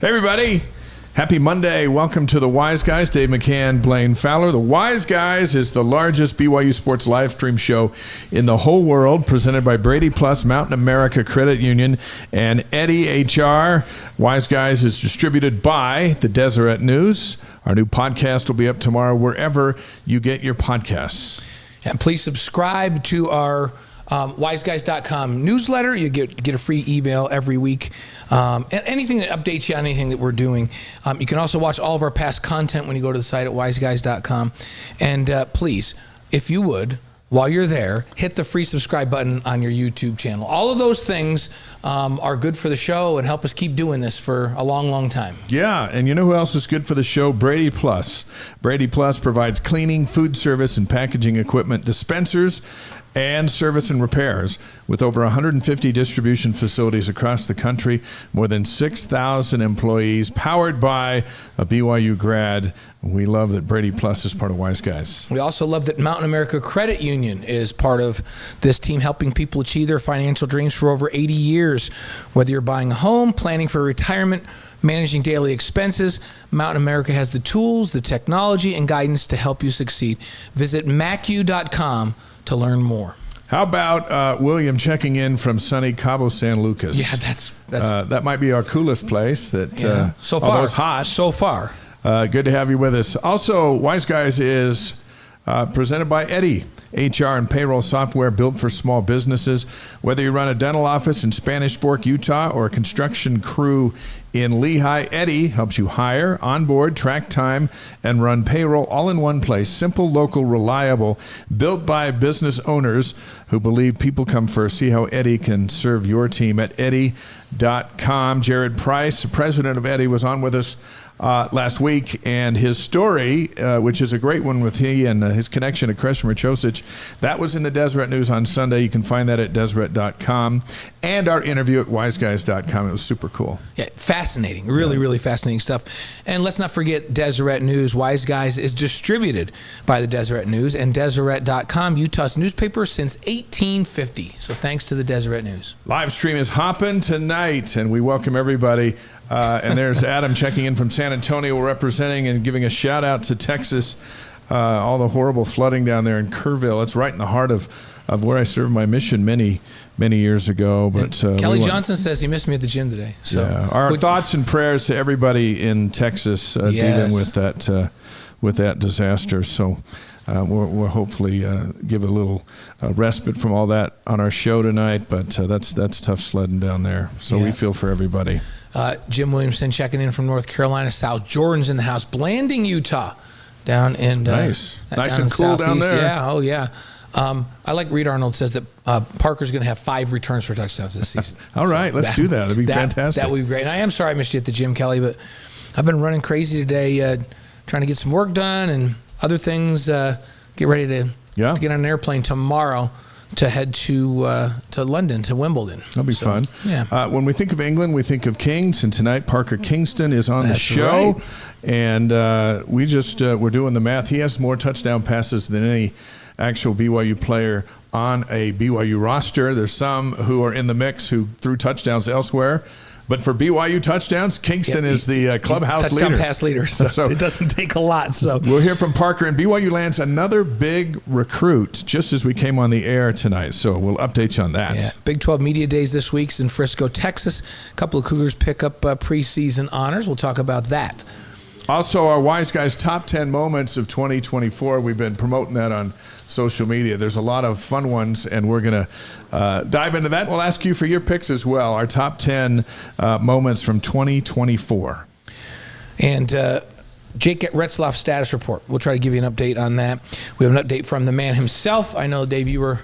Hey, everybody. Happy Monday. Welcome to the Wise Guys. Dave McCann, Blaine Fowler. The Wise Guys is the largest BYU sports live stream show in the whole world, presented by Brady Plus, Mountain America Credit Union, and Eddie HR. Wise Guys is distributed by the Deseret News. Our new podcast will be up tomorrow wherever you get your podcasts. And please subscribe to our wiseguys.com newsletter. You get a free email every week. And anything that updates you on anything that we're doing. You can also watch all of our past content when you go to the site at wiseguys.com. And please, if you would, while you're there, hit the free subscribe button on your YouTube channel. All of those things are good for the show and help us keep doing this for a long, long time. Yeah, and you know who else is good for the show? Brady Plus. Brady Plus provides cleaning, food service, and packaging equipment, dispensers, and service and repairs with over 150 distribution facilities across the country, more than 6,000 employees, powered by a BYU grad. We love that Brady Plus is part of Wise Guys. We also love that Mountain America Credit Union is part of this team, helping people achieve their financial dreams for over 80 years. Whether you're buying a home, planning for retirement, managing daily expenses, Mountain America has the tools, the technology, and guidance to help you succeed. Visit macu.com to learn more. How about William checking in from sunny Cabo San Lucas? Yeah, that's that might be our coolest place. That so far, although it's hot. So far, good to have you with us. Also, Wise Guys is presented by Eddie, HR and payroll software built for small businesses. Whether you run a dental office in Spanish Fork, Utah, or a construction crew in Lehigh, Eddie helps you hire, onboard, track time, and run payroll all in one place. Simple, local, reliable, built by business owners who believe people come first. See how Eddie can serve your team at Eddie.com. Jared Price, president of Eddie, was on with us last week, and his story, which is a great one with he and his connection to Kresimir Chosic, that was in the Deseret News on Sunday. You can find that at Deseret.com, and our interview at wiseguys.com. It was super cool. Yeah, fascinating. Really fascinating stuff. And let's not forget Deseret News. Wise Guys is distributed by the Deseret News and Deseret.com, Utah's newspaper since 1850. So thanks to the Deseret News. Live stream is hopping tonight, and we welcome everybody. And there's Adam checking in from San Antonio, representing and giving a shout out to Texas. All the horrible flooding down there in Kerrville. It's right in the heart of where I served my mission many years ago. But Kelly Johnson says he missed me at the gym today. So yeah. Our thoughts and prayers to everybody in Texas dealing with that disaster. So we'll hopefully give a little respite from all that on our show tonight. But that's tough sledding down there. So we feel for everybody. Jim Williamson checking in from North Carolina. South Jordan's in the house. Blanding, Utah, down in nice down and cool down there. Yeah, oh yeah. I like Reed Arnold says that Parker's going to have 5 returns for touchdowns this season. All right, let's do that. That'd be fantastic. That would be great. And I am sorry I missed you at the gym, Kelly, but I've been running crazy today, trying to get some work done and other things. Get ready to get on an airplane tomorrow to head to London, to Wimbledon. That'll be fun. Yeah. When we think of England, we think of Kings, and tonight Parker Kingston is on the show. Right. And we're doing the math. He has more touchdown passes than any actual BYU player on a BYU roster. There's some who are in the mix who threw touchdowns elsewhere. But for BYU touchdowns, Kingston is the clubhouse leader. Touchdown pass leader, so it doesn't take a lot. So we'll hear from Parker, and BYU lands another big recruit just as we came on the air tonight. So we'll update you on that. Yeah. Big 12 Media Days this week in Frisco, Texas. A couple of Cougars pick up preseason honors. We'll talk about that. Also, our Wise Guys top 10 moments of 2024. We've been promoting that on social media. There's a lot of fun ones, and we're going to dive into that. We'll ask you for your picks as well, our top 10 moments from 2024. And Jake at Retzlaff status report. We'll try to give you an update on that. We have an update from the man himself. I know, Dave, you were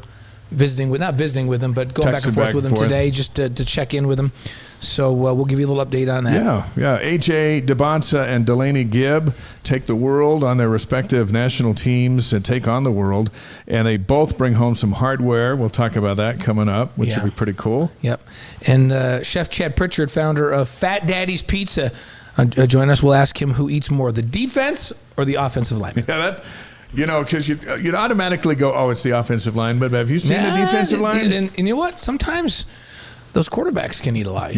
not visiting with him, but going back and forth with him today just to check in with him. So we'll give you a little update on that. Yeah. AJ DeBonsa and Delaney Gibb take the world on their respective national teams and take on the world. And they both bring home some hardware. We'll talk about that coming up, which will be pretty cool. Yep. And Chef Chad Pritchard, founder of Fat Daddy's Pizza, join us. We'll ask him who eats more, the defense or the offensive line. Yeah, because you'd automatically go, oh, it's the offensive line. But have you seen the defensive line? And you know what? Sometimes those quarterbacks can eat a lot,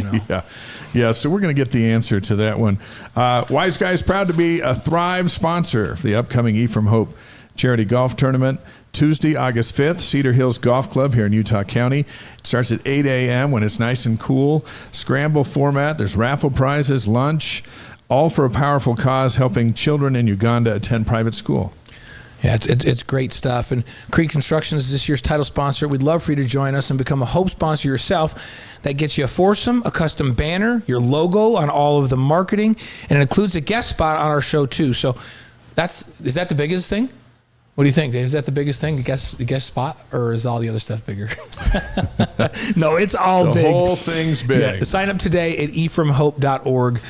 Yeah, so we're going to get the answer to that one. Wise Guys proud to be a Thrive sponsor for the upcoming E from Hope Charity Golf Tournament. Tuesday, August 5th, Cedar Hills Golf Club here in Utah County. It starts at 8 a.m. when it's nice and cool. Scramble format. There's raffle prizes, lunch, all for a powerful cause, helping children in Uganda attend private school. Yeah, it's great stuff. And Creek Construction is this year's title sponsor. We'd love for you to join us and become a Hope sponsor yourself. That gets you a foursome, a custom banner, your logo on all of the marketing, and it includes a guest spot on our show too. So is that the biggest thing? What do you think, Dave? Is that the biggest thing, the guest spot, or is all the other stuff bigger? No, it's all big. The whole thing's big. Yeah, sign up today at efromhope.org.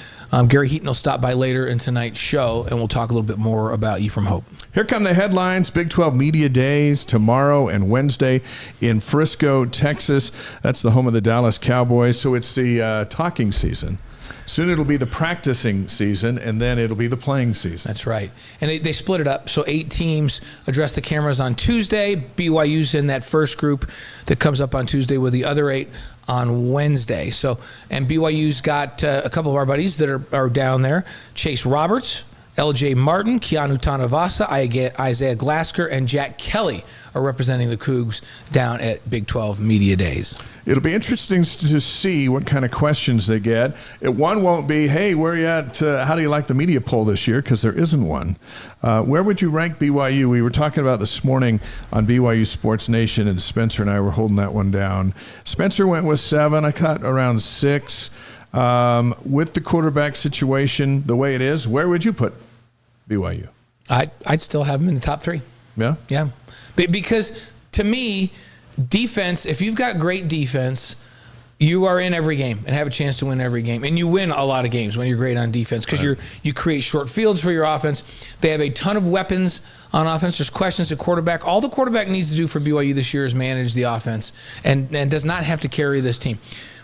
Gary Heaton will stop by later in tonight's show, and we'll talk a little bit more about E from Hope. Here come the headlines. Big 12 Media Days tomorrow and Wednesday in Frisco, Texas. That's the home of the Dallas Cowboys. So it's the talking season. Soon it'll be the practicing season, and then it'll be the playing season. That's right. And they split it up. So 8 teams address the cameras on Tuesday. BYU's in that first group that comes up on Tuesday with the other 8 on Wednesday. So, and BYU's got a couple of our buddies that are down there. Chase Roberts, LJ Martin, Keanu Tanuvasa, Isaiah Glasker, and Jack Kelly are representing the Cougs down at Big 12 Media Days. It'll be interesting to see what kind of questions they get. One won't be, hey, where are you at? How do you like the media poll this year? Because there isn't one. Where would you rank BYU? We were talking about this morning on BYU Sports Nation, and Spencer and I were holding that one down. Spencer went with 7. I cut around 6. With the quarterback situation the way it is, where would you put BYU? I'd still have them in the top 3. Yeah? Yeah. Because to me, defense, if you've got great defense, you are in every game and have a chance to win every game. And you win a lot of games when you're great on defense because you create short fields for your offense. They have a ton of weapons on offense. There's questions at quarterback. All the quarterback needs to do for BYU this year is manage the offense and does not have to carry this team.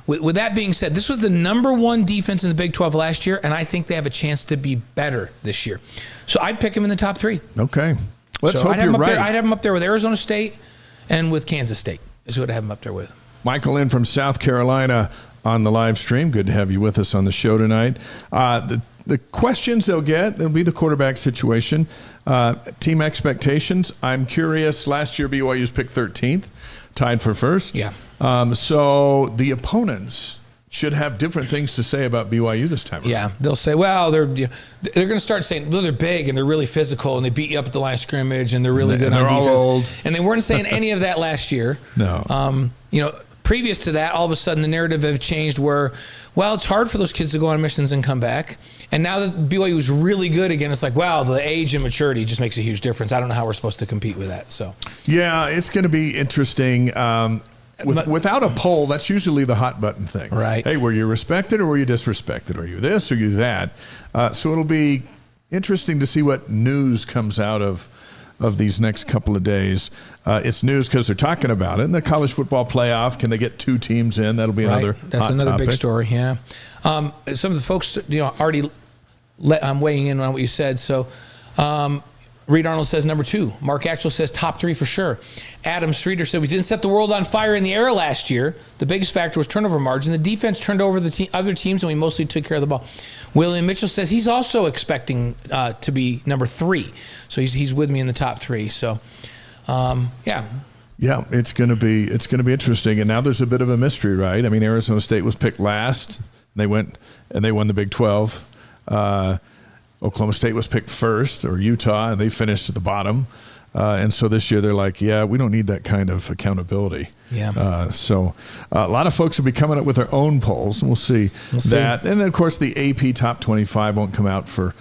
With that being said, this was the number 1 defense in the Big 12 last year, and I think they have a chance to be better this year. So I'd pick them in the top 3. Okay. Let's hope you're right. I'd have them up there with Arizona State and with Kansas State is who I'd have them up there with. Michael in from South Carolina on the live stream. Good to have you with us on the show tonight. The questions they'll be the quarterback situation. Team expectations. I'm curious. Last year, BYU's picked 13th, tied for first. Yeah. So the opponents should have different things to say about BYU this time around. Yeah, they'll say, well, they're going to start saying, well, they're big and they're really physical and they beat you up at the line of scrimmage and they're really good on defense. They're all old. And they weren't saying any of that last year. No. Previous to that, all of a sudden the narrative have changed where, well, it's hard for those kids to go on missions and come back. And now that BYU is really good again, it's like, wow, the age and maturity just makes a huge difference. I don't know how we're supposed to compete with that. So, yeah, it's going to be interesting. Without a poll, that's usually the hot button thing. Right. Hey, were you respected or were you disrespected? Are you this or you that? So it'll be interesting to see what news comes out of these next couple of days. It's news because they're talking about it. And the college football playoff, can they get 2 teams in? That'll be another That's hot another topic. Big story, yeah. Some of the folks, already weighing in on what you said. So Reed Arnold says number 2. Mark Actual says top 3 for sure. Adam Streeter said we didn't set the world on fire in the air last year. The biggest factor was turnover margin. The defense turned over the other teams, and we mostly took care of the ball. William Mitchell says he's also expecting to be number 3. So he's with me in the top 3. So, yeah. Yeah, it's going to be interesting. And now there's a bit of a mystery, right? I mean, Arizona State was picked last. They went and they won the Big 12. Oklahoma State was picked first, or Utah, and they finished at the bottom. And so this year they're like, yeah, we don't need that kind of accountability. Yeah. So a lot of folks will be coming up with their own polls, and we'll see that. And then, of course, the AP Top 25 won't come out for a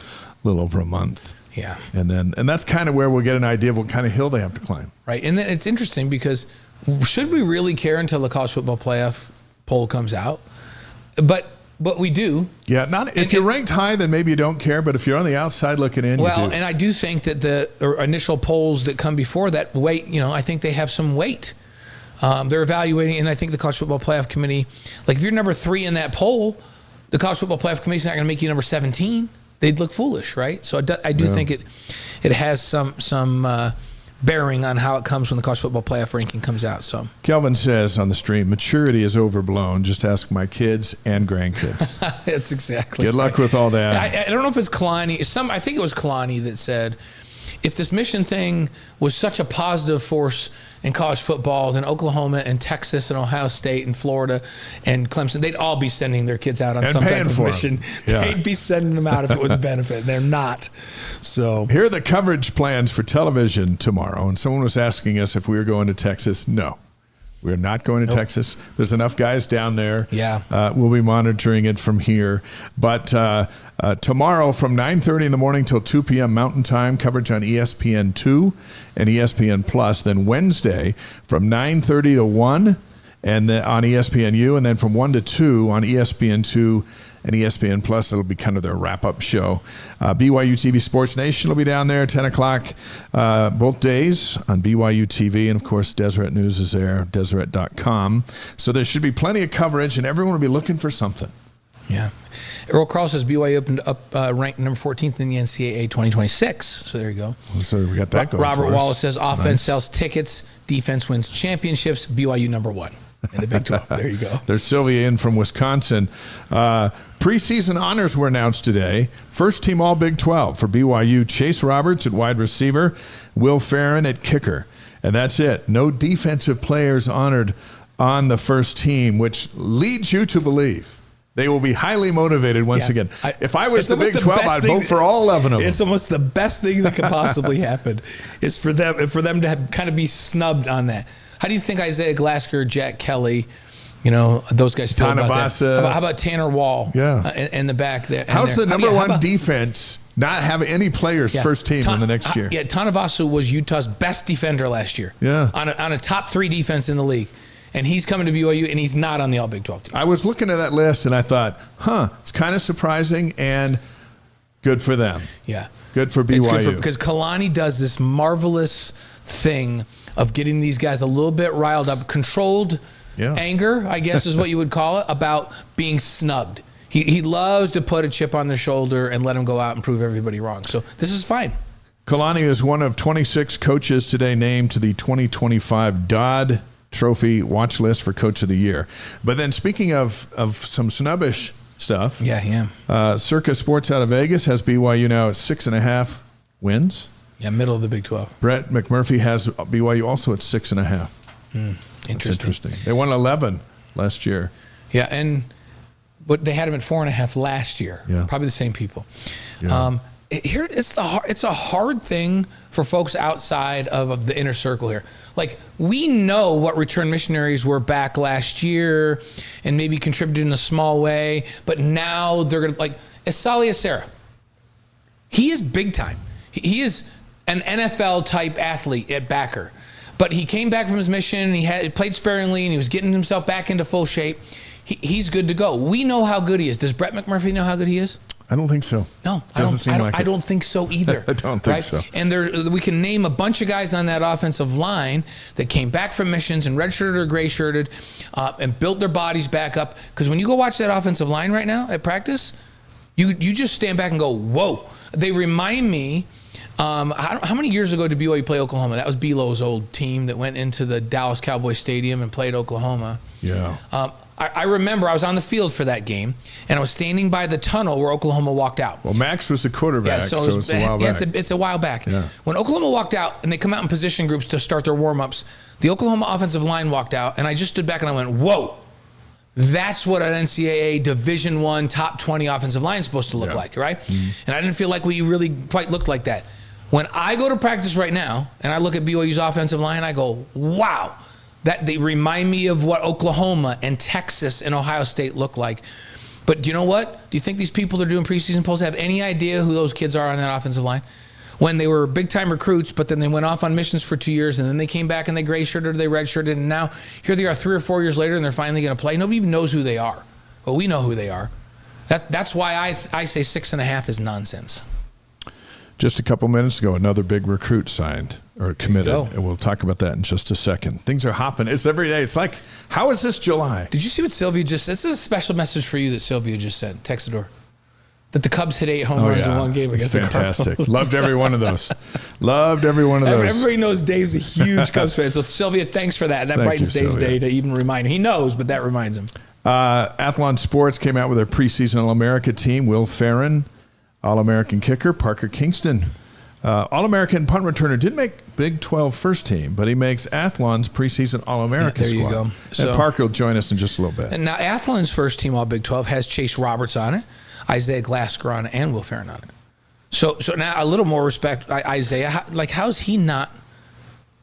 little over a month. Yeah. And that's kind of where we'll get an idea of what kind of hill they have to climb. Right. And then it's interesting because should we really care until the college football playoff poll comes out? But we do. Yeah, if you're ranked high, then maybe you don't care. But if you're on the outside looking in, you do. And I do think that the initial polls that come before that weight, I think they have some weight. They're evaluating, and I think the College Football Playoff Committee, like if you're number 3 in that poll, the College Football Playoff Committee is not going to make you number 17. They'd look foolish, right? So I do think it has some bearing on how it comes when the college football playoff ranking comes out. So Kelvin says on the stream, maturity is overblown. Just ask my kids and grandkids. That's exactly. Good luck with all that. I don't know if it's Kalani. I think it was Kalani that said, if this mission thing was such a positive force in college football, then Oklahoma and Texas and Ohio State and Florida and Clemson, they'd all be sending their kids out on some type of mission. Yeah. They'd be sending them out if it was a benefit. They're not. So here are the coverage plans for television tomorrow. And someone was asking us if we were going to Texas. No. We're not going to Texas. There's enough guys down there. Yeah. We'll be monitoring it from here. But tomorrow from 9:30 in the morning till 2 p.m. Mountain Time, coverage on ESPN2 and ESPN Plus. Then Wednesday from 9:30 to 1 and then on ESPNU, and then from 1 to 2 on ESPN2 and ESPN Plus. It'll be kind of their wrap-up show. BYU TV Sports Nation will be down there 10 o'clock both days on BYU TV. And, of course, Deseret News is there, Deseret.com. So there should be plenty of coverage, and everyone will be looking for something. Yeah. Earl Carl says BYU opened up ranked number 14th in the NCAA 2026. So there you go. So we got that going Robert for us. Wallace says offense sells tickets, defense wins championships, BYU number 1 in the Big 12. There you go. There's Sylvia in from Wisconsin. Preseason honors were announced today. First team all Big 12 for BYU, Chase Roberts at wide receiver, Will Ferrin at kicker. And that's it. No defensive players honored on the first team, which leads you to believe they will be highly motivated once again. If I was the Big 12, I'd vote for all 11 of them. It's almost the best thing that could possibly happen is for them to have, kind of be snubbed on that. How do you think Isaiah Glasker, Jack Kelly, those guys feel about that? How about Tanner Wall in the back there? How's the number one defense not have any players first team in the next year? Yeah, Tanuvasa was Utah's best defender last year. Yeah. On a top 3 defense in the league. And he's coming to BYU, and he's not on the All-Big 12 team. I was looking at that list, and I thought, it's kind of surprising and good for them. Yeah. Good for BYU. Because Kalani does this marvelous thing of getting these guys a little bit riled up, controlled anger, I guess is what you would call it, about being snubbed. He loves to put a chip on their shoulder and let them go out and prove everybody wrong. So this is fine. Kalani is one of 26 coaches today named to the 2025 Dodd Trophy watch list for Coach of the Year. But then speaking of some snubbish stuff, Circa Sports out of Vegas has BYU now at 6.5 wins. Yeah, middle of the Big 12. Brett McMurphy has BYU also at 6.5. Interesting. They won 11 last year. Yeah, but they had them at 4.5 last year. Yeah. Probably the same people. Yeah. Here it's a hard thing for folks outside of the inner circle here. Like, we know what return missionaries were back last year and maybe contributed in a small way, but now they're gonna, like, Esali Acera. He is big time. He is an NFL type athlete at backer, but he came back from his mission and he played sparingly and he was getting himself back into full shape. He's good to go. We know how good he is. Does Brett McMurphy know how good he is? I don't think so. No, I don't think so either. I don't think so. And we can name a bunch of guys on that offensive line that came back from missions and redshirted or gray shirted and built their bodies back up. Because when you go watch that offensive line right now at practice, you just stand back and go, whoa. They remind me, how many years ago did BYU play Oklahoma? That was Belo's old team that went into the Dallas Cowboys Stadium and played Oklahoma. Yeah. I remember I was on the field for that game, and I was standing by the tunnel where Oklahoma walked out. Well, Max was the quarterback, so it's a while back. It's a while back. Yeah. When Oklahoma walked out, and they come out in position groups to start their warm-ups, the Oklahoma offensive line walked out, and I just stood back and I went, whoa. That's what an NCAA Division I top 20 offensive line is supposed to look like, right? Mm-hmm. And I didn't feel like we really quite looked like that. When I go to practice right now, and I look at BYU's offensive line, I go, wow. That they remind me of what Oklahoma and Texas and Ohio State look like. But do you know what? Do you think these people that are doing preseason polls have any idea who those kids are on that offensive line? When they were big-time recruits, but then they went off on missions for 2 years, and then they came back and they gray-shirted or they red-shirted, and now here they are 3 or 4 years later, and they're finally going to play. Nobody even knows who they are. But we know who they are. That's why I say 6.5 is nonsense. Just a couple minutes ago, another big recruit signed or committed, and we'll talk about that in just a second. Things are hopping. It's every day. It's like, how is this July? Did you see what Sylvia just said? This is a special message for you that Sylvia just said. Texted her. that the Cubs hit 8 home runs in one game against the Cardinals. Fantastic. Loved every one of those. Loved every one of those. Everybody knows Dave's a huge Cubs fan. So, Sylvia, thanks for that. That brightens Dave's day to even remind him. He knows, but that reminds him. Athlon Sports came out with their preseason All-America team. Will Ferrin, All-American kicker. Parker Kingston, All-American punt returner. Didn't make Big 12 first team, but he makes Athlon's preseason All-America squad. There you go. So, Parker will join us in just a little bit. And now Athlon's first team All-Big 12 has Chase Roberts on it, Isaiah Glasker on it, and Will Ferrin on it. So now a little more respect, Isaiah. How's he not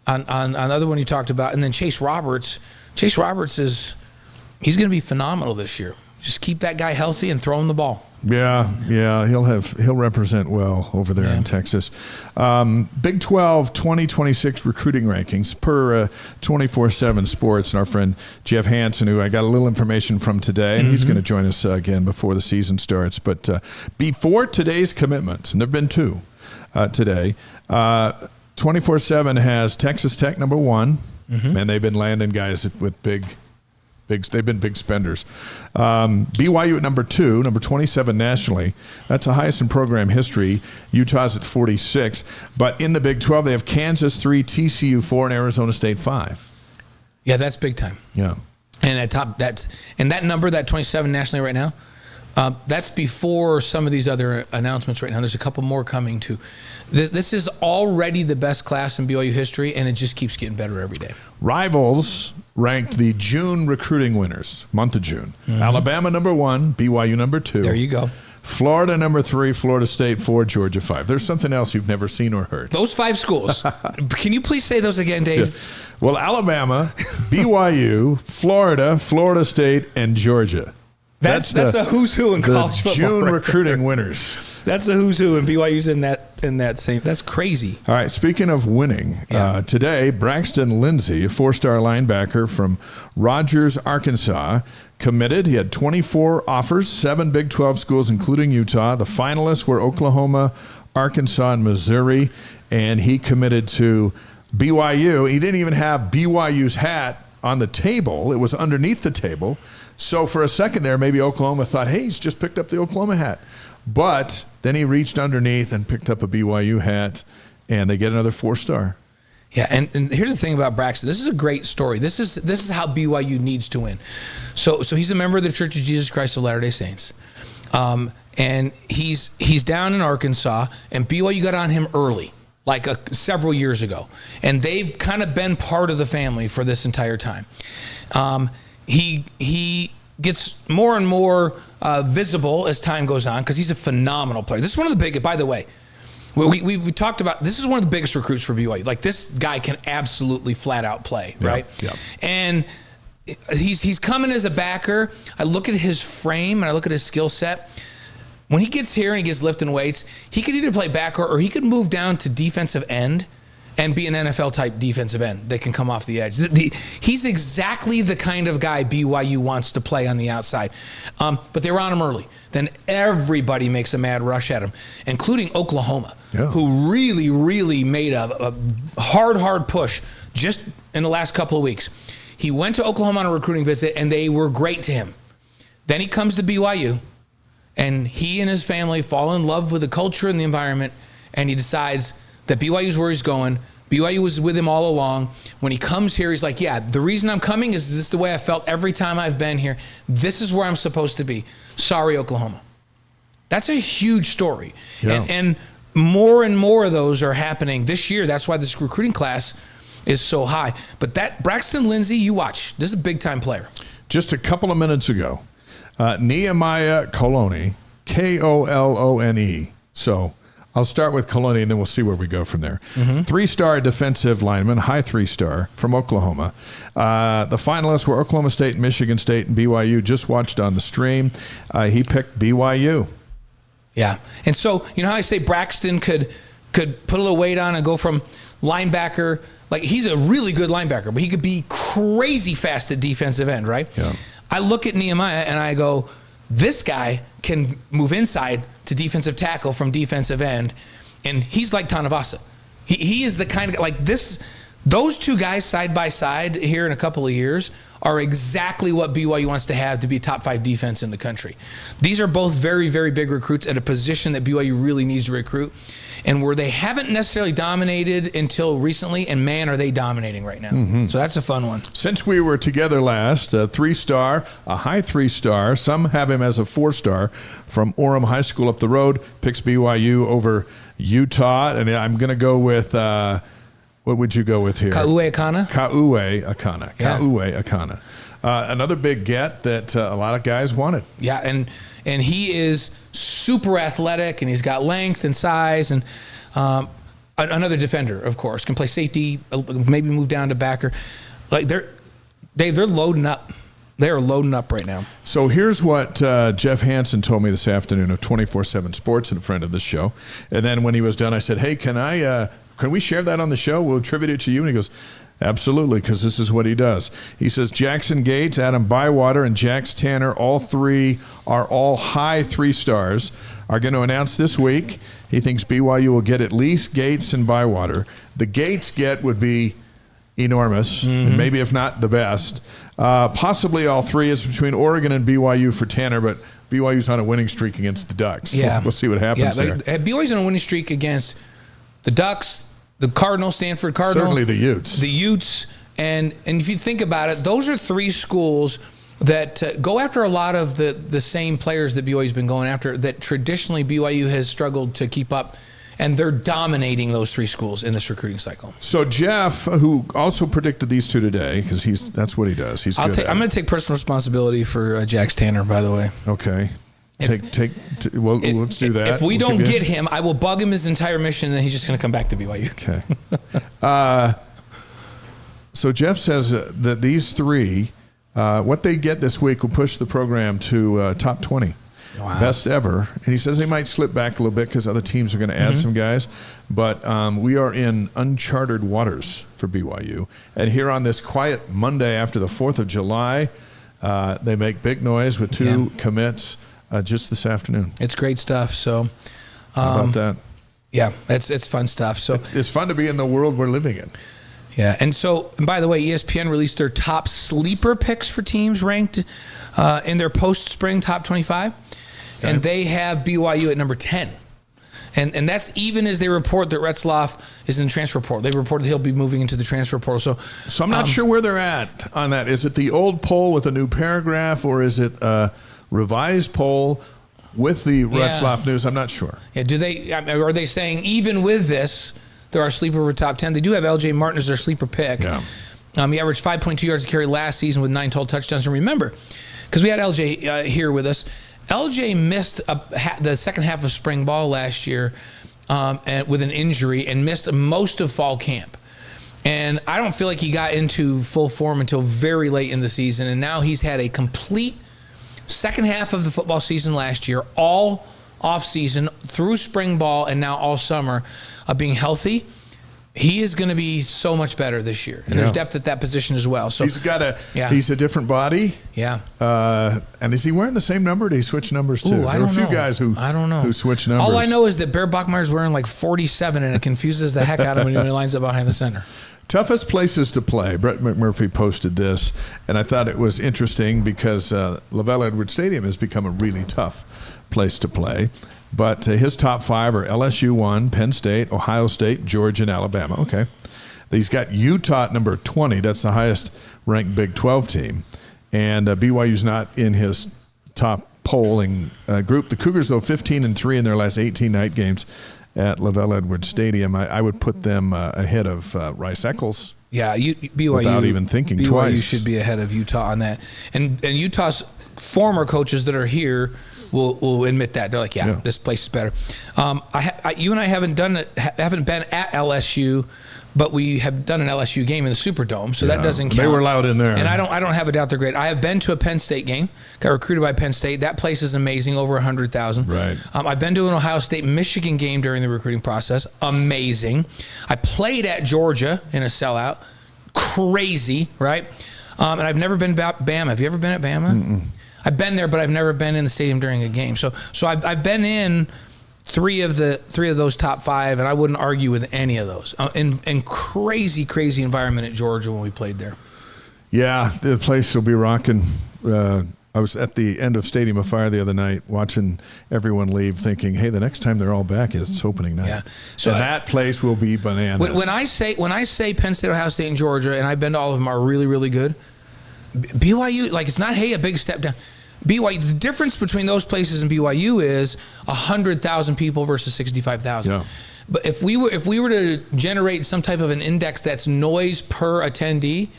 on the other one you talked about? And then Chase Roberts. Chase Roberts he's going to be phenomenal this year. Just keep that guy healthy and throw him the ball. Yeah, he'll represent well over there in Texas. Big 12 2026 recruiting rankings per 24/7 Sports, and our friend Jeff Hansen, who I got a little information from today, and he's going to join us again before the season starts. But before today's commitments, and there've been 2 today, 24/7 has Texas Tech number 1, and they've been landing guys with they've been big spenders. BYU at number 2, number 27 nationally. That's the highest in program history. Utah's at 46. But in the Big 12, they have Kansas 3, TCU 4, and Arizona State 5. Yeah, that's big time. Yeah. And that number, that 27 nationally right now, that's before some of these other announcements right now. There's a couple more coming too. This is already the best class in BYU history, and it just keeps getting better every day. Rivals ranked the June recruiting winners, month of June. Alabama number 1, BYU number 2. There you go. Florida number 3, Florida State 4, Georgia 5. There's something else you've never seen or heard. Those 5 schools. Can you please say those again, Dave? Yeah. Well, Alabama, BYU, Florida, Florida State, and Georgia. That's a who's who in college football. June recruiting winners. That's a who's who, and BYU's in that same. That's crazy. All right. Speaking of winning, today Braxton Lindsey, a 4-star linebacker from Rogers, Arkansas, committed. He had 24 offers, 7 Big 12 schools, including Utah. The finalists were Oklahoma, Arkansas, and Missouri, and he committed to BYU. He didn't even have BYU's hat on the table. It was underneath the table. So for a second there, maybe Oklahoma thought, hey, he's just picked up the Oklahoma hat. But then he reached underneath and picked up a BYU hat, and they get another 4-star. Yeah, and here's the thing about Braxton. This is a great story. This is how BYU needs to win. So he's a member of the Church of Jesus Christ of Latter-day Saints. And he's down in Arkansas, and BYU got on him early, like several years ago. And they've kind of been part of the family for this entire time. He gets more and more visible as time goes on because he's a phenomenal player. This is one of the biggest, by the way, we talked about, this is one of the biggest recruits for BYU. Like, this guy can absolutely flat out play, right? Yeah. And he's coming as a backer. I look at his frame and I look at his skill set. When he gets here and he gets lifting weights, he could either play backer or he could move down to defensive end and be an NFL-type defensive end that can come off the edge. He's exactly the kind of guy BYU wants to play on the outside. But they were on him early. Then everybody makes a mad rush at him, including Oklahoma, who really, really made a hard push just in the last couple of weeks. He went to Oklahoma on a recruiting visit, and they were great to him. Then he comes to BYU, and he and his family fall in love with the culture and the environment, and he decides that BYU is where he's going. BYU was with him all along. When he comes here, he's like, yeah, the reason I'm coming is this the way I felt every time I've been here. This is where I'm supposed to be. Sorry, Oklahoma. That's a huge story. Yeah. And more and more of those are happening this year. That's why this recruiting class is so high. But that Braxton Lindsey, you watch. This is a big-time player. Just a couple of minutes ago, Nehemiah Kolone, Kolone. So I'll start with Kolone, and then we'll see where we go from there. 3-star defensive lineman, high 3-star from Oklahoma. The finalists were Oklahoma State, Michigan State, and BYU. Just watched on the stream. He picked BYU. Yeah. And so, you know how I say Braxton could put a little weight on and go from linebacker. Like, he's a really good linebacker, but he could be crazy fast at defensive end, right? Yeah. I look at Nehemiah and I go, this guy can move inside to defensive tackle from defensive end, and he's like Tanuvasa. He is the kind of, like, this. Those two guys side by side here in a couple of years are exactly what BYU wants to have to be a top 5 defense in the country. These are both very, very big recruits at a position that BYU really needs to recruit, and where they haven't necessarily dominated until recently, and man, are they dominating right now. So that's a fun one. Since we were together last, a 3-star, a high 3-star, some have him as a 4-star from Orem High School up the road, picks BYU over Utah, and I'm going to go with what would you go with here? Kau'e Akana. Kau'e Akana. Yeah. Kau'e Akana. Another big get that a lot of guys wanted. Yeah, and he is super athletic, and he's got length and size, and another defender, of course, can play safety, maybe move down to backer. Like they're loading up. They are loading up right now. So here's what Jeff Hansen told me this afternoon of 24/7 Sports and a friend of the show. And then when he was done, I said, "Hey, can we share that on the show? We'll attribute it to you." And he goes, "Absolutely," because this is what he does. He says Jackson Gates, Adam Bywater, and Jax Tanner, all three are all high 3-stars, are going to announce this week. He thinks BYU will get at least Gates and Bywater. The Gates get would be enormous, and maybe if not the best. Possibly all three is between Oregon and BYU for Tanner, but BYU's on a winning streak against the Ducks. Yeah. We'll see what happens there. BYU's on a winning streak against the Ducks, the Cardinals, Stanford Cardinal. Certainly the Utes. The Utes. And if you think about it, those are 3 schools that go after a lot of the same players that BYU's been going after that traditionally BYU has struggled to keep up. And they're dominating those 3 schools in this recruiting cycle. So Jeff, who also predicted these 2 today, because that's what he does. He's good. I'm going to take personal responsibility for Jax Tanner, by the way. Okay. Let's do that. If we don't get him, I will bug him his entire mission, and then he's just going to come back to BYU. Okay. So Jeff says that these 3, what they get this week will push the program to top 20. Wow. Best ever. And he says they might slip back a little bit because other teams are going to add some guys. But we are in uncharted waters for BYU. And here on this quiet Monday after the 4th of July, they make big noise with 2 commits just this afternoon. It's great stuff. So, how about that? Yeah, it's fun stuff. So it's fun to be in the world we're living in. Yeah, and by the way, ESPN released their top sleeper picks for teams ranked in their post-spring top 25. Okay. And they have BYU at number 10. And that's even as they report that Retzlaff is in the transfer portal. They reported he'll be moving into the transfer portal. So I'm not sure where they're at on that. Is it the old poll with a new paragraph, or is it a revised poll with the Retzlaff news? I'm not sure. Yeah, are they saying even with this, they're our sleeper for top 10? They do have LJ Martin as their sleeper pick. Yeah. He averaged 5.2 yards a carry last season with 9 total touchdowns. And remember, because we had LJ here with us, LJ missed the second half of spring ball last year with an injury and missed most of fall camp. And I don't feel like he got into full form until very late in the season. And now he's had a complete second half of the football season last year, all off season, through spring ball, and now all summer, being healthy. He is going to be so much better this year. And there's depth at that position as well. So he's a different body. Yeah. And is he wearing the same number? Or did he switch numbers too? There are a few guys who switch numbers. All I know is that Bear Bachmeier's wearing like 47, and it confuses the heck out of him when he lines up behind the center. Toughest places to play. Brett McMurphy posted this, and I thought it was interesting because Lavelle Edwards Stadium has become a really tough place to play. But his top 5 are LSU 1, Penn State, Ohio State, Georgia, and Alabama. Okay. He's got Utah at number 20. That's the highest ranked Big 12 team. And BYU's not in his top polling group. The Cougars, though, 15-3 in their last 18 night games at Lavelle Edwards Stadium. I would put them ahead of Rice Eccles. Yeah, BYU, without even thinking BYU twice. BYU should be ahead of Utah on that. And Utah's former coaches that are here will admit that. They're like, this place is better. You and I haven't been at LSU, but we have done an LSU game in the Superdome, so that doesn't count. They were loud in there. And I don't have a doubt they're great. I have been to a Penn State game. Got recruited by Penn State. That place is amazing, over 100,000. Right. I've been to an Ohio State-Michigan game during the recruiting process. Amazing. I played at Georgia in a sellout. Crazy, right? And I've never been to Bama. Have you ever been at Bama? Mm-mm. I've been there, but I've never been in the stadium during a game. So I've been in three of those top 5, and I wouldn't argue with any of those. In crazy environment at Georgia when we played there. Yeah, the place will be rocking. I was at the end of Stadium of Fire the other night watching everyone leave thinking, hey, the next time they're all back is it's opening night. Yeah. So and that place will be bananas. When I say Penn State, Ohio State, and Georgia, and I've been to all of them, are really, really good. BYU, like, it's not, hey, a big step down. BYU, the difference between those places and BYU is 100,000 people versus 65,000. Yeah. But if we were to generate some type of an index that's noise per attendee,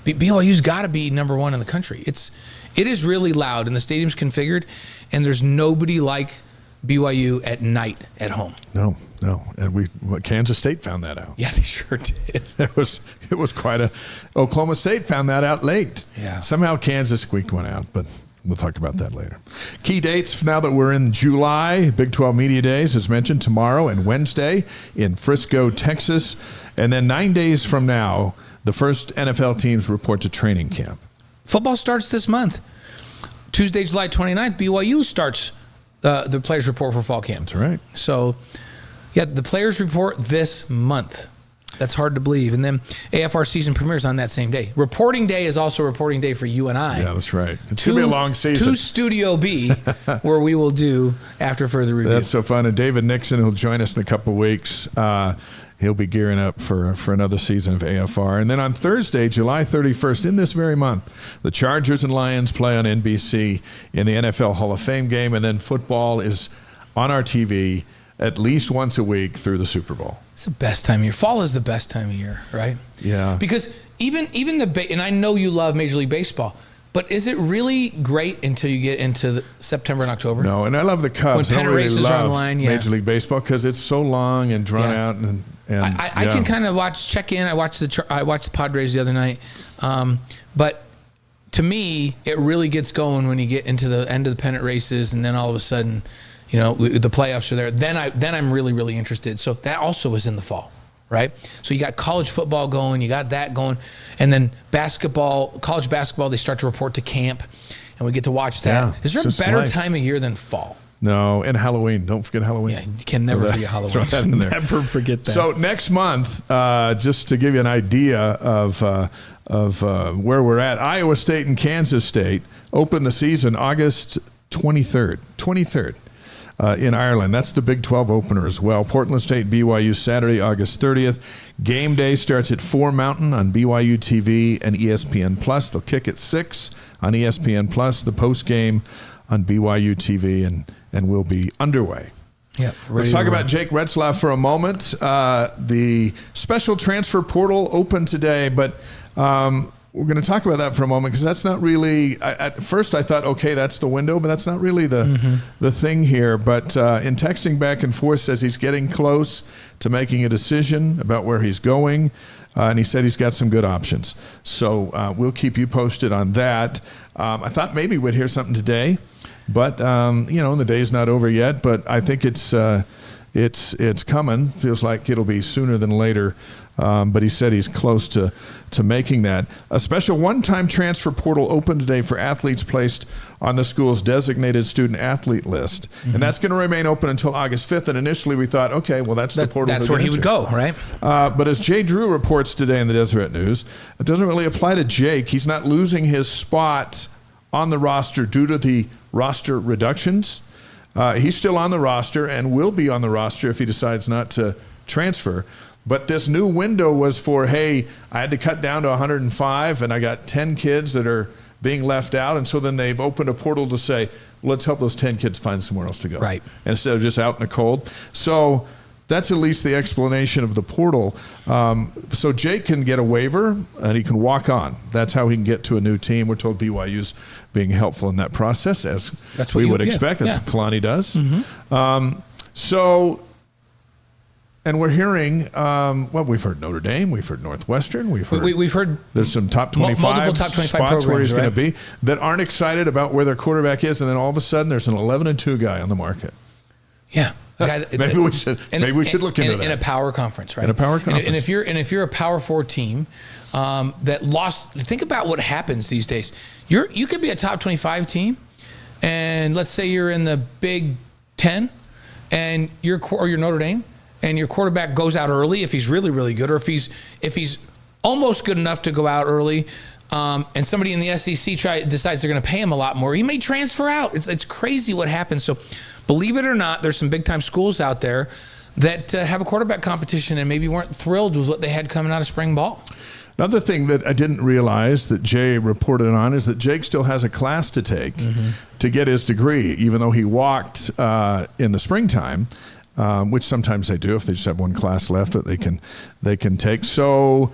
BYU's got to be number one in the country. It is really loud, and the stadium's configured, and there's nobody like BYU at night at home. No. And Kansas State found that out. Yeah, they sure did. It was quite a. Oklahoma State found that out late. Yeah. Somehow Kansas squeaked one out, but we'll talk about that later. Key dates now that we're in July. Big 12 Media Days, as mentioned, tomorrow and Wednesday in Frisco, Texas. And then 9 days from now, the first NFL teams report to training camp. Football starts this month. Tuesday, July 29th, BYU starts the players report for fall camp. That's right. So, yeah, the players report this month. That's hard to believe. And then AFR season premieres on that same day. Reporting day is also reporting day for you and I. Yeah, that's right. It's going to be a long season. To Studio B, where we will do after further review. That's so fun. And David Nixon, who'll join us in a couple of weeks, he'll be gearing up for another season of AFR. And then on Thursday, July 31st, in this very month, the Chargers and Lions play on NBC in the NFL Hall of Fame game. And then football is on our TV at least once a week through the Super Bowl. It's the best time of year. Fall is the best time of year, right? Yeah. Because even and I know you love Major League Baseball, but is it really great until you get into September and October? No, and I love the Cubs. When I don't really races are on love the line, yeah. Major League Baseball because it's so long and drawn out. And I can kind of check in. I watched the Padres the other night, but to me, it really gets going when you get into the end of the pennant races, and then all of a sudden, the playoffs are there. Then I'm really, really interested. So that also is in the fall, right? So you got college football going, you got that going, and then college basketball, they start to report to camp, and we get to watch that. Yeah, is there a better time of year than fall? No, and Halloween. Don't forget Halloween. Yeah, you can never forget Halloween. Throw that in there. Never forget that. So next month, just to give you an idea of where we're at, Iowa State and Kansas State open the season August 23rd. In Ireland. That's the Big 12 opener as well. Portland State, BYU, Saturday, August 30th. Game day starts at 4 Mountain on BYU TV and ESPN+. They'll kick at 6 on ESPN+. The post game on BYU TV and will be underway. Yeah, let's talk about Jake Retzlaff for a moment. The special transfer portal opened today, but we're going to talk about that for a moment because that's not really. At first, I thought, okay, that's the window, but that's not really the thing here. But in texting back and forth, says he's getting close to making a decision about where he's going, and he said he's got some good options. So we'll keep you posted on that. I thought maybe we'd hear something today, but the day's not over yet. But I think it's coming. Feels like it'll be sooner than later. But he said he's close to making that. A special one-time transfer portal opened today for athletes placed on the school's designated student athlete list. And that's going to remain open until August 5th. And initially we thought, okay, well, that's the portal. That's where he would go, right? But as Jay Drew reports today in the Deseret News, it doesn't really apply to Jake. He's not losing his spot on the roster due to the roster reductions. He's still on the roster and will be on the roster if he decides not to transfer. But this new window was for, hey, I had to cut down to 105 and I got 10 kids that are being left out. And so then they've opened a portal to say, let's help those 10 kids find somewhere else to go. Right. Instead of just out in the cold. So that's at least the explanation of the portal. So Jake can get a waiver and he can walk on. That's how he can get to a new team. We're told BYU's being helpful in that process, as we would expect. That's what Kalani does. And we're hearing, we've heard Notre Dame, we've heard Northwestern, we've heard there's some top 25 multiple top 25 spots where he's going to be right? that aren't excited about where their quarterback is, and then all of a sudden there's an 11-2 guy on the market. Yeah. Maybe we should look into that. In a power conference, right? In a power conference. And if you're a Power 4 team that lost, think about what happens these days. You could be a top 25 team, and let's say you're in the Big 10, and you're Notre Dame, and your quarterback goes out early if he's really, really good, or if he's almost good enough to go out early, and somebody in the SEC decides they're going to pay him a lot more, he may transfer out. It's crazy what happens. So believe it or not, there's some big-time schools out there that have a quarterback competition and maybe weren't thrilled with what they had coming out of spring ball. Another thing that I didn't realize that Jay reported on is that Jake still has a class to take to get his degree, even though he walked in the springtime, which sometimes they do if they just have one class left that they can take. So,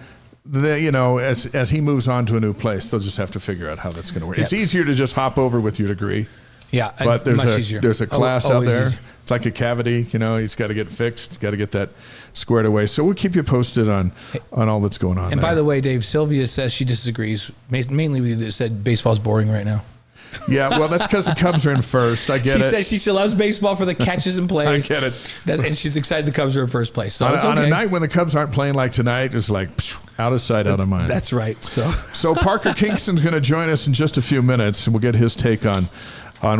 as he moves on to a new place, they'll just have to figure out how that's going to work. It's easier to just hop over with your degree. Yeah, but there's a class out there. Easy. It's like a cavity, he's got to get fixed, got to get that squared away. So we'll keep you posted on all that's going on. And there. by the way, Dave, Sylvia says she disagrees, mainly with you that said baseball's boring right now. Yeah, well, that's because the Cubs are in first. I get it. She says she loves baseball for the catches and plays. I get it. And she's excited the Cubs are in first place. So on a night when the Cubs aren't playing like tonight, it's like out of sight, out of mind. That's right. So Parker Kingston's going to join us in just a few minutes, and we'll get his take on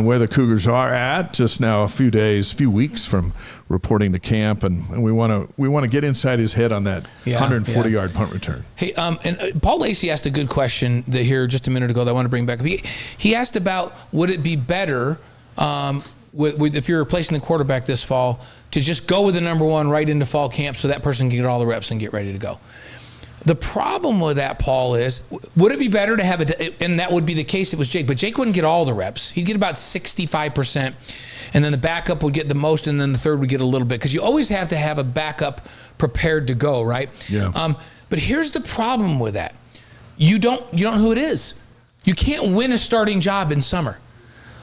where the Cougars are at just now a few weeks from reporting to camp, and we want to get inside his head on that 140-yard punt return. Hey, and Paul Lacey asked a good question here just a minute ago that I want to bring back. He asked about would it be better if you're replacing the quarterback this fall to just go with the number one right into fall camp so that person can get all the reps and get ready to go. The problem with that, Paul, is would it be better to have and that would be the case if it was Jake, but Jake wouldn't get all the reps. He'd get about 65%, and then the backup would get the most, and then the third would get a little bit, because you always have to have a backup prepared to go, right? Yeah. But here's the problem with that. You don't know who it is. You can't win a starting job in summer.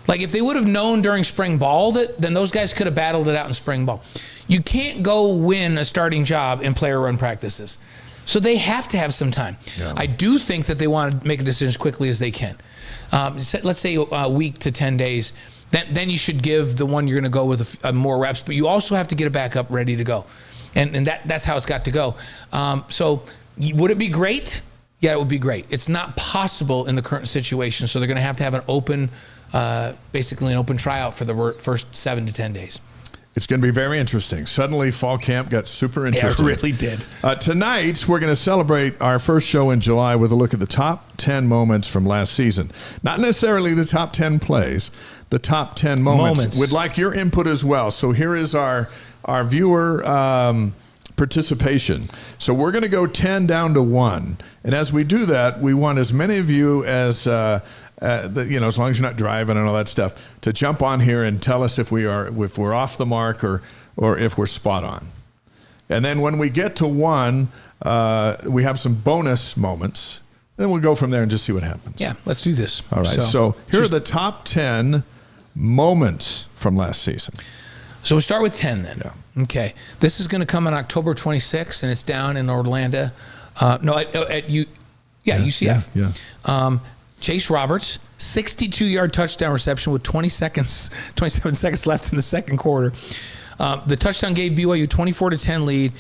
Like if they would have known during spring ball then those guys could have battled it out in spring ball. You can't go win a starting job in player run practices. So they have to have some time. Yeah. I do think that they want to make a decision as quickly as they can. Let's say a week to 10 days. Then you should give the one you're going to go with more reps, but you also have to get a backup ready to go. And that's how it's got to go. So would it be great? Yeah, it would be great. It's not possible in the current situation, so they're going to have an open, basically an open tryout for the first 7 to 10 days. It's going to be very interesting. Suddenly, fall camp got super interesting. Yeah, it really did. Tonight, we're going to celebrate our first show in July with a look at the top 10 moments from last season. Not necessarily the top 10 plays, the top 10 moments. We'd like your input as well. So here is our viewer participation. So we're going to go 10 down to 1. And as we do that, we want as many of you as as long as you're not driving and all that stuff, to jump on here and tell us if we're off the mark or if we're spot on. And then when we get to 1, we have some bonus moments. Then we'll go from there and just see what happens. Yeah, let's do this. All right. So here are the top 10 moments from last season. So we'll start with 10 then. Yeah. Okay. This is going to come on October 26th, and it's down in Orlando. UCF. Yeah. Chase Roberts, 62-yard touchdown reception with 27 seconds left in the second quarter. The touchdown gave BYU 24-10 lead,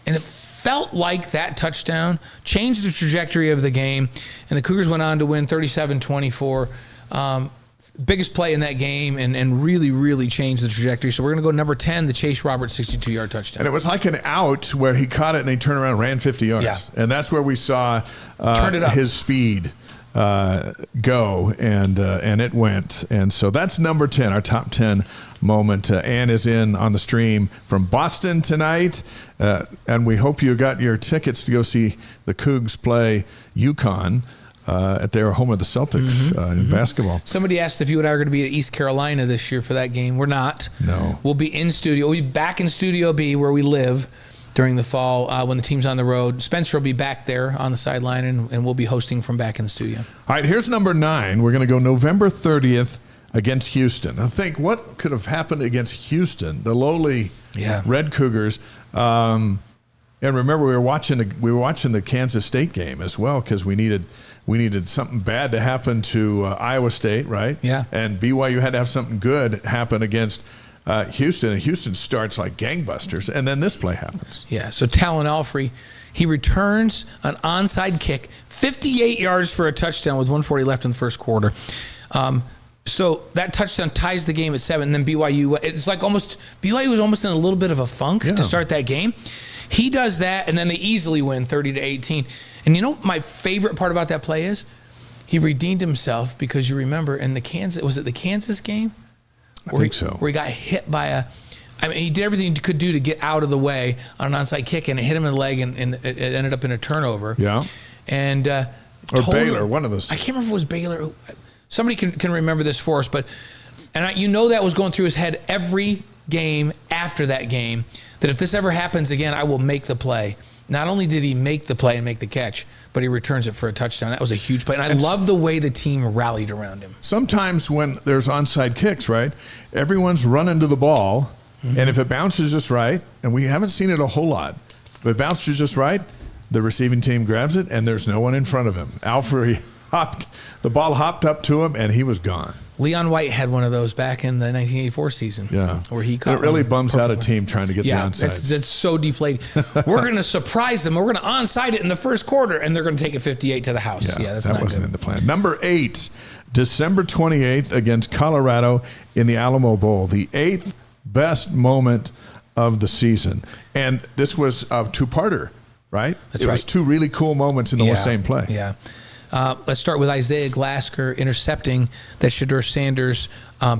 and it felt like that touchdown changed the trajectory of the game, and the Cougars went on to win 37-24. Biggest play in that game and really, really changed the trajectory. So we're going to go number 10, the Chase Roberts 62-yard touchdown. And it was like an out where he caught it and they turned around and ran 50 yards. Yeah. And that's where we saw his speed go, and it went. And so that's number 10, our top 10 moment. Ann is in on the stream from Boston tonight, and we hope you got your tickets to go see the Cougs play UConn at their home of the Celtics in basketball. Somebody asked if you and I are going to be at East Carolina this year for that game. We're not. No. We'll be in studio. We'll be back in Studio B where we live during the fall when the team's on the road. Spencer will be back there on the sideline, and we'll be hosting from back in the studio. All right, here's number 9. We're going to go November 30th against Houston. I think what could have happened against Houston, the lowly Red Cougars. And remember, we were watching the Kansas State game as well, because we needed something bad to happen to Iowa State, right? Yeah. And BYU had to have something good happen against Houston, and Houston starts like gangbusters, and then this play happens. Yeah, so Talon Alfrey, he returns an onside kick, 58 yards for a touchdown with 1:40 left in the first quarter. So that touchdown ties the game at 7, and then BYU, it's like BYU was almost in a little bit of a funk to start that game. He does that, and then they easily win 30-18. And you know my favorite part about that play is? he redeemed himself because you remember in the Kansas game? I think so. Where he got hit by he did everything he could do to get out of the way on an onside kick, and it hit him in the leg, and it ended up in a turnover. Yeah. And or Baylor, one of those two. I can't remember if it was Baylor. Somebody can remember this for us, but that was going through his head every game after that game, that if this ever happens again, I will make the play. Not only did he make the play and make the catch, but he returns it for a touchdown. That was a huge play. And I love the way the team rallied around him. Sometimes when there's onside kicks, right, everyone's running to the ball, and if it bounces just right, and we haven't seen it a whole lot, but it bounces just right, the receiving team grabs it, and there's no one in front of him. Alfred the ball hopped up to him, and he was gone. Leon White had one of those back in the 1984 season. Yeah. Where he caught it really bums out a team trying to get the onside. That's so deflating. We're going to surprise them. We're going to onside it in the first quarter, and they're going to take it 58 to the house. Yeah, that's not wasn't good. in the plan. Number 8, December 28th against Colorado in the Alamo Bowl. The 8th best moment of the season. And this was a two-parter, right? It was two really cool moments in the same play. Yeah. Let's start with Isaiah Glasker intercepting that Shedeur Sanders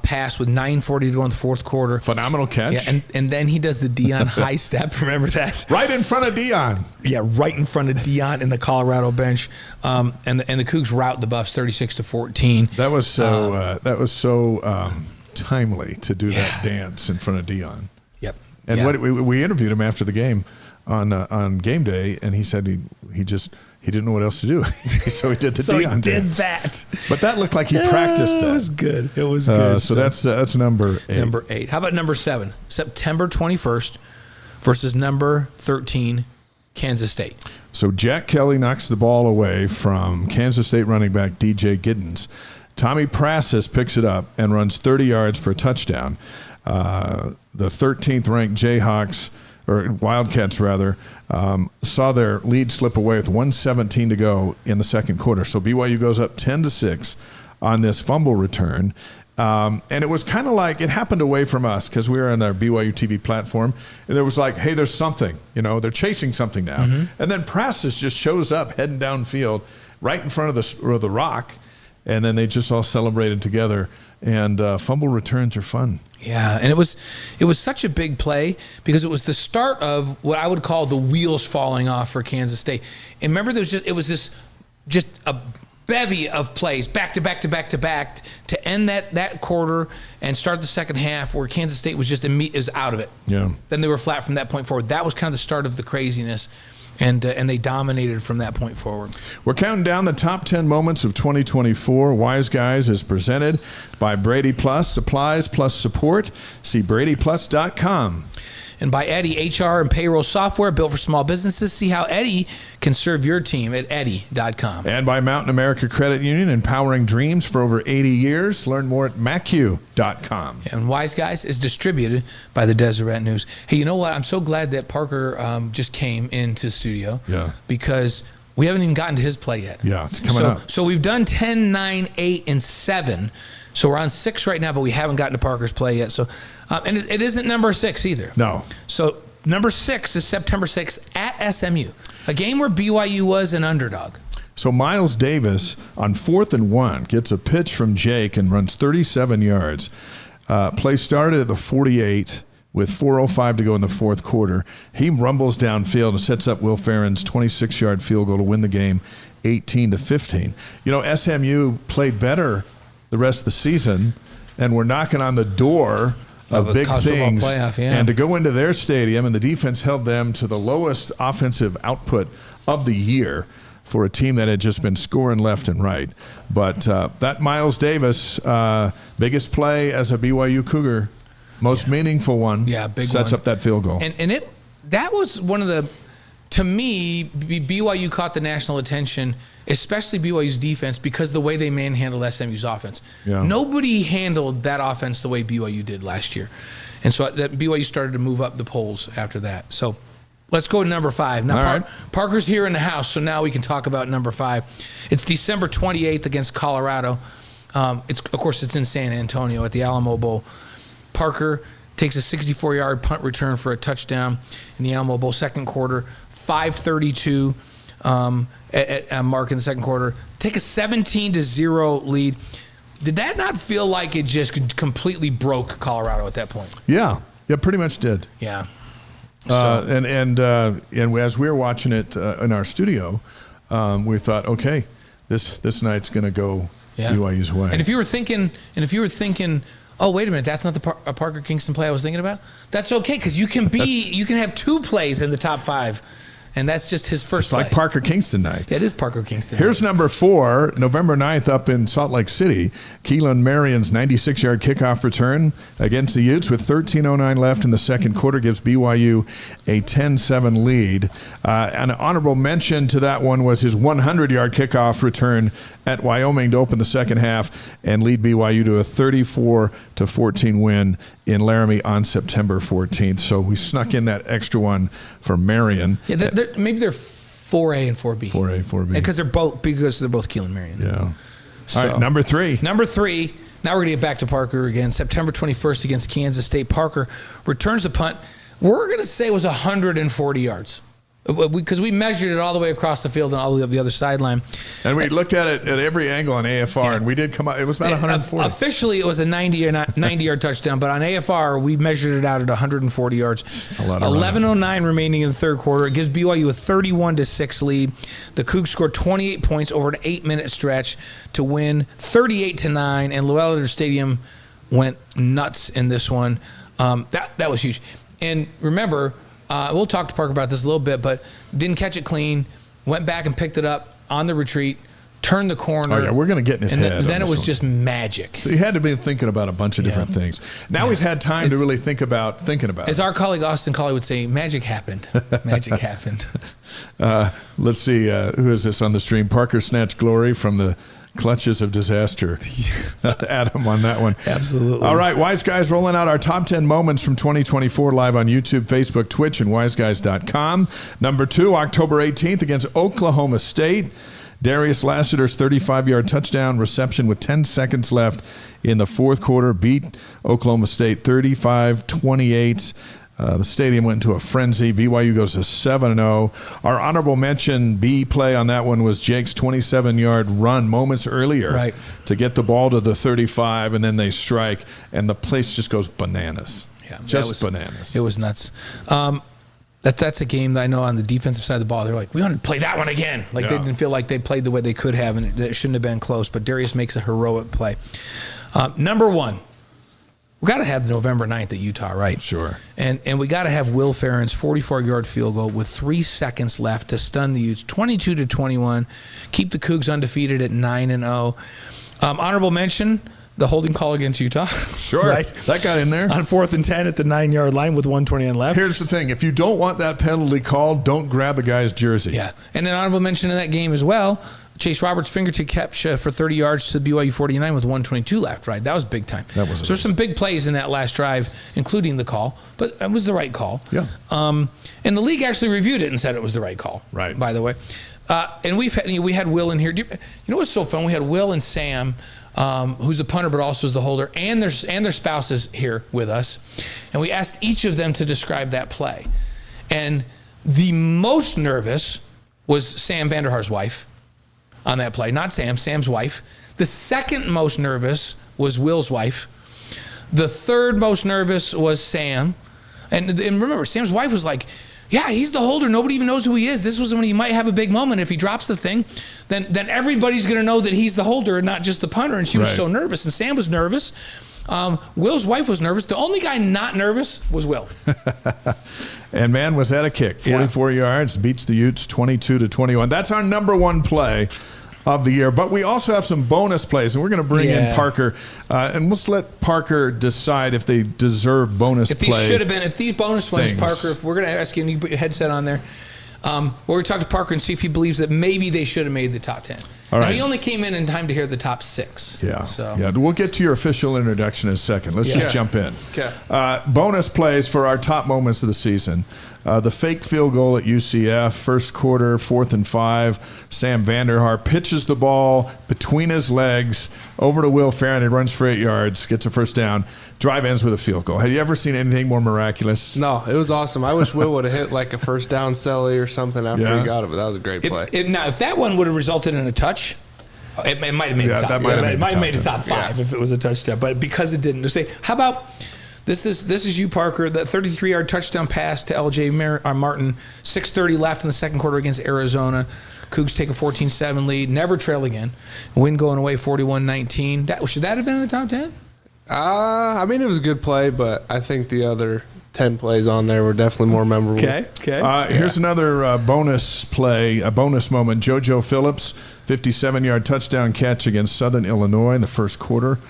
pass with 9:40 to go in the fourth quarter. Phenomenal catch. Yeah, and then he does the Dion high step. Remember that? Right in front of Dion. Yeah, right in front of Dion in the Colorado bench. And the Cougs rout the Buffs 36-14. That was so timely to do that dance in front of Dion. Yep. And we interviewed him after the game on game day, and he said he didn't know what else to do, so he did the Dion dance. So he did that. But that looked like he practiced that. It was good. It was good. So that's number 8. Number 8. How about number 7? September 21st versus number 13, Kansas State. So Jack Kelly knocks the ball away from Kansas State running back DJ Giddens. Tommy Prassis picks it up and runs 30 yards for a touchdown. The 13th ranked Jayhawks, or Wildcats rather, saw their lead slip away with 1:17 to go in the second quarter. So BYU goes up 10-6 on this fumble return. And it was kind of like it happened away from us because we were on our BYU TV platform. And there was like, hey, there's something. They're chasing something now. And then Prassis just shows up heading downfield right in front of the rock. And then they just all celebrated together. And fumble returns are fun. Yeah, and it was such a big play because it was the start of what I would call the wheels falling off for Kansas State. And remember, it was a bevy of plays back to back to back to back to end that quarter and start the second half where Kansas State was is out of it. Yeah. Then they were flat from that point forward. That was kind of the start of the craziness. And they dominated from that point forward. We're counting down the top 10 moments of 2024. Wise Guys is presented by Brady Plus, supplies plus support. See bradyplus.com. And by Eddie, HR and payroll software built for small businesses. See how Eddie can serve your team at Eddie.com. And by Mountain America Credit Union, empowering dreams for over 80 years. Learn more at MacU.com. And Wise Guys is distributed by the Deseret News. Hey, you know what? I'm so glad that Parker just came into studio. Yeah. Because we haven't even gotten to his play yet. Yeah, it's coming up. So we've done 10, 9, 8, and 7. So we're on 6 right now, but we haven't gotten to Parker's play yet. So, and it isn't number 6 either. No. So number 6 is September 6th at SMU, a game where BYU was an underdog. So Miles Davis on 4th and 1 gets a pitch from Jake and runs 37 yards. Play started at the 48 with 4:05 to go in the fourth quarter. He rumbles downfield and sets up Will Ferrin's 26-yard field goal to win the game 18-15. SMU played better the rest of the season, and we're knocking on the door of big things. Playoff, yeah. And to go into their stadium, and the defense held them to the lowest offensive output of the year for a team that had just been scoring left and right. But that Miles Davis, biggest play as a BYU Cougar, most meaningful one, big sets one. up that field goal. And that was one of the, to me, BYU caught the national attention, especially BYU's defense, because the way they manhandled SMU's offense. Yeah. Nobody handled that offense the way BYU did last year. And so that BYU started to move up the polls after that. So let's go to number 5. Now, Parker's here in the house, so now we can talk about number 5. It's December 28th against Colorado. Of course, it's in San Antonio at the Alamo Bowl. Parker takes a 64-yard punt return for a touchdown in the Alamo Bowl second quarter, 5:32 at Mark in the second quarter. Take a 17-0 lead. Did that not feel like it just completely broke Colorado at that point? Yeah, pretty much did. Yeah. And as we were watching it in our studio, we thought, okay, this night's going to go BYU's way. And if you were thinking, oh, wait a minute, that's not the Parker Kingston play I was thinking about, that's okay, because you can have 2 plays in the top 5. And that's just his first play. It's like Parker Kingston night. Yeah, it is Parker Kingston Here's night. number 4, November 9th up in Salt Lake City. Keelan Marion's 96-yard kickoff return against the Utes with 13:09 left in the second quarter gives BYU a 10-7 lead. An honorable mention to that one was his 100-yard kickoff return at Wyoming to open the second half and lead BYU to a 34-14 win in Laramie on September 14th. So we snuck in that extra one for Marion. Yeah, maybe they're 4A and 4B. 4A, 4B. Because they're both Keelan Marion. Yeah. So, all right, number 3. Now we're going to get back to Parker again. September 21st against Kansas State. Parker returns the punt. We're going to say it was 140 yards. Because we measured it all the way across the field and all the way up the other sideline. And we looked at it at every angle on AFR, and we did come out. It was about 140. Officially, it was a 90-yard touchdown, but on AFR, we measured it out at 140 yards. It's a lot of 11:09 remaining in the third quarter. It gives BYU a 31-6 lead. The Cougs scored 28 points over an 8-minute stretch to win 38-9, and Llewellyn Stadium went nuts in this one. That was huge. And remember, we'll talk to Parker about this a little bit, but didn't catch it clean, went back and picked it up on the retreat, turned the corner. Oh, yeah, we're going to get in his head. And then it was just magic. So he had to be thinking about a bunch of different things. Now he's had time to really think about it. As our colleague Austin Colley would say, magic happened. Magic happened. Let's see, who is this on the stream? Parker snatched glory from the clutches of disaster. Adam on that one. Absolutely. All right, Wise Guys rolling out our top 10 moments from 2024 live on YouTube, Facebook, Twitch, and wiseguys.com. Number 2, October 18th against Oklahoma State. Darius Lassiter's 35-yard touchdown reception with 10 seconds left in the fourth quarter beat Oklahoma State 35-28. The stadium went into a frenzy. BYU goes to 7-0. Our honorable mention B play on that one was Jake's 27-yard run moments earlier to get the ball to the 35, and then they strike, and the place just goes bananas. Yeah, bananas. It was nuts. That's a game that I know on the defensive side of the ball, they're like, we want to play that one again. They didn't feel like they played the way they could have, and it shouldn't have been close, but Darius makes a heroic play. Number 1. We got to have November 9th at Utah, right? Sure. And we got to have Will Ferrin's 44-yard field goal with 3 seconds left to stun the Utes, 22-21, keep the Cougs undefeated at 9-0. Honorable mention, the holding call against Utah. Sure. Right? That got in there. On 4th and 10 at the 9-yard line with 1:29 left. Here's the thing. If you don't want that penalty called, don't grab a guy's jersey. Yeah. And an honorable mention in that game as well, Chase Roberts' fingertip catch for 30 yards to BYU 49 with 1:22 left, right? That was big time. So there's some big plays in that last drive, including the call, but it was the right call. Yeah. And the league actually reviewed it and said it was the right call. Right. By the way. And we had Will in here. You know what's so fun? We had Will and Sam, who's a punter but also is the holder, and their spouses here with us. And we asked each of them to describe that play. And the most nervous was Sam Vanderhaar's wife on that play. Not Sam's wife. The second most nervous was Will's wife. The third most nervous was Sam. And remember, Sam's wife was like, yeah, he's the holder. Nobody even knows who he is. This was when he might have a big moment. If he drops the thing, then everybody's going to know that he's the holder and not just the punter. And she was so nervous. And Sam was nervous. Will's wife was nervous. The only guy not nervous was Will. And man, was that a kick. 44 yards, beats the Utes 22-21. That's our number 1 play of the year. But we also have some bonus plays, and we're going to bring in Parker. And let's let Parker decide if they deserve bonus play. If these bonus plays, Parker, if we're going to ask you, and you put your headset on there, we're going to talk to Parker and see if he believes that maybe they should have made the top 10. All right. Now, he only came in time to hear the top 6. Yeah. So. Yeah. We'll get to your official introduction in a second. Let's just jump in. Okay. Bonus plays for our top moments of the season. The fake field goal at UCF, first quarter, 4th and 5. Sam Vanderhaar pitches the ball between his legs over to Will Ferrin. He runs for 8 yards, gets a first down. Drive ends with a field goal. Have you ever seen anything more miraculous? No, it was awesome. I wish Will would have hit like a first down celly or something after he got it, but that was a great play. Now, if that one would have resulted in a touch, it might have made the top. That might have made the top 5 if it was a touchdown. But because it didn't, say, how about this is you, Parker, that 33-yard touchdown pass to L.J. Martin, 6:30 left in the second quarter against Arizona. Cougs take a 14-7 lead, never trail again. Win going away 41-19. Should that have been in the top 10? I mean, it was a good play, but I think the other 10 plays on there were definitely more memorable. Okay. Here's another bonus play, a bonus moment. JoJo Phillips, 57-yard touchdown catch against Southern Illinois in the first quarter.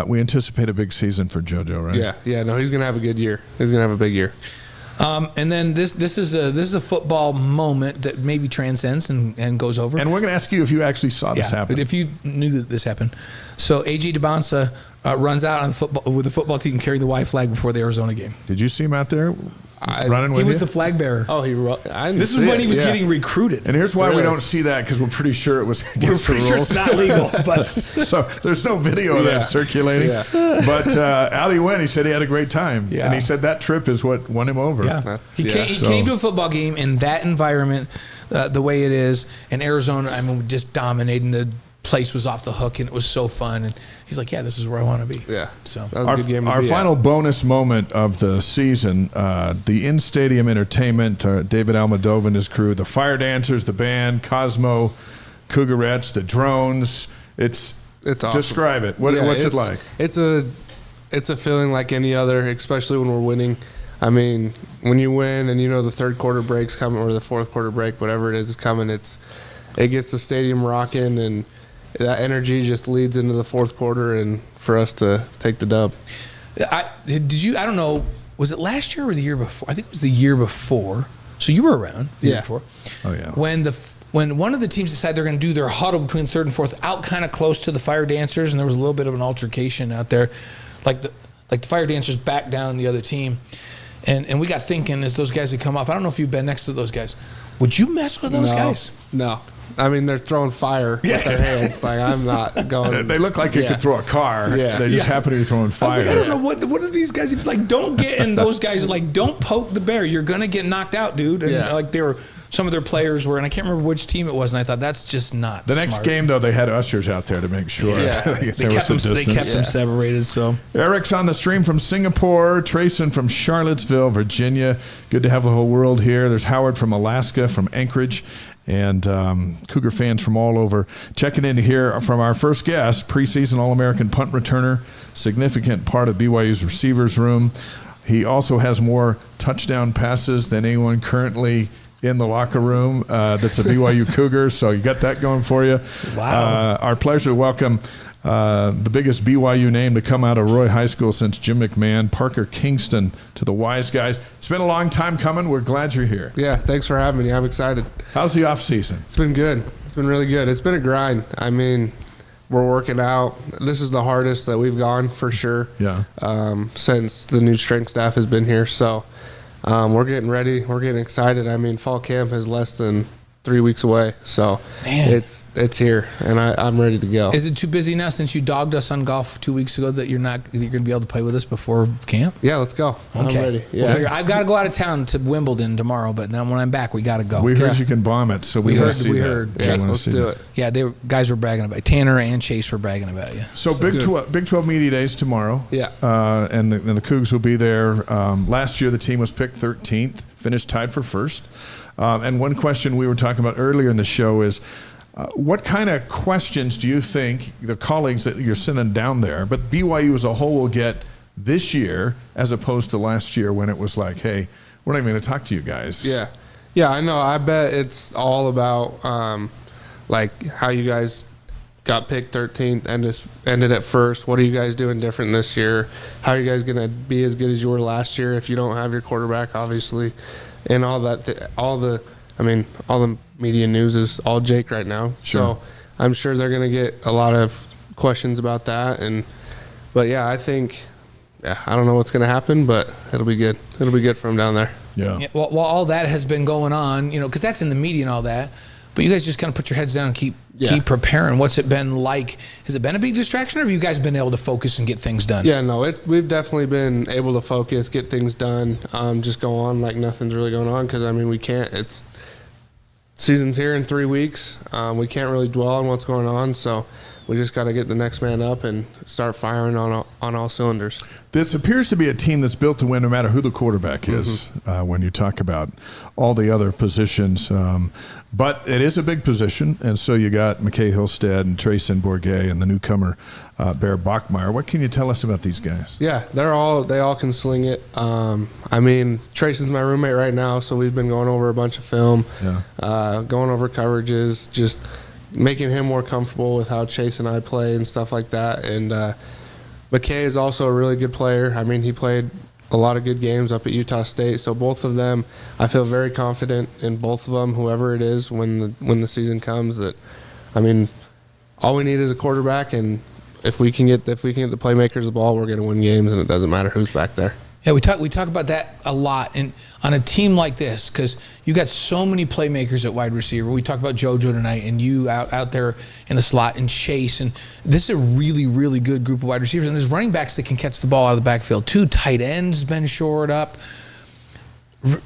We anticipate a big season for JoJo, right? Yeah. No, he's gonna have a good year. He's gonna have a big year. And then this is a football moment that maybe transcends and goes over. And we're going to ask you if you actually saw this happen. But if you knew that this happened. So A.J. DeBonsa runs out on with the football team carrying the Y flag before the Arizona game. Did you see him out there running with you? He was the flag bearer. Oh, this is when he was getting recruited. And here's why we don't see that, because we're pretty sure it was against the rules. Sure it's not legal. But so there's no video of that circulating. Yeah. But out he went. He said he had a great time. Yeah. And he said that trip is what won him over. Yeah. He came to a football game in that environment, the way it is, and Arizona, just dominating. The place was off the hook, and it was so fun. And he's like, this is where I want to be. Yeah. So that was a good game to our be final bonus moment of the season, the in-stadium entertainment, David Almodovar and his crew, the fire dancers, the band, Cosmo, Cougarettes, the drones. It's awesome. Describe it. What's it like? It's a feeling like any other, especially when we're winning. I mean, when you win and you know the third quarter break's coming or the fourth quarter break, whatever it is coming, it gets the stadium rocking, and that energy just leads into the fourth quarter and for us to take the dub. I don't know, was it last year or the year before? I think it was the year before. So you were around the year before. Oh, yeah. When one of the teams decided they're going to do their huddle between third and fourth out kind of close to the fire dancers, and there was a little bit of an altercation out there. Like the fire dancers backed down the other team. And we got thinking as those guys had come off, I don't know if you've been next to those guys. Would you mess with those guys? No. I mean, they're throwing fire with their hands. Like, I'm not going. They look like you could throw a car. Yeah. They just happen to be throwing fire. I don't know what are these guys like. Don't get in those guys. Like, don't poke the bear. You're gonna get knocked out, dude. And like they were. Some of their players were, and I can't remember which team it was, and I thought that's just not the next smart. game, though, they had ushers out there to make sure they kept them separated. So Eric's on the stream from Singapore, Trayson from Charlottesville, Virginia. Good to have the whole world here. There's Howard from Alaska, from Anchorage, and Cougar fans from all over. Checking in here from our first guest, preseason All-American punt returner, significant part of BYU's receivers room. He also has more touchdown passes than anyone currently in the locker room that's a BYU Cougar, so you got that going for you. Wow. Our pleasure to welcome the biggest BYU name to come out of Roy High School since Jim McMahon, Parker Kingston, to the Wise Guys. It's been a long time coming. We're glad you're here. Yeah, thanks for having me. I'm excited. How's the off season? It's been good. It's been really good. It's been a grind. I mean, we're working out. This is the hardest that we've gone for sure. Yeah. Since the new strength staff has been here. So we're getting ready. We're getting excited. I mean, fall camp is less than 3 weeks away, so it's here, and I'm ready to go. Is it too busy now since you dogged us on golf 2 weeks ago that you're going to be able to play with us before camp? Yeah, let's go. Okay. I'm ready. Yeah. I've got to go out of town to Wimbledon tomorrow, but then when I'm back, we got to go. We heard you can bomb it, so we heard. Yeah, let's do it. Yeah, guys were bragging about you. Tanner and Chase were bragging about you. So Big 12 Media Days tomorrow. Yeah. And the Cougs will be there. Last year, the team was picked 13th, finished tied for first. And one question we were talking about earlier in the show is, what kind of questions do you think the colleagues that you're sending down there, but BYU as a whole will get this year as opposed to last year when it was like, hey, we're not even going to talk to you guys? Yeah. Yeah, I know. I bet it's all about like how you guys got picked 13th and ended at first. What are you guys doing different this year? How are you guys going to be as good as you were last year if you don't have your quarterback, obviously? And all that, all the media news is all Jake right now. Sure. I'm sure they're going to get a lot of questions about that. But yeah, I think, I don't know what's going to happen, but it'll be good. It'll be good for them down there. Yeah. Well, while all that has been going on, because that's in the media and all that, but you guys just kind of put your heads down and keep preparing. What's it been like? Has it been a big distraction, or have you guys been able to focus and get things done? Yeah, no, we've definitely been able to focus, get things done, just go on like nothing's really going on, because, we can't. It's season's here in 3 weeks. We can't really dwell on what's going on, so we just got to get the next man up and start firing on all cylinders. This appears to be a team that's built to win no matter who the quarterback is when you talk about all the other positions. But it is a big position, and so you got McKay Hillstead and Trayson Bourget and the newcomer Bear Bachmeyer. What can you tell us about these guys? Yeah, they all can sling it. Trayson's my roommate right now, so we've been going over a bunch of film, going over coverages, just making him more comfortable with how Chase and I play and stuff like that. And McKay is also a really good player. He played a lot of good games up at Utah State. So both of them, I feel very confident in both of them, whoever it is, when the season comes. That, all we need is a quarterback, and if we can get the playmakers the ball, we're going to win games, and it doesn't matter who's back there. Yeah, we talk about that a lot, and on a team like this, because you got so many playmakers at wide receiver. We talked about JoJo tonight, and you out there in the slot, and Chase, and this is a really, really good group of wide receivers. And there's running backs that can catch the ball out of the backfield. 2 tight ends been shored up.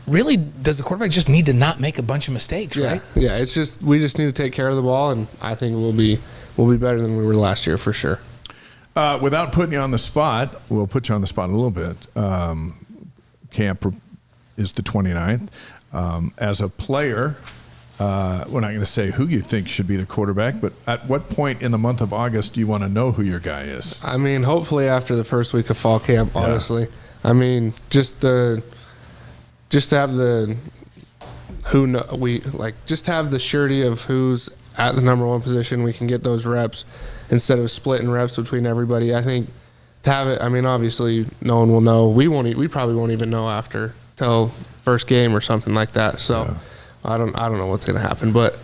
Really, does the quarterback just need to not make a bunch of mistakes, right? Yeah, it's just we just need to take care of the ball, and I think we'll be better than we were last year for sure. Without putting you on the spot, we'll put you on the spot a little bit. Camp is the 29th. As a player, we're not going to say who you think should be the quarterback, but at what point in the month of August do you want to know who your guy is? Hopefully after the first week of fall camp, honestly. Just to have the just have the surety of who's at the number one position. We can get those reps instead of splitting reps between everybody. I think to have it, obviously no one will know. We probably won't even know till first game or something like that. So I don't know what's going to happen, but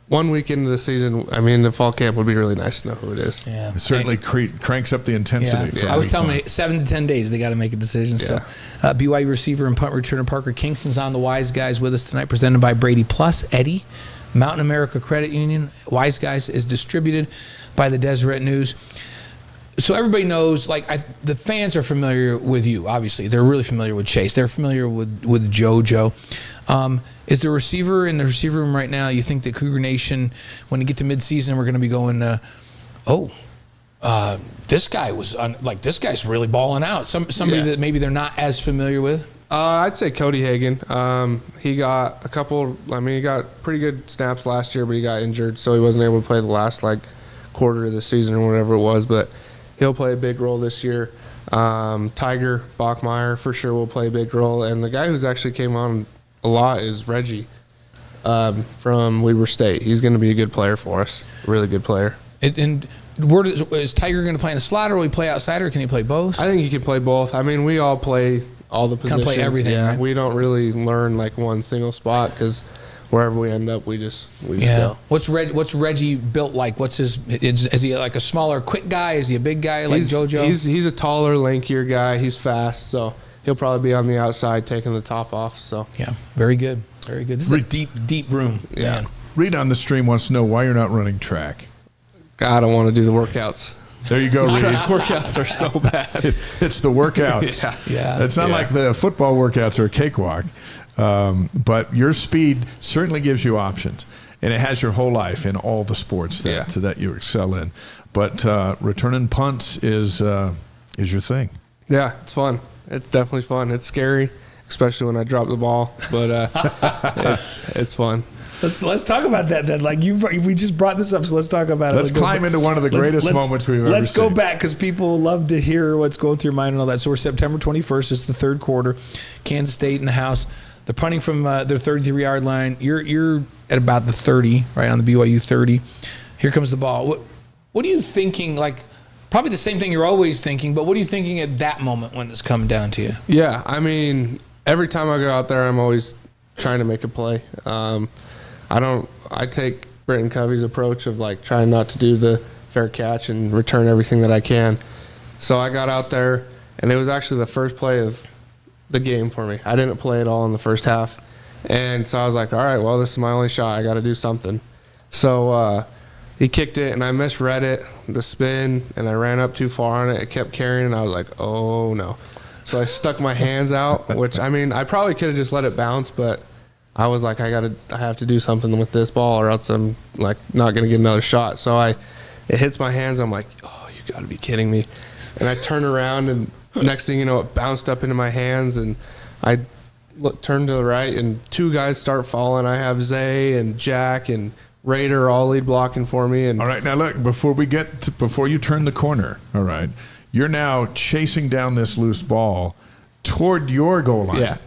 1 week into the season, the fall camp would be really nice to know who it is. Yeah, it certainly cranks up the intensity. Yeah. I was telling me 7 to 10 days they got to make a decision. Yeah. So BYU receiver and punt returner Parker Kingston's on the Wise Guys with us tonight, presented by Brady Plus Eddie. Mountain America Credit Union. Wise Guys is distributed by the Deseret News. So everybody knows, the fans are familiar with you, obviously. They're really familiar with Chase. They're familiar with JoJo. Is the receiver in the receiver room right now, you think that Cougar Nation, when you get to midseason, we're going to be going, this guy was, this guy's really balling out. Somebody that maybe they're not as familiar with? I'd say Cody Hagan. He got he got pretty good snaps last year, but he got injured, so he wasn't able to play the last quarter of the season or whatever it was, but he'll play a big role this year. Tiger Bachmeyer for sure will play a big role, and the guy who's actually came on a lot is Reggie from Weber State. He's going to be a good player for us, a really good player. And is Tiger going to play in the slot, or will he play outside, or can he play both? I think he can play both. We all play all the positions. Kind of play everything. Yeah, right? We don't really learn one single spot, because wherever we end up, we just go. What's Reggie built like? Is he like a smaller, quick guy? Is he a big guy like JoJo? He's a taller, lankier guy. He's fast, so he'll probably be on the outside taking the top off. So yeah, very good, very good. This is a deep room. Yeah. Man. Reed on the stream wants to know why you're not running track. I don't want to do the workworkouts. There you go, Reed. Workouts are so bad. It's the workouts. Yeah. It's not like the football workouts are a cakewalk. But your speed certainly gives you options, and it has your whole life in all the sports that you excel in. But returning punts is your thing. Yeah, it's fun. It's definitely fun. It's scary, especially when I drop the ball, but it's fun. Let's talk about that then. We just brought this up, so let's talk about it. Let's climb into one of the greatest moments we've ever seen. Let's go back, because people love to hear what's going through your mind and all that. So we're September 21st. It's the third quarter. Kansas State in the house. They're punting from their 33-yard line. You're at about the 30, right on the BYU 30. Here comes the ball. What are you thinking? Probably the same thing you're always thinking, but what are you thinking at that moment when it's coming down to you? Yeah, every time I go out there, I'm always trying to make a play. I Britton Covey's approach of like trying not to do the fair catch and return everything that I can. So I got out there, and it was actually the first play of the game for me. I didn't play at all in the first half. And so I was like, all right, well, this is my only shot. I got to do something. So he kicked it, and I misread it, the spin, and I ran up too far on it. It kept carrying, and I was like, oh, no. So I stuck my hands out, which, I mean, I probably could have just let it bounce, but I was like, I have to do something with this ball, or else I'm like not going to get another shot. So it hits my hands. I'm like, oh, you got to be kidding me. And I turn around, and next thing you know, it bounced up into my hands, and I turned to the right, and two guys start falling. I have Zay and Jack and Raider all lead blocking for me. And all right, now look, before you turn the corner, all right, you're now chasing down this loose ball toward your goal line. Yeah.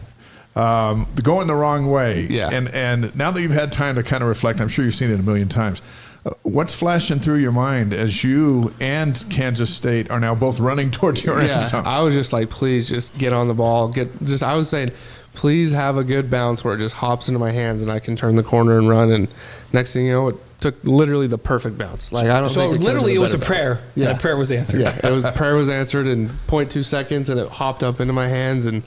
Going the wrong way. Yeah. And now that you've had time to kind of reflect, I'm sure you've seen it a million times. What's flashing through your mind as you and Kansas State are now both running towards your end zone? I was just like, please just get on the ball. I was saying, please have a good bounce where it just hops into my hands and I can turn the corner and run. And next thing you know, it took literally the perfect bounce. Like I don't. So think literally, it was a bounce. prayer. Yeah, and a prayer was answered. Yeah, prayer was answered in 0.2 seconds, and it hopped up into my hands, and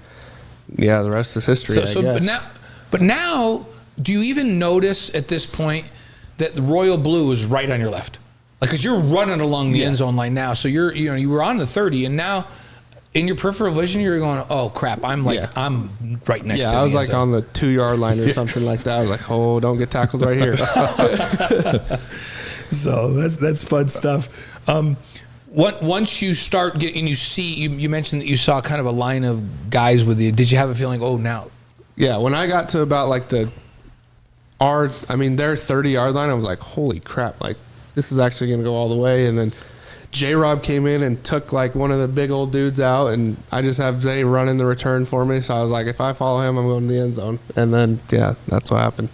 yeah, the rest is history. I guess. But now, do you even notice at this point that the royal blue is right on your left? Like, because you're running along the end zone line now. So you were on the 30, and now in your peripheral vision, you're going, oh crap, I'm right next to the I was end like zone. on the 2-yard line or something like that. I was like, oh, don't get tackled right here. So that's fun stuff. Once you start getting, you mentioned that you saw kind of a line of guys with you. Did you have a feeling, oh, now? Yeah, when I got to about like their 30-yard line, I was like, holy crap, like this is actually going to go all the way. And then J-Rob came in and took like one of the big old dudes out, and I just have Zay running the return for me. So I was like, if I follow him, I'm going to the end zone. And then, yeah, that's what happened.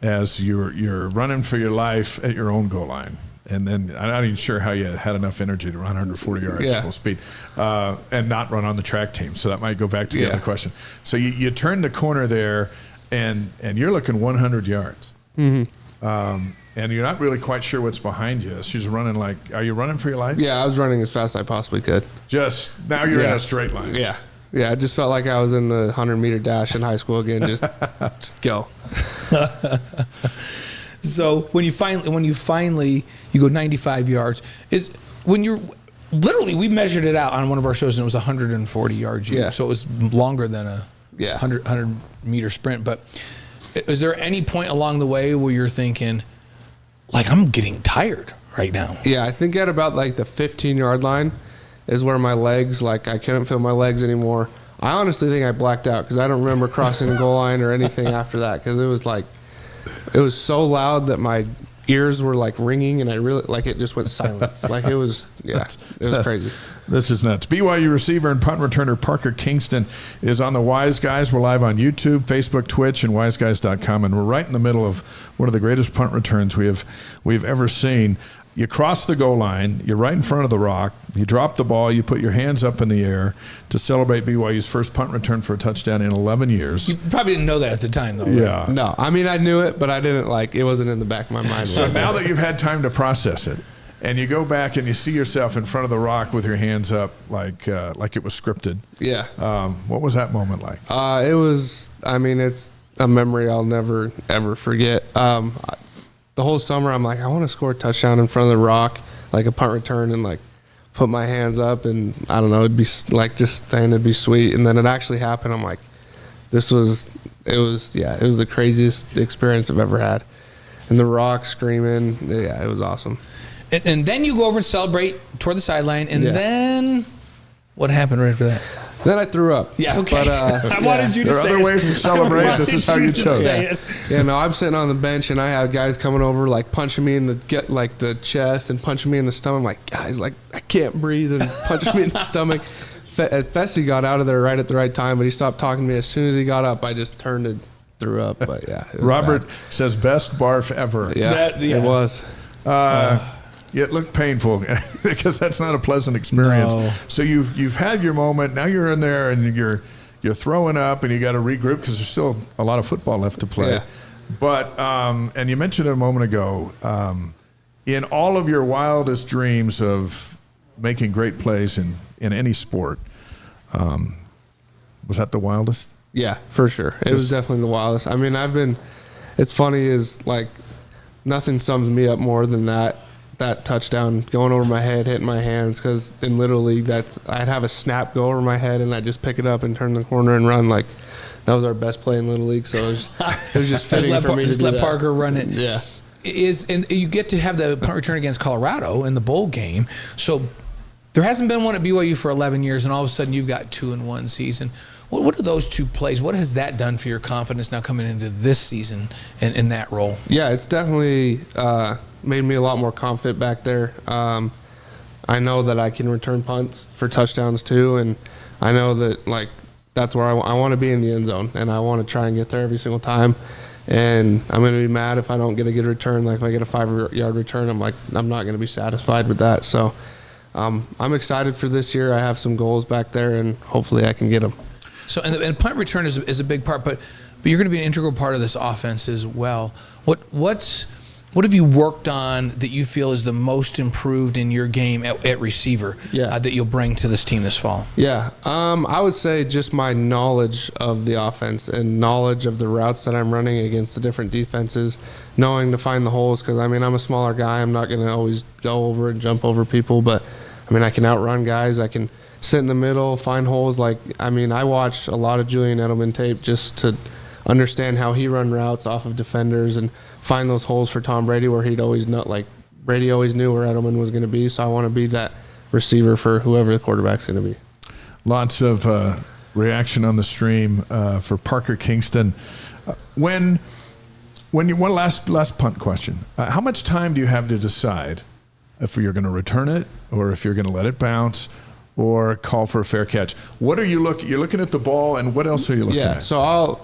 As you're running for your life at your own goal line. And then I'm not even sure how you had enough energy to run 140 yards full speed and not run on the track team. So that might go back to the other question. So you turn the corner there, and you're looking 100 yards. Mm-hmm. And you're not really quite sure what's behind you. She's running like, are you running for your life? Yeah, I was running as fast as I possibly could. Just now you're in a straight line. Yeah. Yeah, I just felt like I was in the 100-meter dash in high school again. Just go. So when you finally you go 95 yards, is when you're literally, we measured it out on one of our shows and it was 140 yards. Yeah. So it was longer than a 100 meter sprint. But is there any point along the way where you're thinking, like, I'm getting tired right now? Yeah, I think at about like the 15-yard line is where my legs, like I couldn't feel my legs anymore. I honestly think I blacked out because I don't remember crossing the goal line or anything after that, because it was so loud that my ears were like ringing, and I really like it just went silent. Like it was crazy. This is nuts. BYU receiver and punt returner Parker Kingston is on the Wise Guys. We're live on YouTube, Facebook, Twitch, and wiseguys.com, and we're right in the middle of one of the greatest punt returns we've ever seen. You cross the goal line, you're right in front of the rock, you drop the ball, you put your hands up in the air to celebrate BYU's first punt return for a touchdown in 11 years. You probably didn't know that at the time, though. Yeah. Right? No, I mean, I knew it, but I didn't it wasn't in the back of my mind. So now that you've had time to process it, and you go back and you see yourself in front of the rock with your hands up like it was scripted. Yeah. What was that moment like? It was, I mean, it's a memory I'll never, ever forget. The whole summer, I'm like, I want to score a touchdown in front of the rock, like a punt return, and like put my hands up, and I don't know, it'd be like just saying it'd be sweet. And then it actually happened. I'm like, it was the craziest experience I've ever had. And the rock screaming, it was awesome. And then you go over and celebrate toward the sideline, and then what happened right after that? Then I threw up. Yeah, okay. But, I wanted you to say it. There are other ways to celebrate. This is how you chose. Yeah, no, I'm sitting on the bench, and I had guys coming over, like punching me in the chest and punching me in the stomach. I'm like, guys, like I can't breathe, and punching me in the stomach. Fessy got out of there right at the right time, but he stopped talking to me as soon as he got up. I just turned and threw up. But yeah, Robert says best barf ever. Yeah, it was. It looked painful because that's not a pleasant experience. No. So you've had your moment. Now you're in there and you're throwing up, and you got to regroup because there's still a lot of football left to play. But and you mentioned it a moment ago. In all of your wildest dreams of making great plays in any sport, was that the wildest? Yeah, for sure. It was definitely the wildest. I mean, it's funny is like nothing sums me up more than that touchdown going over my head, hitting my hands, because in Little League, I'd have a snap go over my head and I'd just pick it up and turn the corner and run. Like, that was our best play in Little League, so it was just fitting for me to do let that. Parker run it. Yeah. And you get to have the punt return against Colorado in the bowl game. So there hasn't been one at BYU for 11 years, and all of a sudden you've got 2 in 1 season. What are those 2 plays? What has that done for your confidence now coming into this season in that role? Yeah, it's definitely made me a lot more confident back there. I know that I can return punts for touchdowns too, and I know that like that's where I want to be in the end zone, and I want to try and get there every single time. And I'm going to be mad if I don't get a good return. Like if I get a 5-yard return, I'm not going to be satisfied with that. So I'm excited for this year. I have some goals back there, and hopefully I can get them. So and punt return is a big part, but you're going to be an integral part of this offense as well. What have you worked on that you feel is the most improved in your game at receiver that you'll bring to this team this fall? Yeah, I would say just my knowledge of the offense and knowledge of the routes that I'm running against the different defenses, knowing to find the holes, because, I mean, I'm a smaller guy. I'm not going to always go over and jump over people, but, I mean, I can outrun guys. I can sit in the middle, find holes. Like, I mean, I watch a lot of Julian Edelman tape just to understand how he run routes off of defenders and find those holes for Tom Brady where he'd always know, like Brady always knew where Edelman was going to be. So I want to be that receiver for whoever the quarterback's going to be. Lots of reaction on the stream for Parker Kingston. When you one last punt question, how much time do you have to decide if you're going to return it or if you're going to let it bounce or call for a fair catch? What are you looking? You're looking at the ball, and what else are you looking at? So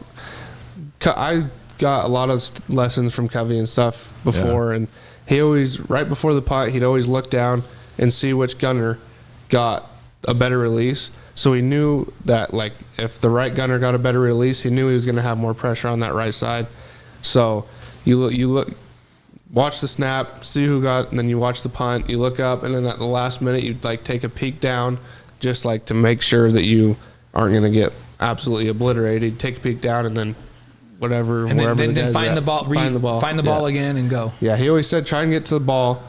I got a lot of lessons from Covey and stuff before, and he always, right before the punt, he'd always look down and see which gunner got a better release. So he knew that, like, if the right gunner got a better release, he knew he was going to have more pressure on that right side. So you look, watch the snap, see who got, and then you watch the punt. You look up, and then at the last minute, you like take a peek down, just like to make sure that you aren't going to get absolutely obliterated. Take a peek down, and then whatever, and wherever then find the ball, find the ball again, and go. Yeah, he always said try and get to the ball,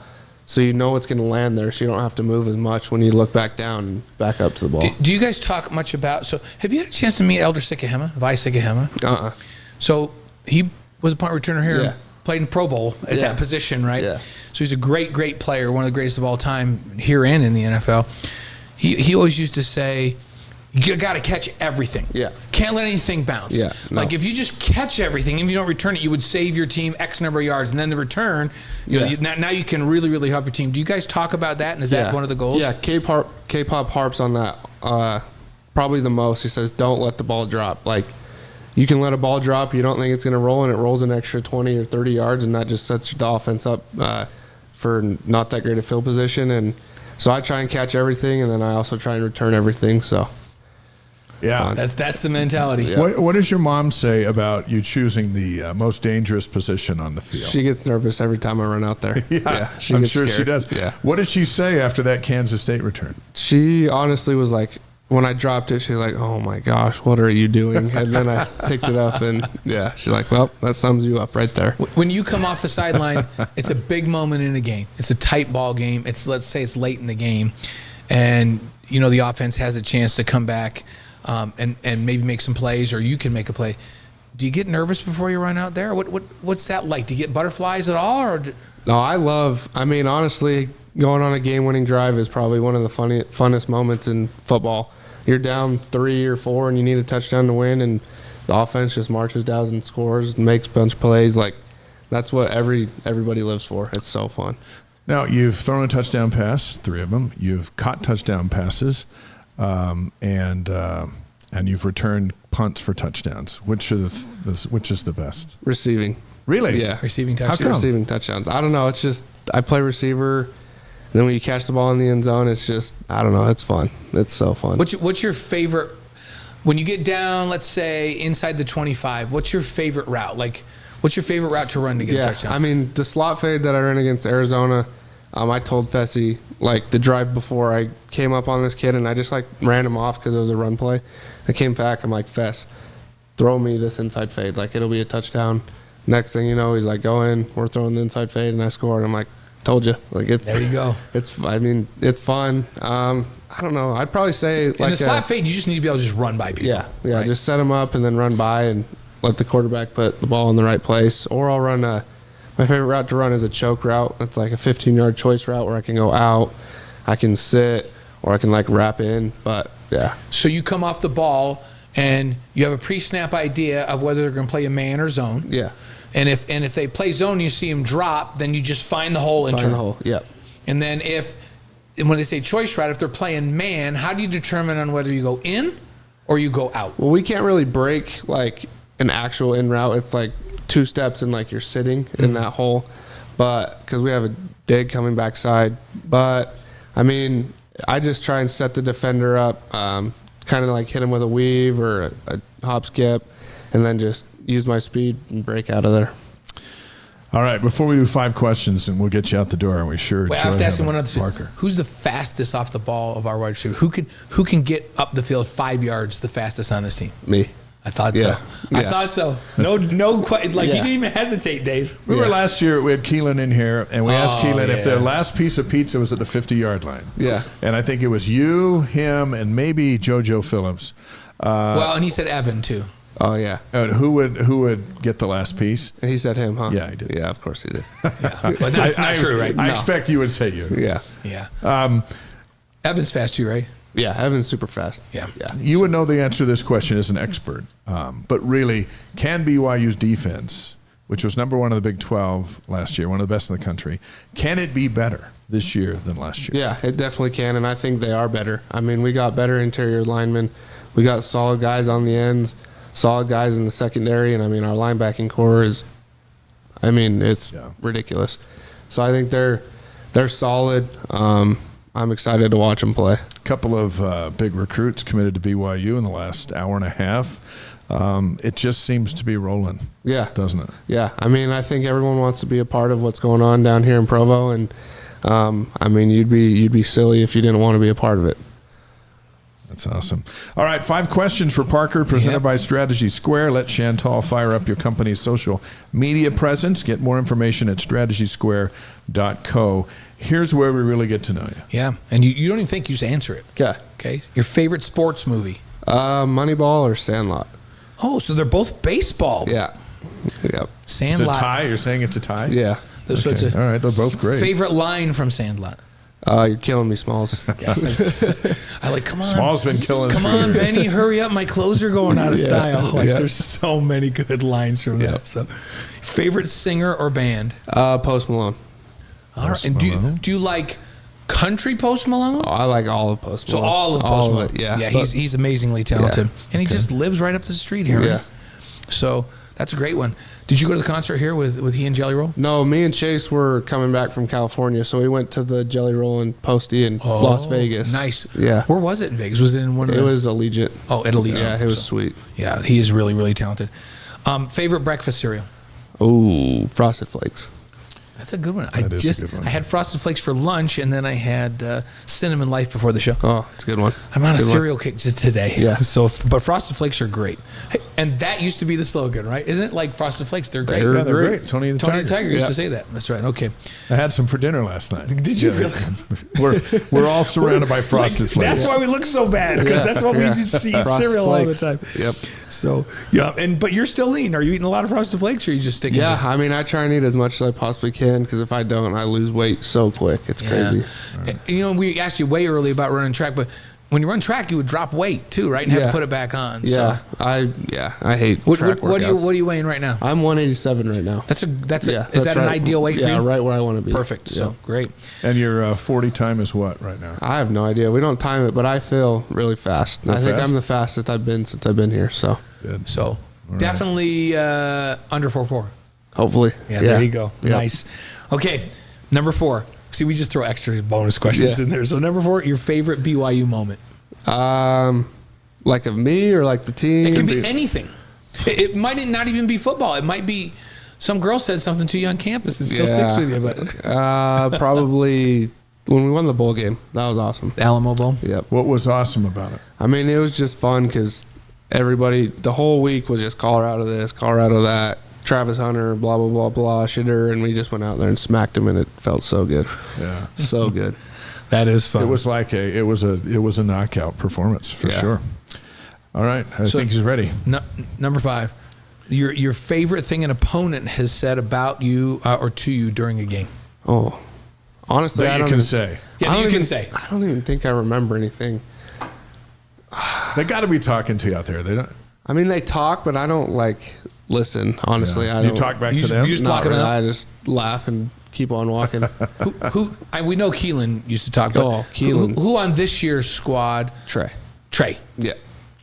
so you know it's going to land there, so you don't have to move as much when you look back down and back up to the ball. Do you guys talk much about? So have you had a chance to meet Elder Sikahema, Vi Sikahema? So he was a punt returner here. Yeah. Played in Pro Bowl at that position, right? Yeah. So he's a great player, one of the greatest of all time here and in the NFL. He always used to say, you got to catch everything. Yeah. Can't let anything bounce. Yeah. No. Like if you just catch everything, if you don't return it, you would save your team X number of yards, and then the return, now you can really help your team. Do you guys talk about that, and is that one of the goals? Yeah, K-Pop harps on that probably the most. He says, don't let the ball drop. Like, you can let a ball drop, you don't think it's going to roll, and it rolls an extra 20 or 30 yards, and that just sets the offense up for not that great a field position. And so I try and catch everything, and then I also try and return everything. So yeah, that's the mentality. Yeah. What does your mom say about you choosing the most dangerous position on the field? She gets nervous every time I run out there. I'm sure scared. she does. Yeah. What did she say after that Kansas State return? She honestly was like, when I dropped it, she's like, oh my gosh, what are you doing? And then I picked it up, and she's like, well, that sums you up right there. When you come off the sideline, it's a big moment in a game. It's a tight ball game. Let's say it's late in the game, and the offense has a chance to come back and maybe make some plays, or you can make a play. Do you get nervous before you run out there? What's that like? Do you get butterflies at all? Or No, honestly, going on a game-winning drive is probably one of the funnest moments in football. You're down 3 or 4 and you need a touchdown to win, and the offense just marches down and scores, makes a bunch of plays. Like, that's what everybody lives for. It's so fun. Now, you've thrown a touchdown pass, 3 of them. You've caught touchdown passes, and you've returned punts for touchdowns. Which is the best? Receiving. Really? Yeah. Receiving touchdowns. How come? Receiving touchdowns. I don't know. It's just I play receiver. And then when you catch the ball in the end zone, it's just, I don't know, it's fun. It's so fun. What's your favorite, when you get down, let's say, inside the 25, what's your favorite route? Like, What's your favorite route to run to get a Yeah, touchdown? I mean, the slot fade that I ran against Arizona, I told Fessy, like, the drive before I came up on this kid, and I just, like, ran him off because it was a run play. I came back, I'm like, Fess, throw me this inside fade. Like, it'll be a touchdown. Next thing you know, he's like, go in, we're throwing the inside fade, and I scored. I'm like, told you. Like, it's there you go. It's fun. I don't know. I'd probably say, like, in the slot fade, you just need to be able to just run by people. Yeah, right? Just set them up and then run by and let the quarterback put the ball in the right place. Or I'll run my favorite route to run is a choke route. It's like a 15-yard choice route where I can go out, I can sit, or I can, like, wrap in. But, yeah. So you come off the ball and you have a pre-snap idea of whether they're going to play a man or zone. Yeah. And if they play zone, you see them drop, then you just find the hole and Find turn. the hole, yeah. And then when they say choice route, if they're playing man, how do you determine on whether you go in or you go out? Well, we can't really break, like, an actual in route. It's like 2 steps and, like, you're sitting in that hole. But because we have a dig coming backside. But, I mean, I just try and set the defender up, kind of like hit him with a weave or a hop skip, and then just use my speed and break out of there. All right, before we do 5 questions, and we'll get you out the door, and we sure Wait, I have to ask you one other thing. Parker. Who's the fastest off the ball of our wide receiver? Who can get up the field 5 yards the fastest on this team? Me. I thought so. Yeah. I thought so. No, like you didn't even hesitate, Dave. Remember last year we had Keelan in here, and we asked Keelan if yeah. their last piece of pizza was at the 50-yard line. Yeah. And I think it was you, him, and maybe JoJo Phillips. Well, and he said Evan too. Oh, yeah. Who would get the last piece? And he said him, huh? Yeah, he did. Yeah, of course he did. Yeah. But that's not true, right? I expect you would say you. Yeah. Yeah. Evan's fast too, right? Yeah, Evan's super fast. Yeah. You would know the answer to this question as an expert. But really, can BYU's defense, which was number 1 in the Big 12 last year, one of the best in the country, can it be better this year than last year? Yeah, it definitely can, and I think they are better. I mean, we got better interior linemen. We got solid guys on the ends, solid guys in the secondary, and, I mean, our linebacking core is, I mean, it's ridiculous. So I think they're solid. I'm excited to watch them play. A couple of big recruits committed to BYU in the last hour and a half. It just seems to be rolling. Yeah. Doesn't it? Yeah. I mean, I think everyone wants to be a part of what's going on down here in Provo, and I mean, you'd be silly if you didn't want to be a part of it. That's awesome. All right, 5 questions for Parker, presented by Strategy Square. Let Chantal fire up your company's social media presence. Get more information at strategysquare.co. Here's where we really get to know you. Yeah. And you don't even think, you just answer it. Okay. Okay. Your favorite sports movie? Moneyball or Sandlot? Oh, so they're both baseball. Yeah. Yep. It's a Sandlot. tie? You're saying it's a tie? Yeah. So it's a All right, they're both great. favorite line from Sandlot. You're killing me, Smalls. I like, come on. Small's been killing us Come for on, years. Benny, hurry up. My clothes are going out of style. Like, Yeah. there's so many good lines from that. So, favorite singer or band? Post Malone. All right. And do you like country Post Malone? Oh, I like all of Post So Malone. all of Post Malone. It, yeah. Yeah, But- he's amazingly talented. And he just lives right up the street here. Yeah. Right? So that's a great one. Did you go to the concert here with he and Jelly Roll? No, me and Chase were coming back from California, so we went to the Jelly Roll and Posty in Las Vegas. Nice. Yeah. Where was it in Vegas? Was it in one of It the... was Allegiant. Oh, at Allegiant. Yeah, it was So- sweet. Yeah, he is really, really talented. Favorite breakfast cereal? Ooh, Frosted Flakes. That's a good one. That is a good one. I had Frosted Flakes for lunch, and then I had Cinnamon Life before the show. Oh, it's a good one. I'm on a Good one. cereal kick just today. Yeah. So, but Frosted Flakes are great, Hey, and that used to be the slogan, right? Isn't it like Frosted Flakes? They're great. Yeah, they're great. Tony the Tiger. used Yeah. to say that. That's right. Okay. I had some for dinner last night. Did you really? We're all surrounded by Frosted Flakes. That's why we look so bad, because that's what we just eat Frosted cereal all the Flakes. time. Yep. So yeah, but you're still lean. Are you eating a lot of Frosted Flakes, or are you just sticking? Yeah, to I mean, I try and eat as much as I possibly can, because if I don't, I lose weight so quick. It's crazy. You know, we asked you way early about running track, but when you run track, you would drop weight too, right? And have to put it back on. Yeah, So. I hate track What workouts. are you weighing right now? I'm 187 right now. Is that that's an right. ideal weight for you? Yeah, right where I want to be. Perfect. Yeah. So great. And your 40 time is what right now? I have no idea. We don't time it, but I feel really fast. Real I think fast? I'm the fastest I've been since I've been here. So Good. So definitely under 4.4. hopefully. Yeah, there you go. Yeah. Nice. Okay, number 4. See, we just throw extra bonus questions in there. So number 4, your favorite BYU moment. Like of me or like the team? It can be anything. It might not even be football. It might be some girl said something to you on campus that still sticks with you. But probably when we won the bowl game. That was awesome. the Alamo Bowl. Yep. What was awesome about it? I mean, it was just fun because everybody, the whole week was just Colorado this, Colorado that, Travis Hunter, blah, blah, blah, blah, shitter, and we just went out there and smacked him, and it felt so good. Yeah. So good. That is fun. It was like it was a knockout performance for sure. All right, I think he's ready. Number 5, your favorite thing an opponent has said about you or to you during a game. Oh, honestly, That you can say. Yeah, that you can say. I don't even think I remember anything. They got to be talking to you out there. They don't. I mean, they talk, but I don't listen. Honestly, Yeah. I Do don't. you talk back You to just- them? you just Not block it really. out? I just laugh and keep on walking. We know Keelan used to talk. But Keelan. Who on this year's squad? Trey. Trey. Yeah.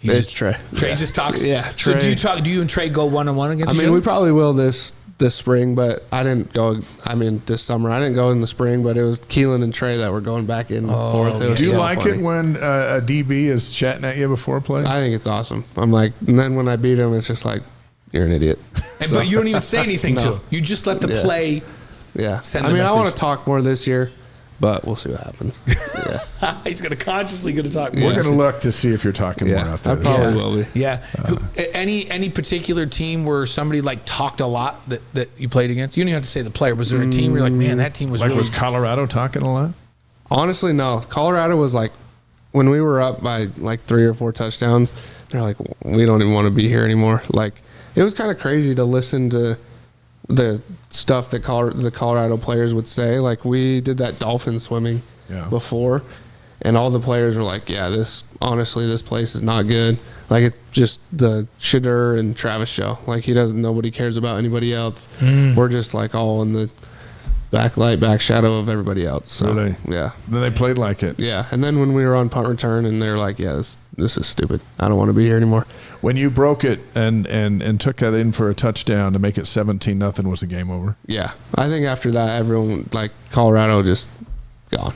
He's It's just- Trey. Trey Yeah. just talks. Yeah, So do Trey. you talk? Do you and Trey go 1-on-1 against? I each mean, other? we probably will this spring, but I didn't go. I mean, this summer I didn't go in the spring, but it was Keelan and Trey that were going back and forth. It was Do you so like funny. it when a DB is chatting at you before play? I think it's awesome. I'm like, and then when I beat him, it's just like, you're an idiot. But you don't even say anything to No. him. You just let the Yeah. play. Yeah. Send I the mean, I want message. to talk more this year, but we'll see what happens. Yeah. He's consciously going to talk We're more. going to look to see if you're talking more Yeah. out I there. probably will be. Yeah. Any particular team where somebody like talked a lot that you played against? You don't even have to say the player. Was there a team where you're like, man, that team was Like, really was Colorado talking a lot? Honestly, no. Colorado was like, when we were up by like 3 or 4 touchdowns, they're like, we don't even want to be here anymore. Like, it was kind of crazy to listen to the stuff that the Colorado players would say. Like, we did that dolphin swimming before, and all the players were like, yeah, this place is not good. Like, it's just the Shitter and Travis show. Like, nobody cares about anybody else. We're just like all in the back shadow of everybody else. So, Really? yeah. Then they played like it. Yeah, and then when we were on punt return, and they're like, "Yeah, this is stupid. I don't want to be here anymore." When you broke it and took that in for a touchdown to make it 17-0, was the game over? Yeah, I think after that, everyone like Colorado just gone.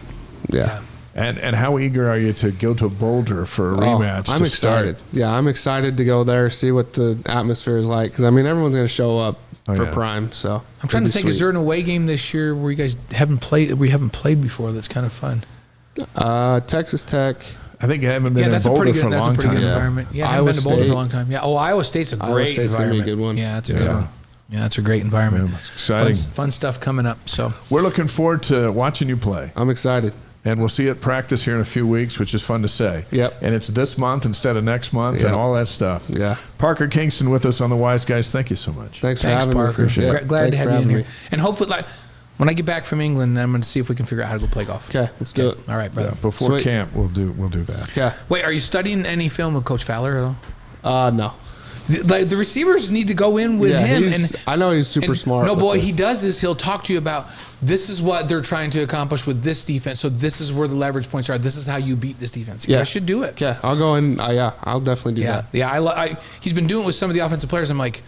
Yeah, And how eager are you to go to Boulder for a rematch? I'm to excited. Start? Yeah, I'm excited to go there, see what the atmosphere is like. Because I mean, everyone's going to show up for Prime. So I'm trying to think. Is there an away game this year where you guys haven't played? We haven't played before. That's kind of fun. Texas Tech. I think you haven't been Yeah, in that's a Boulder pretty for good. a That's a long pretty time. good Yeah. environment. Yeah, I haven't Iowa been to Boulder for a State. long time. Yeah. Oh, Iowa State's a great State's gonna be a environment. good one. Yeah, that's a Yeah. good one. Yeah, that's a great environment. Yeah, it's exciting. Fun stuff coming up. So We're looking forward to watching you play. I'm excited. And we'll see you at practice here in a few weeks, which is fun to say. Yep. And it's this month instead of next month and Yep. all that stuff. Yeah. Parker Kingston with us on the Wise Guys. Thank you so much. Thanks for thanks, having Parker. me. Appreciate it. Glad to Thanks have for you in having here. me. And hopefully, when I get back from England, I'm going to see if we can figure out how to go play golf. Okay, let's do it. All right, brother. Yeah, before Sweet. camp, we'll do that. Okay. Wait, are you studying any film with Coach Fowler at all? No. The receivers need to go in with him. And I know he's super smart. No, but boy, he does this. He'll talk to you about this is what they're trying to accomplish with this defense. So this is where the leverage points are. This is how you beat this defense. You guys should do it. Okay, I'll go in. Yeah, I'll definitely do Yeah, that. yeah. He's been doing it with some of the offensive players. I'm like,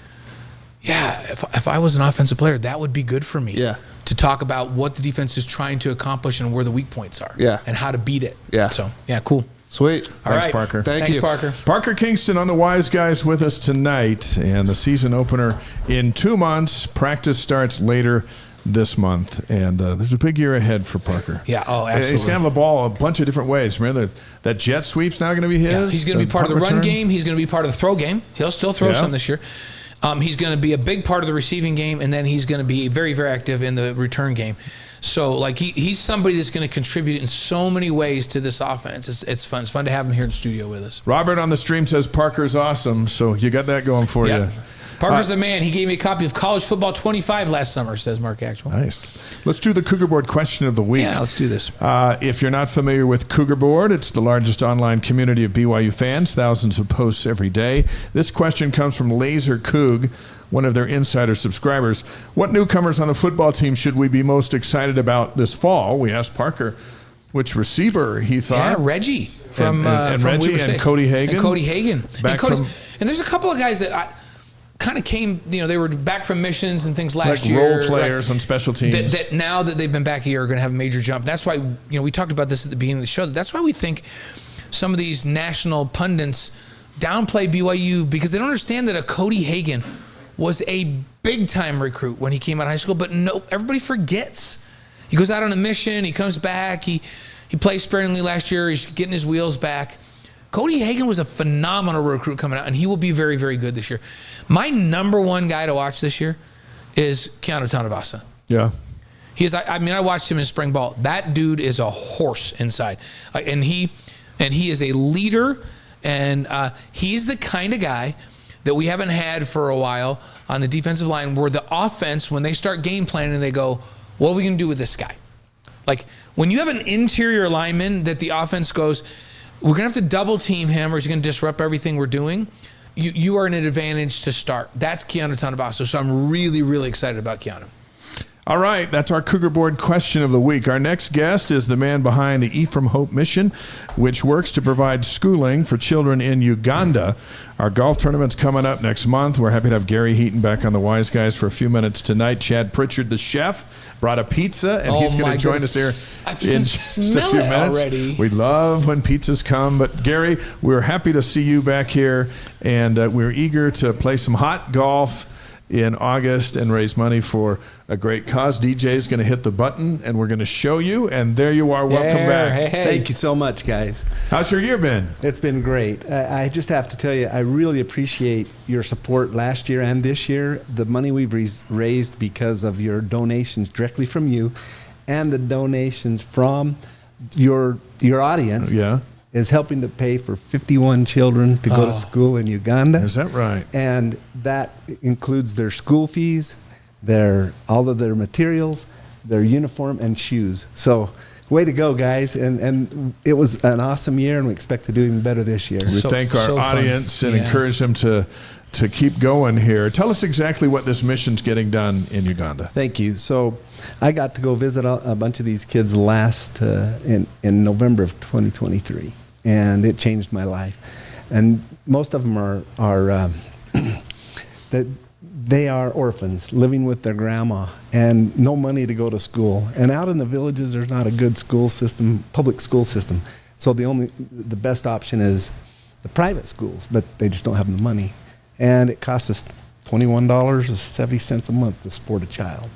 yeah, if I was an offensive player, that would be good for me. Yeah. To talk about what the defense is trying to accomplish and where the weak points are. Yeah. And how to beat it. Yeah. So yeah, cool. Sweet. All Thanks, right. Parker. Thanks, you. Parker. Parker Kingston on the Wise Guys with us tonight, and the season opener in 2 months. Practice starts later this month, and there's a big year ahead for Parker. Yeah. Oh, absolutely. He's going to have the ball a bunch of different ways. Remember that jet sweep's now going to be his? Yeah, he's going to be part of the punt run return? game. He's going to be part of the throw game. He'll still throw Yeah. some this year. He's going to be a big part of the receiving game, and then he's going to be very, very active in the return game. So, like, he's somebody that's going to contribute in so many ways to this offense. It's fun. It's fun to have him here in the studio with us. Robert on the stream says Parker's awesome, so you got that going for you. Parker's the man. He gave me a copy of College Football 25 last summer, says Mark Actual. Nice. Let's do the Cougar Board question of the week. Yeah, let's do this. If you're not familiar with Cougar Board, it's the largest online community of BYU fans, thousands of posts every day. This question comes from Laser Coug, one of their insider subscribers. What newcomers on the football team should we be most excited about this fall? We asked Parker which receiver he thought. Yeah, Reggie from and from Reggie Weber and State. Cody Hagan. And Cody Hagan. Back and, from- and there's a couple of guys that kind of came, they were back from missions and things last like year. role players on special teams. That now that they've been back here are going to have a major jump. That's why, we talked about this at the beginning of the show. That's why we think some of these national pundits downplay BYU because they don't understand that a Cody Hagan was a big-time recruit when he came out of high school, but no, everybody forgets. He goes out on a mission. He comes back. He plays sparingly last year. He's getting his wheels back. Cody Hagan was a phenomenal recruit coming out, and he will be very, very good this year. My number one guy to watch this year is Keanu Tanuvasa. Yeah. He is. I mean, I watched him in spring ball. That dude is a horse inside, and he is a leader, and he's the kind of guy that we haven't had for a while on the defensive line, where the offense, when they start game planning, they go, what are we going to do with this guy? Like, when you have an interior lineman that the offense goes, we're going to have to double team him, or he's going to disrupt everything we're doing, you are in an advantage to start. That's Keanu Tanuvasa. So I'm really, really excited about Keanu. All right, that's our Cougar Board question of the week. Our next guest is the man behind the Ephraim Hope Mission, which works to provide schooling for children in Uganda. Our golf tournament's coming up next month. We're happy to have Gary Heaton back on the Wise Guys for a few minutes tonight. Chad Pritchard, the chef, brought a pizza, and he's going to join us here in just a few minutes. Already. We love when pizzas come. But, Gary, we're happy to see you back here, and we're eager to play some hot golf in August and raise money for a great cause. DJ is going to hit the button, and we're going to show you, and there you are. Welcome back. Hey. Thank you so much, guys. How's your year been? It's been great. I just have to tell you, I really appreciate your support last year and this year. The money we've raised because of your donations directly from you and the donations from your audience. Yeah. Is helping to pay for 51 children to go to school in Uganda. Is that right? And that includes their school fees, all of their materials, their uniform, and shoes. So way to go, guys. And it was an awesome year, and we expect to do even better this year. We thank our audience and encourage them to keep going here. Tell us exactly what this mission's getting done in Uganda. Thank you. So I got to go visit a bunch of these kids in November of 2023, and it changed my life. And most of them are they are orphans living with their grandma and no money to go to school. And out in the villages, there's not a good school system, public school system. So the best option is the private schools, but they just don't have the money. And it costs us $21.70 a month to support a child.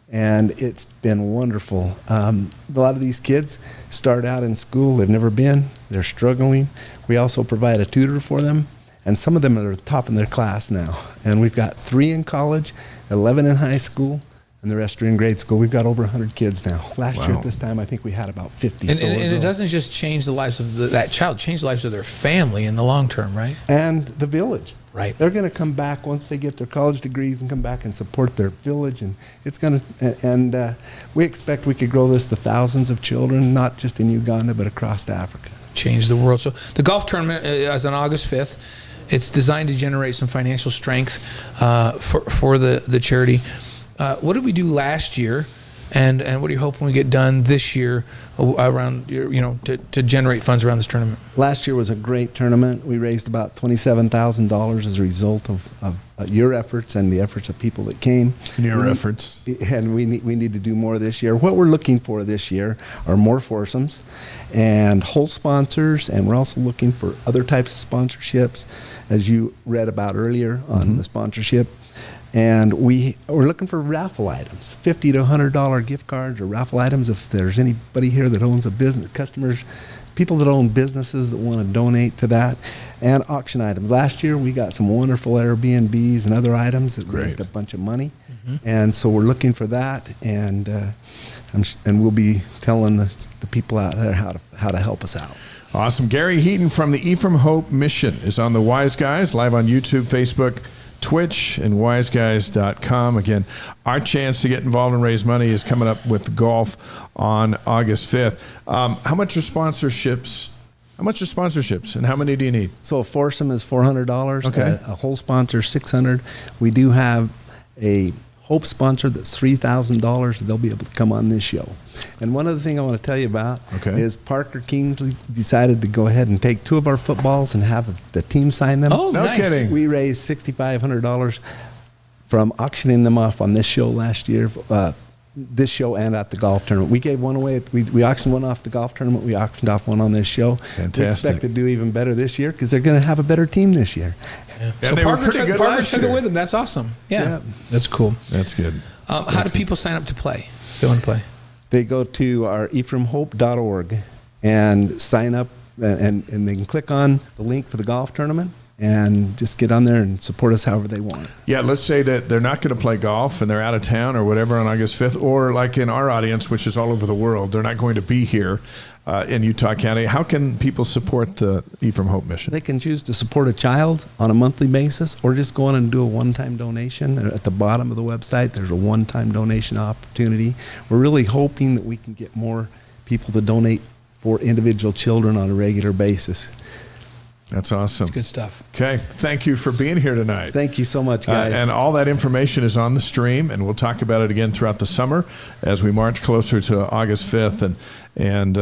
And it's been wonderful. A lot of these kids start out in school, they've never been, they're struggling. We also provide a tutor for them, and some of them are the top in their class now. And we've got 3 in college, 11 in high school, and the rest are in grade school. We've got over 100 kids now. Last year at this time, I think we had about 50. And it doesn't just change the lives of that child, change the lives of their family in the long term, right? And the village. Right. They're going to come back once they get their college degrees and come back and support their village. And it's going to, and we expect we could grow this to thousands of children, not just in Uganda, but across Africa. Change the world. So the golf tournament is on August 5th. It's designed to generate some financial strength for the charity. What did we do last year? And what do you hope when we get done this year around, to generate funds around this tournament? Last year was a great tournament. We raised about $27,000 as a result of your efforts and the efforts of people that came. Efforts. And we need to do more this year. What we're looking for this year are more foursomes and whole sponsors, and we're also looking for other types of sponsorships, as you read about earlier on the sponsorship. And we're looking for raffle items, $50 to $100 gift cards or raffle items. If there's anybody here that owns a business, customers, people that own businesses that want to donate to that, and auction items. Last year we got some wonderful Airbnbs and other items that raised a bunch of money, and so we're looking for that, and we'll be telling the people out there how to help us out. Awesome. Gary Heaton from the Ephraim Hope Mission is on the Wise Guys, live on YouTube, Facebook, Twitch, and wiseguys.com. Again, our chance to get involved and raise money is coming up with golf on August 5th. How much are sponsorships, and how many do you need? So a foursome is $400. Okay. A whole sponsor is $600. We do have a Hope sponsor that's $3,000. They'll be able to come on this show. And one other thing I want to tell you about is Parker Kingston decided to go ahead and take 2 of our footballs and have the team sign them. Oh, no nice. kidding. We raised $6,500 from auctioning them off on this show last year. this show and at the golf tournament. We gave one away. We auctioned one off the golf tournament. We auctioned off one on this show. Fantastic. We expect to do even better this year because they're going to have a better team this year. Yeah. And So they were Parker pretty good Parker last took year. it with him. That's awesome. Yeah. That's cool. That's good. How do people sign up to play if they want to play? They go to our ephraimhope.org and sign up, and they can click on the link for the golf tournament and just get on there and support us however they want. Yeah, let's say that they're not going to play golf and they're out of town or whatever on August 5th, or like in our audience, which is all over the world, they're not going to be here in Utah County. How can people support the Ephraim Hope mission? They can choose to support a child on a monthly basis or just go on and do a one-time donation. At the bottom of the website, there's a one-time donation opportunity. We're really hoping that we can get more people to donate for individual children on a regular basis. That's awesome. Good stuff. Okay, thank you for being here tonight. Thank you so much, guys. And all that information is on the stream, and we'll talk about it again throughout the summer as we march closer to August 5th. And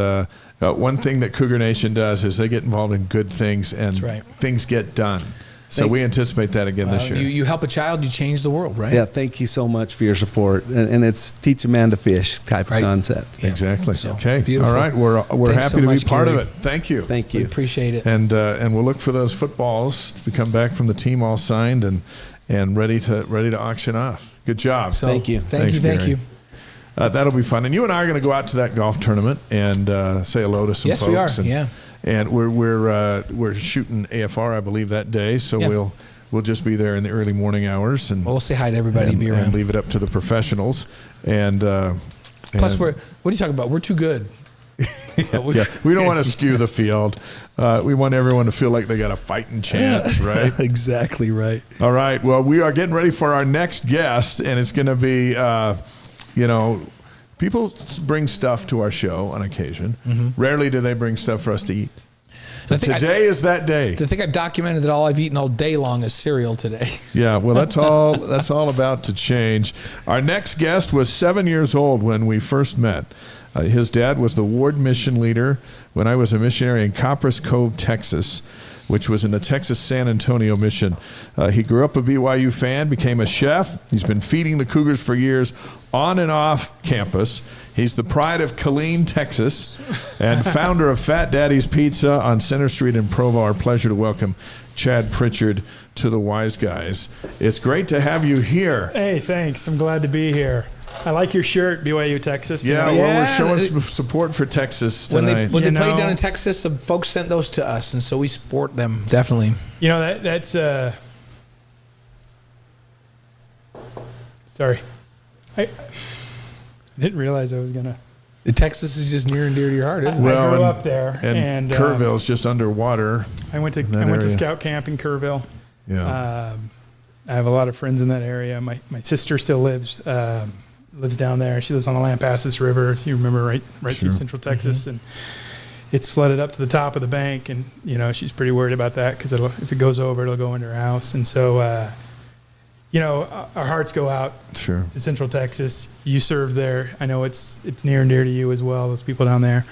one thing that Cougar Nation does is they get involved in good things, and things get done. So we anticipate that again this year. You help a child, you change the world, right? Yeah, thank you so much for your support. And it's teach a man to fish type of concept. Yeah. Exactly. So, okay. beautiful. All right. We're Thanks happy so to be much, part Gary. of it. Thank you. Thank you. We appreciate it. And we'll look for those footballs to come back from the team all signed and ready to auction off. Good job. So, Thank you. Thank Gary. you. That'll be fun. And you and I are going to go out to that golf tournament and say hello to some Yes, folks. we are. And, Yeah. And we're shooting AFR, I believe, that day. So we'll just be there in the early morning hours, and We'll say hi to everybody and be around. and leave it up to the professionals. And Plus, what are you talking about? We're too good. we don't want to skew the field. We want everyone to feel like they got a fighting chance, right? Exactly right. All right. Well, we are getting ready for our next guest, and it's going to be, people bring stuff to our show on occasion. Mm-hmm. Rarely do they bring stuff for us to eat. But today is that day. I think I've documented that all I've eaten all day long is cereal today. Yeah, well, that's all about to change. Our next guest was 7 years old when we first met. His dad was the ward mission leader when I was a missionary in Copperas Cove, Texas, which was in the Texas San Antonio mission. He grew up a BYU fan, became a chef. He's been feeding the Cougars for years on and off campus. He's the pride of Killeen, Texas, and founder of Fat Daddy's Pizza on Center Street in Provo. Our pleasure to welcome Chad Pritchard to the Wise Guys. It's great to have you here. Hey, thanks. I'm glad to be here. I like your shirt, BYU Texas. Yeah, well, we're showing some support for Texas tonight. When they played down in Texas, some folks sent those to us, and so we support them, definitely. You know, that's sorry. I didn't realize I was going to. Texas is just near and dear to your heart, isn't it? I grew up there. And Kerrville's just underwater. I went to scout camp in Kerrville. Yeah. I have a lot of friends in that area. My sister still lives down there. She lives on the Lampasas River. You remember, right through Central Texas, Mm-hmm. and it's flooded up to the top of the bank. And she's pretty worried about that because if it goes over, it'll go into her house. And so, our hearts go out to Central Texas. You serve there. I know it's near and dear to you as well. Those people down there.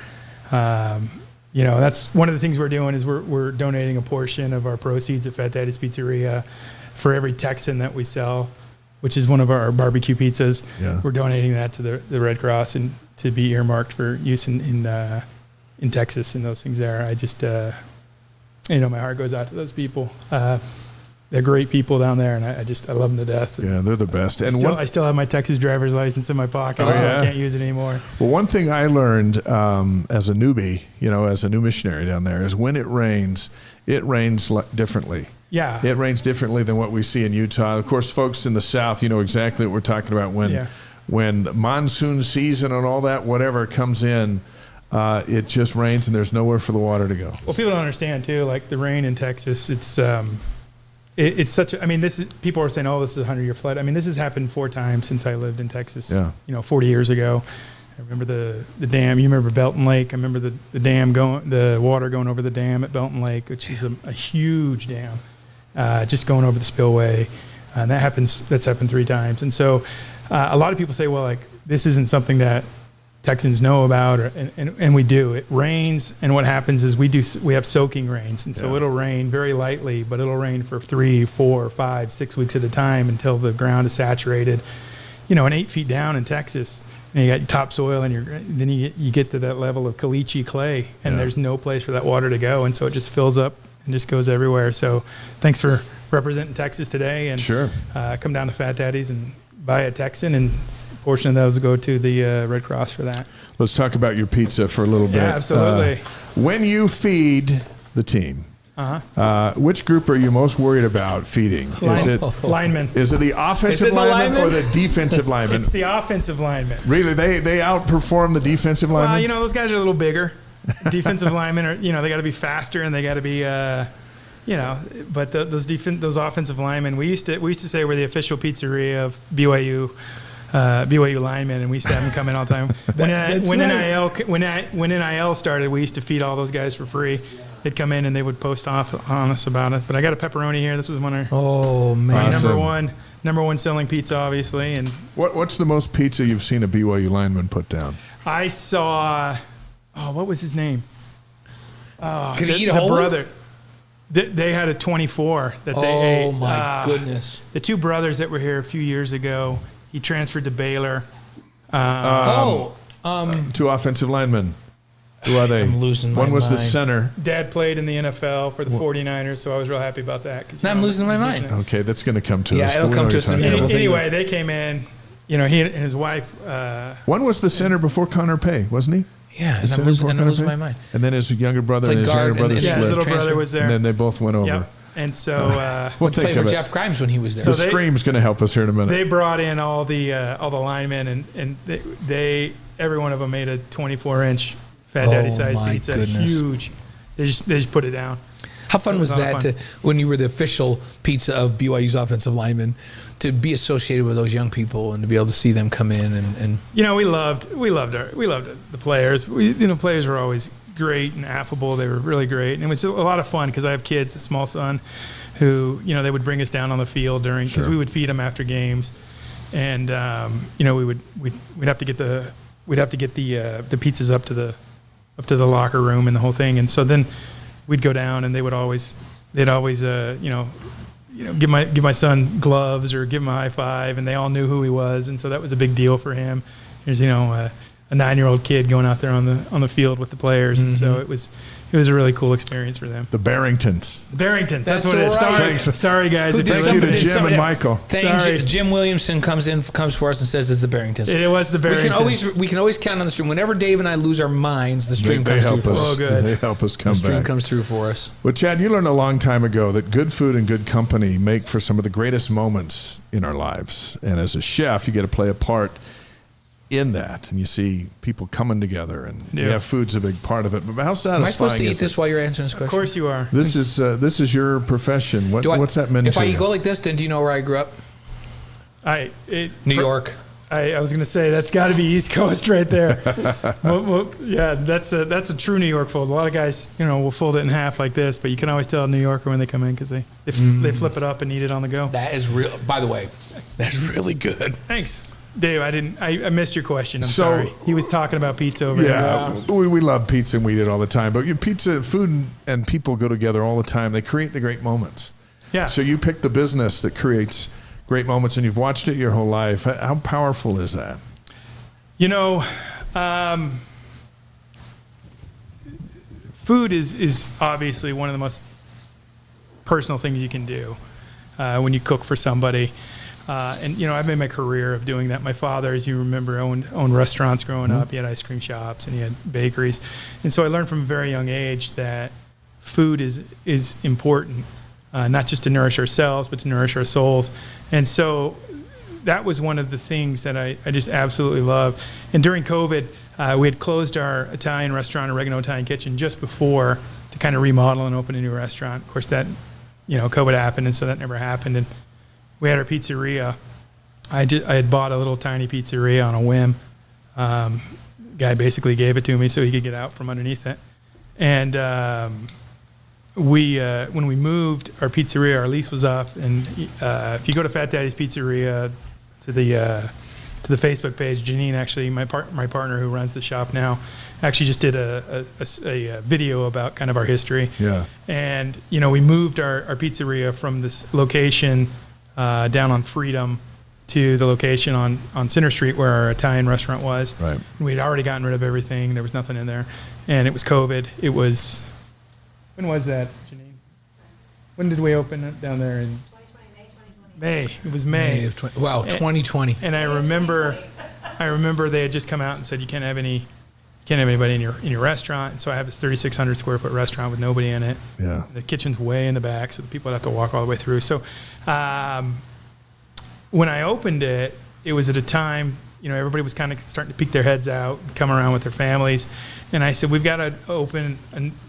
That's one of the things we're doing is we're donating a portion of our proceeds at Fat Daddy's Pizzeria for every Texan that we sell, which is one of our barbecue pizzas. Yeah. We're donating that to the Red Cross and to be earmarked for use in Texas and those things there. I just, my heart goes out to those people. They're great people down there, and I love them to death. Yeah, they're the best. And I still have my Texas driver's license in my pocket. I can't use it anymore. Well, one thing I learned as a newbie, as a new missionary down there, is when it rains differently. Yeah. It rains differently than what we see in Utah. Of course, folks in the South, you know exactly what we're talking about when the monsoon season and all that, whatever comes in, it just rains and there's nowhere for the water to go. Well, people don't understand too, like the rain in Texas, it's such a, people are saying, oh, this is a 100-year flood. I mean, this has happened 4 times since I lived in Texas, 40 years ago. I remember the dam. You remember Belton Lake. I remember the dam the water going over the dam at Belton Lake, which is a huge dam, just going over the spillway. And that's happened 3 times. And so a lot of people say, well, like, this isn't something that Texans know about, and we do. It rains, and what happens is we have soaking rains, and so it'll rain very lightly, but it'll rain for 3, 4, 5, 6 weeks at a time until the ground is saturated. and 8 feet down in Texas, and you got topsoil, and then you get to that level of caliche clay, and there's no place for that water to go, and so it just fills up and just goes everywhere. So thanks for representing Texas today, and Sure. Come down to Fat Daddy's and buy a Texan, and a portion of those go to the Red Cross for that. Let's talk about your pizza for a little bit. Yeah, absolutely. When you feed the team, which group are you most worried about feeding? Linemen. Is it the offensive lineman or the defensive lineman? It's the offensive linemen. Really, they outperform the defensive linemen? Well, those guys are a little bigger. Defensive linemen are, they got to be faster, and they got to be, but those offensive linemen, we used to say we're the official pizzeria of BYU. BYU linemen, and we used to have them come in all the time. When NIL started, we used to feed all those guys for free. They'd come in and they would post off on us about it. But I got a pepperoni here. This was one of my number one selling pizza, obviously. And what's the most pizza you've seen a BYU lineman put down? I saw, what was his name? Could he eat a whole brother? They had a 24 that they ate. Oh my goodness! The two brothers that were here a few years ago. He transferred to Baylor. Two offensive linemen. Who are they? I'm losing my mind. One was the center. Dad played in the NFL for the 49ers, so I was real happy about that. Now I'm losing my mind. Okay, that's going to come to us. Yeah, it'll come to us in a minute. Anyway, they came in. He and his wife. One was the center before Connor Pay, wasn't he? Yeah, and I'm losing my mind. And then his younger brother and his younger brother split. Yeah, his little brother was there. And then they both went over. Yep. And so we'll play for Jeff Grimes when he was there. The stream's going to help us here in a minute. They brought in all the linemen, and they every one of them made a 24-inch Fat Daddy size pizza. Goodness. Huge. They just put it down. How fun was that when you were the official pizza of BYU's offensive linemen, to be associated with those young people and to be able to see them come in and we loved the players. Players were always great and affable. They were really great, and it was a lot of fun because I have kids, a small son, who they would bring us down on the field because we would feed them after games, and we'd have to get the pizzas up to the locker room and the whole thing, and so then we'd go down and they'd always give my son gloves or give him a high five, and they all knew who he was, and so that was a big deal for him. There's a 9-year-old kid going out there on the field with the players, and so it was a really cool experience for them. The Barringtons. That's what it is. Right. Sorry guys. Thank you to Jim and Michael. Jim Williamson comes for us and says it's the Barringtons. It was the Barringtons. We can always count on the stream. Whenever Dave and I lose our minds, the stream comes through for us. Oh, good. They help us come back. The stream comes through for us. Well, Chad, you learned a long time ago that good food and good company make for some of the greatest moments in our lives. And as a chef, you get to play a part in that, and you see people coming together, and food's a big part of it. But how satisfying Am I supposed to eat this this while you're answering this question? Of course you are. This is your profession. What's that meant if to I you? go like this, then do you know where I grew up? New York. I was going to say that's got to be East Coast right there. Yeah, that's a true New York fold. A lot of guys, will fold it in half like this, but you can always tell a New Yorker when they come in because they flip it up and eat it on the go. That is real. By the way, that's really good. Thanks. Dave, I missed your question. I'm sorry. He was talking about pizza over there. We love pizza and we eat it all the time. But pizza, food, and people go together all the time. They create the great moments. Yeah. So you pick the business that creates great moments, and you've watched it your whole life. How powerful is that? Food is obviously one of the most personal things you can do when you cook for somebody. I've made my career of doing that. My father, as you remember, owned restaurants growing up. He had ice cream shops and he had bakeries. And so I learned from a very young age that food is important, not just to nourish ourselves, but to nourish our souls. And so that was one of the things that I just absolutely love. And during COVID, we had closed our Italian restaurant, Oregano Italian Kitchen, just before to kind of remodel and open a new restaurant. Of course, that, COVID happened, and so that never happened. And we had our pizzeria. I had bought a little tiny pizzeria on a whim. Guy basically gave it to me so he could get out from underneath it. And when we moved our pizzeria, our lease was up. And if you go to Fat Daddy's Pizzeria to the Facebook page, Janine, actually my partner who runs the shop now, actually just did a video about kind of our history. Yeah. And we moved our pizzeria from this location down on Freedom to the location on Center Street where our Italian restaurant was. Right. We'd already gotten rid of everything. There was nothing in there. And it was COVID. It was, when was that, Janine? When did we open it down there? In 2020, May. It was May. May of 2020. And I remember they had just come out and said you can't have anybody in your restaurant. And so I have this 3,600 square foot restaurant with nobody in it. Yeah. The kitchen's way in the back, so the people would have to walk all the way through. So when I opened it, it was at a time, everybody was kind of starting to peek their heads out, come around with their families. And I said, we've got to open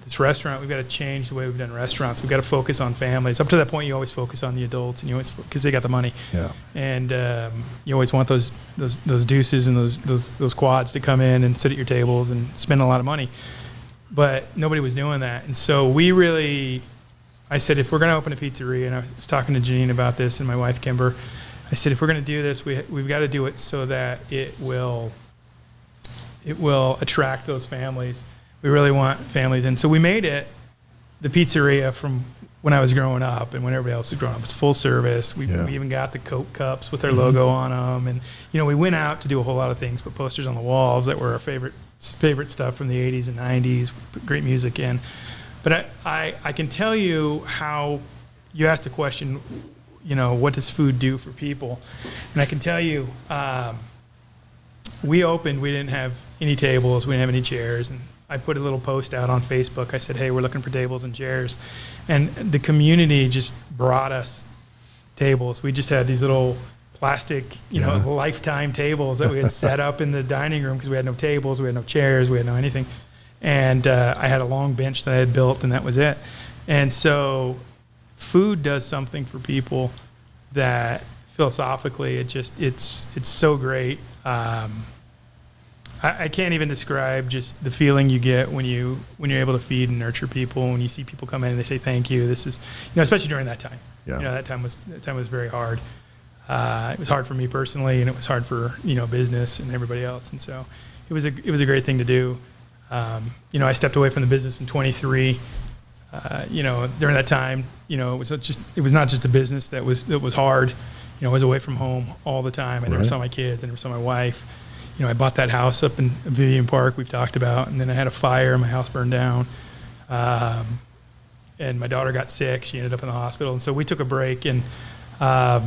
this restaurant. We've got to change the way we've done restaurants. We've got to focus on families. Up to that point, you always focus on the adults, and because they got the money. Yeah. And you always want those deuces and those quads to come in and sit at your tables and spend a lot of money. But nobody was doing that. And so I said, if we're going to open a pizzeria, and I was talking to Janine about this and my wife, Kimber, I said, if we're going to do this, we've got to do it so that it will attract those families. We really want families. And so we made it the pizzeria from when I was growing up and when everybody else was growing up. It's full service. We even got the Coke cups with our logo on them. And, we went out to do a whole lot of things, put posters on the walls that were our favorite stuff from the 80s and 90s, put great music in. But I can tell you how you asked a question, what does food do for people? And I can tell you, we opened, we didn't have any tables, we didn't have any chairs. And I put a little post out on Facebook. I said, hey, we're looking for tables and chairs. And the community just brought us tables. We just had these little plastic, lifetime tables that we had set up in the dining room because we had no tables, we had no chairs, we had no anything. And I had a long bench that I had built, and that was it. And so food does something for people that philosophically it's so great. I can't even describe just the feeling you get when you're able to feed and nurture people, when you see people come in and they say thank you. This is especially during that time. Yeah. That time was very hard. It was hard for me personally, and it was hard for business and everybody else. And so it was a great thing to do. I stepped away from the business in 23. During that time, it was not just a business that was hard. I was away from home all the time. I never saw my kids. I never saw my wife. I bought that house up in Vivian Park we've talked about, and then I had a fire. My house burned down, and my daughter got sick. She ended up in the hospital, and so we took a break. And I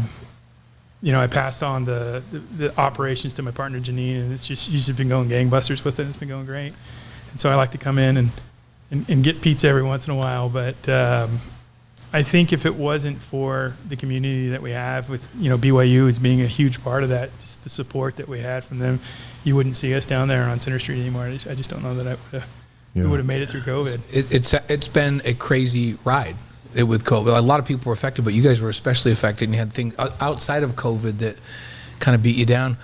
passed on the operations to my partner Janine, and she's just been going gangbusters with it. It's been going great. And so I like to come in and get pizza every once in a while. But I think if it wasn't for the community that we have with, BYU as being a huge part of that, just the support that we had from them, you wouldn't see us down there on Center Street anymore. I just don't know that we would have made it through COVID. It's been a crazy ride with COVID. A lot of people were affected, but you guys were especially affected, and you had things outside of COVID that kind of beat you down.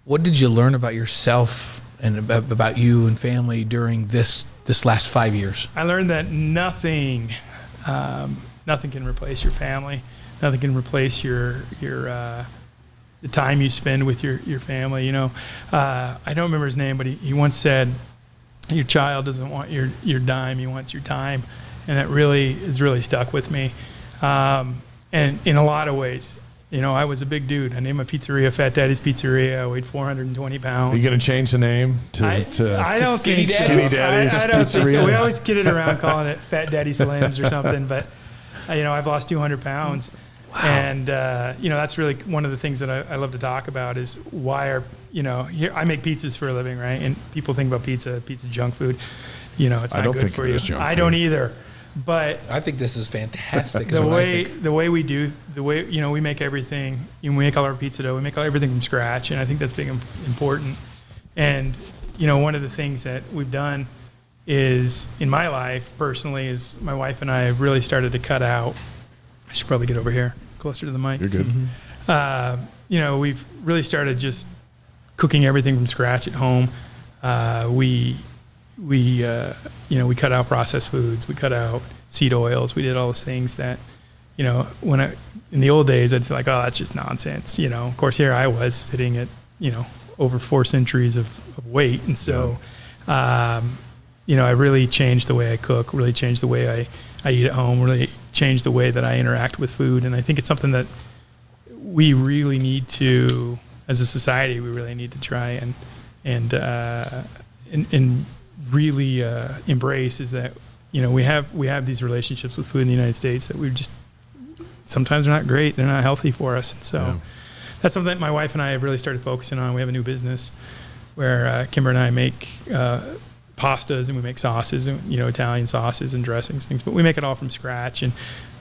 What did you learn about yourself and about you and family during this last 5 years? I learned that nothing can replace your family. Nothing can replace your the time you spend with your family. I don't remember his name, but he once said, "Your child doesn't want your dime; he wants your time," and that really has really stuck with me. And in a lot of ways, I was a big dude. I named my pizzeria Fat Daddy's Pizzeria. I weighed 420 pounds. Are you going to change the name to I don't Skinny think so. Daddy's I don't think Pizzeria? so. We always kid it around calling it Fat Daddy Slims or something, but I've lost 200 pounds. Wow. And that's really one of the things that I love to talk about is why here I make pizzas for a living, right? And people think about pizza junk food. It's not good for you. I don't either. But I think this is fantastic. the way we do, we make everything. We make all our pizza dough. We make everything from scratch, and I think that's big important. And one of the things that we've done is in my life personally is my wife and I have really started to cut out. I should probably get over here closer to the mic. You're good. Mm-hmm. We've really started just cooking everything from scratch at home. We cut out processed foods. We cut out seed oils. We did all those things that, in the old days, I'd say like, oh, that's just nonsense. Of course, here I was sitting at, over 4 centuries of weight. And so, I really changed the way I cook, really changed the way I eat at home, really changed the way that I interact with food. And I think it's something that we really need to, as a society, we really need to try and really embrace is that, you know, we have these relationships with food in the United States that we just sometimes they're not great, they're not healthy for us, and so that's something that my wife and I have really started focusing on. We have a new business where Kimber and I make pastas and we make sauces and, you know, Italian sauces and dressings, things, but we make it all from scratch. And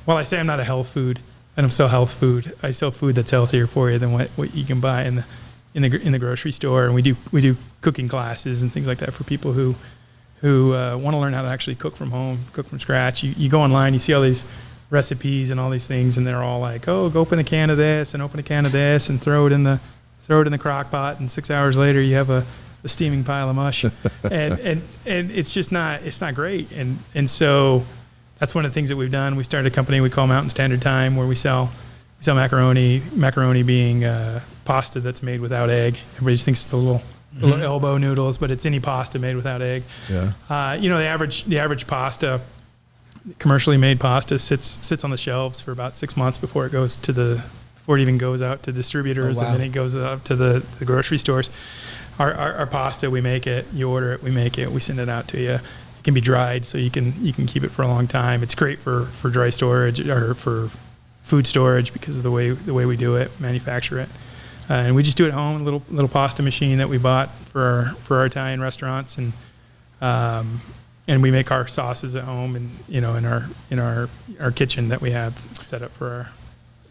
while I say I'm not a health food, I don't sell health food. I sell food that's healthier for you than what you can buy in the grocery store. And we do cooking classes and things like that for people who want to learn how to actually cook from home, cook from scratch. You go online, you see all these recipes and all these things, and they're all like, oh, go open a can of this and open a can of this and throw it in the crock pot, and 6 hours later you have a steaming pile of mush. and it's just not great. And so that's one of the things that we've done. We started a company we call Mountain Standard Time, where we sell macaroni being pasta that's made without egg. Everybody just thinks it's the little elbow noodles, but it's any pasta made without egg. Yeah. You know, the average pasta, commercially made pasta, sits on the shelves for about 6 months before it even goes out to distributors. And then it goes up to the grocery stores. Our pasta, we make it, you order it, we make it, we send it out to you. It can be dried, so you can keep it for a long time. It's great for dry storage or for food storage because of the way we do it, manufacture it. And we just do it at home, a little pasta machine that we bought for our Italian restaurants, and we make our sauces at home, and, you know, in our kitchen that we have set up for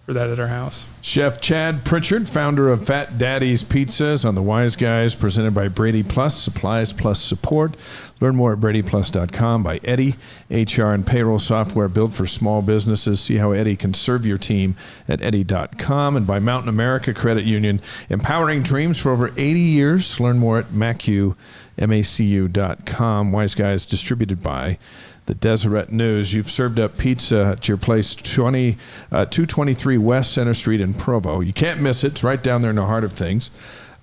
that at our house. Chef Chad Pritchard, founder of Fat Daddy's Pizzas, on the Wise Guys, presented by Brady Plus, supplies plus support. Learn more at bradyplus.com. By Eddie, HR and payroll software built for small businesses. See how Eddie can serve your team at eddie.com. And by Mountain America Credit Union, empowering dreams for over 80 years. Learn more at macu.com. Wise Guys, distributed by the Deseret News. You've served up pizza at your place, 223 West Center Street in Provo. You can't miss it. It's right down there in the heart of things.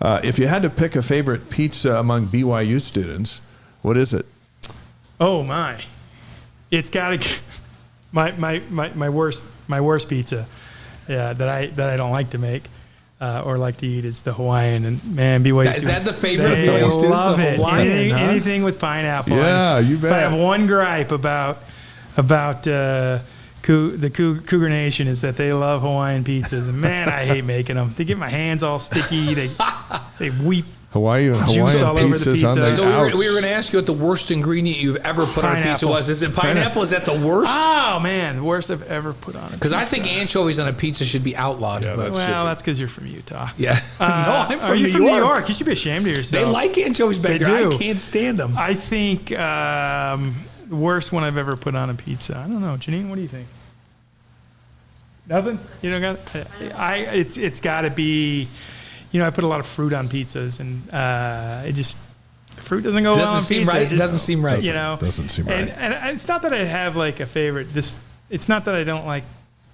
If you had to pick a favorite pizza among BYU students, what is it? Oh my! It's got to my worst pizza, that I don't like to make. Or like to eat is the Hawaiian, and man, BYU. Is that the favorite? They love it. Anything with pineapple. Yeah, you bet. If I have one gripe about the Cougar Nation, is that they love Hawaiian pizzas, and man, I hate making them. They get my hands all sticky. They weep. Hawaiian all over the pizzas on the So we were going to ask you what the worst ingredient you've ever put on a pizza was. Is it pineapple? Is that the worst? Oh man, the worst I've ever put on a pizza. Because I think anchovies on a pizza should be outlawed. Yeah, that's because you're from Utah. Yeah. No, I'm from New York. You should be ashamed of yourself. They like anchovies back there. I can't stand them. I think the worst one I've ever put on a pizza. I don't know, Janine. What do you think? Nothing. You don't got. It's got to be. You know, I put a lot of fruit on pizzas, and fruit doesn't go well on pizza. It doesn't seem right. You know, doesn't seem right. And it's not that I have like a favorite. It's not that I don't like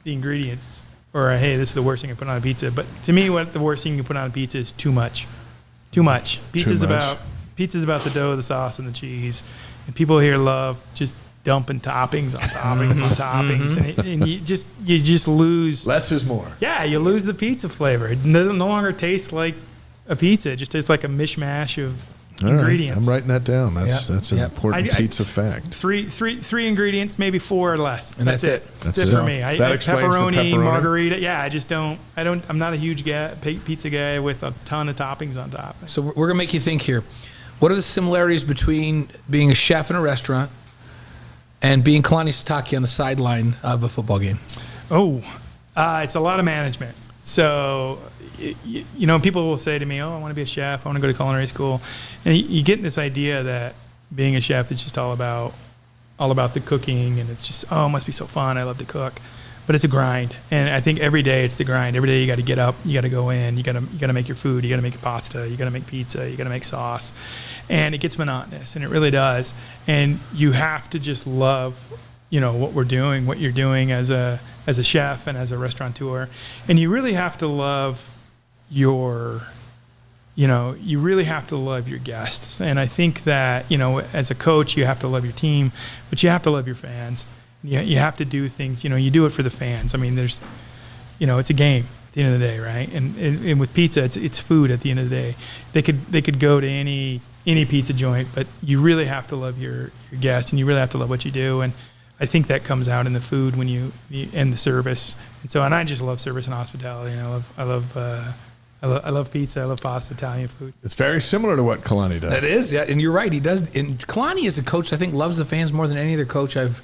the ingredients, or hey, this is the worst thing I put on a pizza. But to me, what the worst thing you put on a pizza is too much. Too much. Pizza's about the dough, the sauce, and the cheese. And people here love just dumping toppings on toppings on toppings, and you just lose. Less is more. Yeah, you lose the pizza flavor. It no longer tastes like a pizza. It just tastes like a mishmash of ingredients. I'm writing that down. That's an important pizza fact. Three ingredients, maybe 4 or less. And that's it. That's it for me. That explains the pepperoni, margarita. Yeah, I just don't. I'm not a huge pizza guy with a ton of toppings on top. So we're gonna make you think here. What are the similarities between being a chef in a restaurant and being Kalani Sitake on the sideline of a football game? It's a lot of management. So, you know, people will say to me, I want to be a chef. I want to go to culinary school. And you get this idea that being a chef is just all about the cooking, and it's just, it must be so fun. I love to cook. But it's a grind. And I think every day it's the grind. Every day you got to get up, you got to go in, you got to make your food, you got to make your pasta, you got to make pizza, you got to make sauce. And it gets monotonous, and it really does. And you have to just love, you know, what you're doing as a chef and as a restaurateur. And you really have to love you really have to love your guests. And I think that, you know, as a coach, you have to love your team, but you have to love your fans. You have to do things, you know, you do it for the fans. I mean, it's a game. At the end of the day, right? And with pizza, it's food at the end of the day. They could go to any pizza joint, but you really have to love your guest, and you really have to love what you do. And I think that comes out in the food when you and the service. And I just love service and hospitality. And I love pizza. I love pasta, Italian food. It's very similar to what Kalani does. That is, yeah, and you're right. He does. And Kalani as a coach, I think, loves the fans more than any other coach I've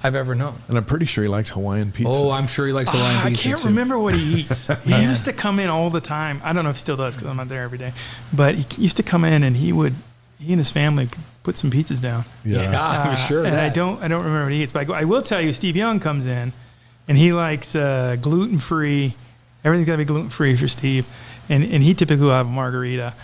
ever known. And I'm pretty sure he likes Hawaiian pizza. Oh, I'm sure he likes Hawaiian pizza. I can't remember what he eats. He used to come in all the time. I don't know if he still does because I'm not there every day. But he used to come in and he and his family could put some pizzas down. Yeah, I'm sure. And I don't remember what he eats. But I will tell you, Steve Young comes in and he likes gluten-free. Everything's got to be gluten-free for Steve. And he typically will have a margarita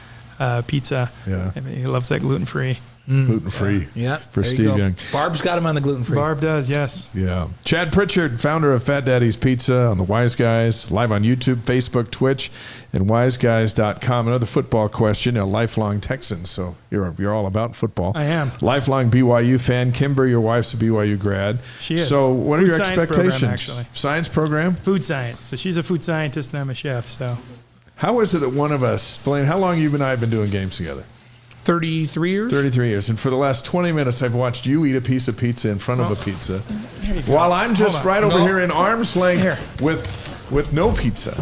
pizza. Yeah. I mean, he loves that gluten-free. Gluten-free. Yeah. For Steve Young. Barb's got him on the gluten-free. Barb does, yes. Yeah. Chad Pritchard, founder of Fat Daddy's Pizza on the Wise Guys, live on YouTube, Facebook, Twitch, and wiseguys.com. Another football question, a lifelong Texan, so you're all about football. I am. Lifelong BYU fan. Kimber, your wife's a BYU grad. She is. So what are Food your science expectations? program, actually. Science program? Food science. So she's a food scientist and I'm a chef, so. How is it that one of us, Blaine, how long you and I have been doing games together? 33 years? 33 years. And for the last 20 minutes, I've watched you eat a piece of pizza in front of a pizza, while I'm just right over here in arm's length with no pizza.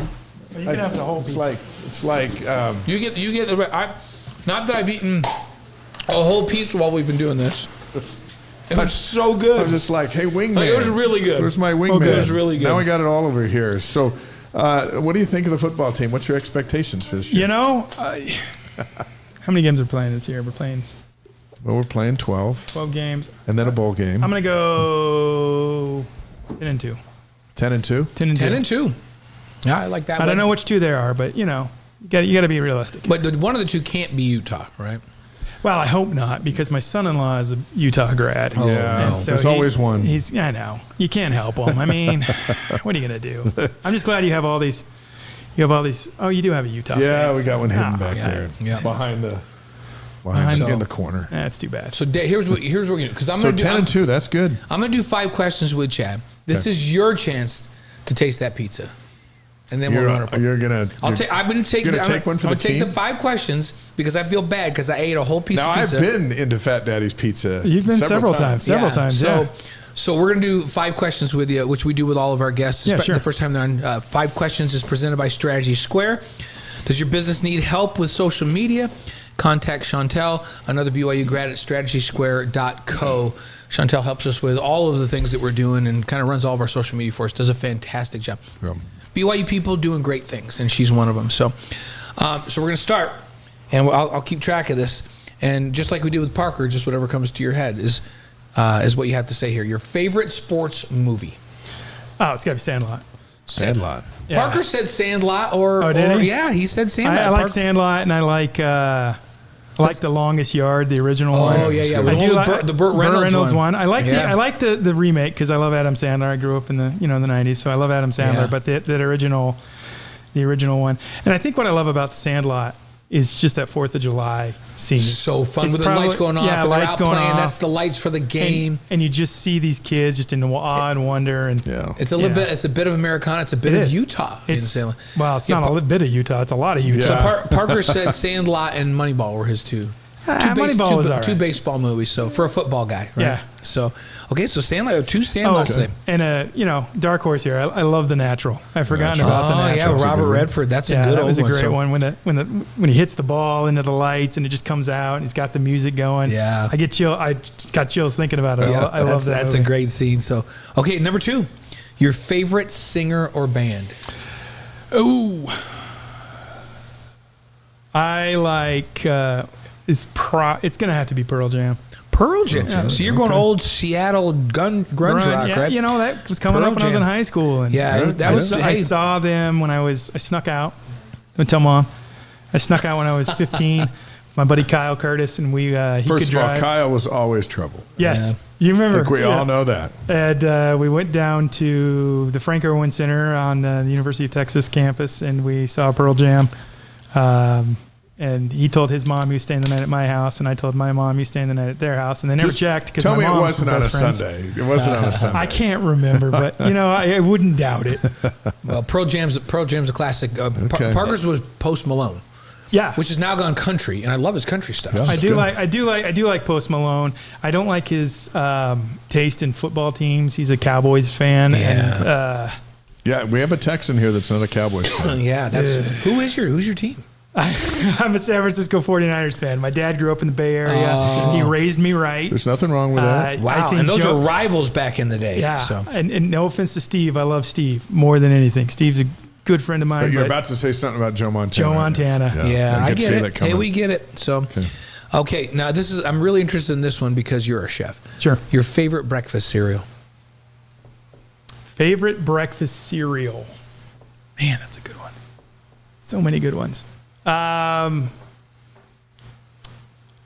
You can have the whole pizza. It's like You get the not that I've eaten a whole pizza while we've been doing this. It was so good. I was just like, hey, wingman. Like, it was really good. Where's my wingman? It was really good. Now we got it all over here. So what do you think of the football team? What's your expectations for this year? You know, how many games are we playing this year? We're playing 12. 12 games. And then a bowl game. I'm going to go 10-2. 10-2? 10-2. Yeah, I like that. I don't know which two there are, but, you got to be realistic. But one of the two can't be Utah, right? Well, I hope not, because my son-in-law is a Utah grad. Yeah, no. So there's always one. I know. You can't help him. I mean, what are you going to do? I'm just glad you have all these. Oh, you do have a Utah. Yeah, fans. we got one hidden back yeah, there. yeah. Behind in the corner. That's too bad. So here's what we're going to do. Because I'm So going to 10-2, that's good. I'm going to do 5 questions with Chad. This is your chance to taste that pizza. And then we'll run it. I'm gonna take one for the team. I'll take the 5 questions because I feel bad because I ate a whole piece of pizza. I've been into Fat Daddy's Pizza. You've been several times. Several times. So we're going to do 5 questions with you, which we do with all of our guests. Yeah, sure. The first time they're on. 5 questions is presented by Strategy Square. Does your business need help with social media? Contact Chantel, another BYU grad at strategysquare.co. Chantel helps us with all of the things that we're doing and kind of runs all of our social media for us. Does a fantastic job. Yeah. BYU people doing great things, and she's one of them. So we're going to start, and I'll keep track of this. And just like we did with Parker, just whatever comes to your head is what you have to say here. Your favorite sports movie? Oh, it's got to be Sandlot. Sandlot. Yeah. Parker said Sandlot, or he? Yeah, he said Sandlot. I like Sandlot, and I like The Longest Yard, the original one. Oh yeah. I do like the Burt Reynolds one. I like the remake because I love Adam Sandler. I grew up in the the 90s, so I love Adam Sandler. Yeah. But the original one, and I think what I love about Sandlot is just that 4th of July scene. So fun It's with the lights going off. Yeah, and they're lights out going playing. off. That's the lights for the game. And you just see these kids just in awe and wonder. And It's a little bit. It's a bit of Americana. It's a bit of Utah. It's not a little bit of Utah. It's a lot of Utah. So Parker said Sandlot and Moneyball were his two. Two baseball movies. So for a football guy, right? Yeah. So so Sandlot, 2 Sandlots today. And dark horse here. I love The Natural. I've forgotten about The Natural. Yeah, Robert Redford. That's a good that old was a one. great one. When he hits the ball into the lights and it just comes out and he's got the music going. Yeah. I got chills thinking about it. Yeah, I love that. That's movie. a great scene. So number 2, your favorite singer or band? Ooh. I like. It's going to have to be Pearl Jam. Pearl Jam. Yeah. So you're going old Seattle grunge rock, right? That was coming Pearl up when I was in high school. And I saw them when I snuck out. Don't tell Mom. I snuck out when I was 15. My buddy Kyle Curtis, and he First could drive. of all, Kyle was always trouble. Yes. Yeah. You remember. I think we all know that. And we went down to the Frank Irwin Center on the University of Texas campus, and we saw Pearl Jam. And he told his mom he was staying the night at my house, and I told my mom he was staying the night at their house, and they never checked because Tell my me it mom's wasn't on a best friends. Sunday. It wasn't on a Sunday. I can't remember, but I wouldn't doubt it. Well, Pro Jam's a classic. Parker's was Post Malone. Yeah, which has now gone country, and I love his country stuff. Yeah, I do like Post Malone. I don't like his taste in football teams. He's a Cowboys fan, and yeah, we have a Texan here that's not a Cowboys fan. Who's your team? I'm a San Francisco 49ers fan. My dad grew up in the Bay Area. He raised me right. There's nothing wrong with that. Wow, and those were rivals back in the day. Yeah, so. and no offense to Steve, I love Steve more than anything. Steve's a good friend of mine. But you're about to say something about Joe Montana. Joe Montana. Yeah, I get it. Hey, we get it. So, okay, now I'm really interested in this one because you're a chef. Sure. Your favorite breakfast cereal? Favorite breakfast cereal? Man, that's a good one. So many good ones. I'm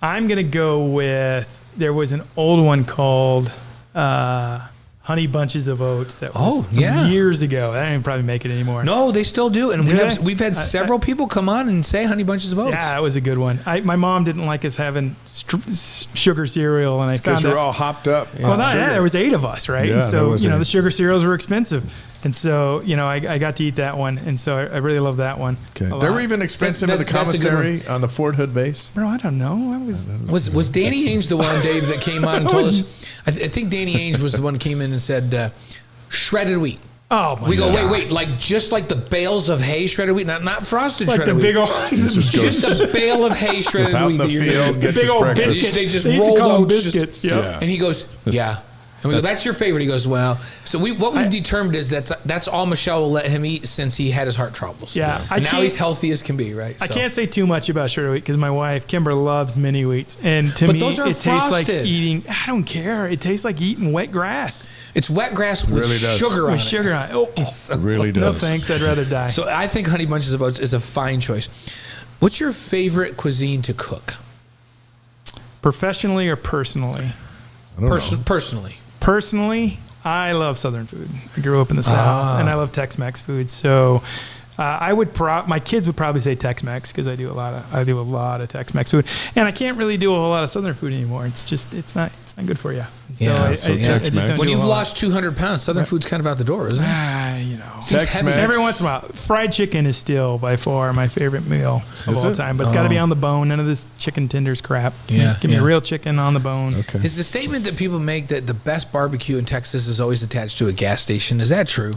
going to go with, there was an old one called Honey Bunches of Oats that was from years ago. I didn't probably make it anymore. No, they still do. And we've had several people come on and say Honey Bunches of Oats. Yeah, it was a good one. My mom didn't like us having sugar cereal, and I found because you're all hopped up. Well, there was 8 of us, right? Yeah, and so, you know, the sugar cereals were expensive. And so, I got to eat that one. And so I really love that one. Okay. They were even expensive at the commissary on the Fort Hood base. Bro, I don't know. Was Danny Ainge the one, Dave, that came on and told us? I think Danny Ainge was the one who came in and said, shredded wheat. Oh, my God. We go, wait, just like the bales of hay shredded wheat, not frosted like shredded the wheat. big old, just a bale of hay shredded out wheat. in the field, get big old breakfast. biscuits. They just used to rolled call them oats. biscuits. Yeah. And he goes, yeah. And we go, that's your favorite. He goes, well. So what we've determined is that's all Michelle will let him eat since he had his heart troubles. Yeah. And now he's healthy as can be, right? I can't say too much about shredded wheat because my wife, Kimber, loves mini wheats. And to me, those are it tastes like frosted. eating, I don't care. It tastes like eating wet grass. It's wet grass with really does. sugar on With it. sugar on it. Oh, It really does. no thanks. I'd rather die. So I think Honey Bunches of Oats is a fine choice. What's your favorite cuisine to cook? Professionally or personally? I don't know. Personally. Personally, I love Southern food. I grew up in the South, and I love Tex-Mex food. So I would my kids would probably say Tex-Mex because I do a lot of Tex-Mex food, and I can't really do a whole lot of Southern food anymore. It's not good for you. Yeah, so I just don't when do you've a lot. lost 200 pounds, Southern food's kind of out the door, isn't it? Tex-Mex. Every once in a while, fried chicken is still by far my favorite meal of all time. But it's got to be on the bone. None of this chicken tenders crap. Give me real chicken on the bone. Okay. Is the statement that people make that the best barbecue in Texas is always attached to a gas station? Is that true?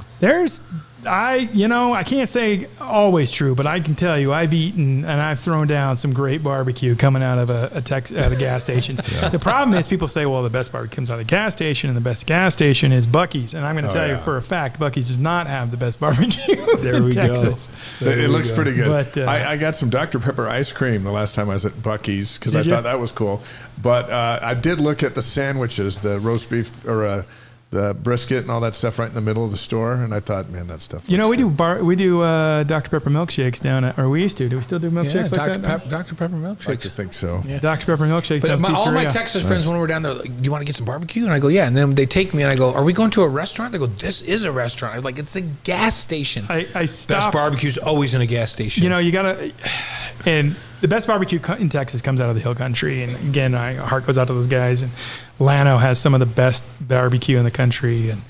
I can't say always true, but I can tell you I've eaten and I've thrown down some great barbecue coming out of out of gas stations. The problem is people say, well, the best barbecue comes out of a gas station, and the best gas station is Buc-ee's. And I'm going to tell you for a fact, Buc-ee's does not have the best barbecue in Texas. It looks pretty good. But, I got some Dr. Pepper ice cream the last time I was at Buc-ee's because I thought that was cool. But I did look at the sandwiches, the roast beef or the brisket and all that stuff right in the middle of the store, and I thought, man, that stuff. We do Dr. Pepper milkshakes down at, or we used to. Do we still do milkshakes like that? Dr. Pepper milkshakes. I think so. Yeah. Dr. Pepper milkshakes. But all my Texas friends, when we're down there, like, you want to get some barbecue? And I go, yeah. And then they take me and I go, are we going to a restaurant? They go, this is a restaurant. I'm like, it's a gas station. I stopped. Best barbecue's always in a gas station. You gotta, and the best barbecue in Texas comes out of the Hill Country. And again, my heart goes out to those guys. And Llano has some of the best barbecue in the country, and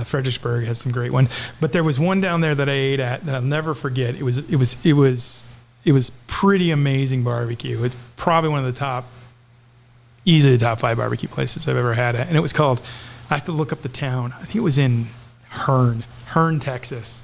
Fredericksburg has some great one. But there was one down there that I ate at that I'll never forget. It was pretty amazing barbecue. It's probably one of the easily the top 5 barbecue places I've ever had at. And it was called, I have to look up the town. I think it was in Hearn, Texas.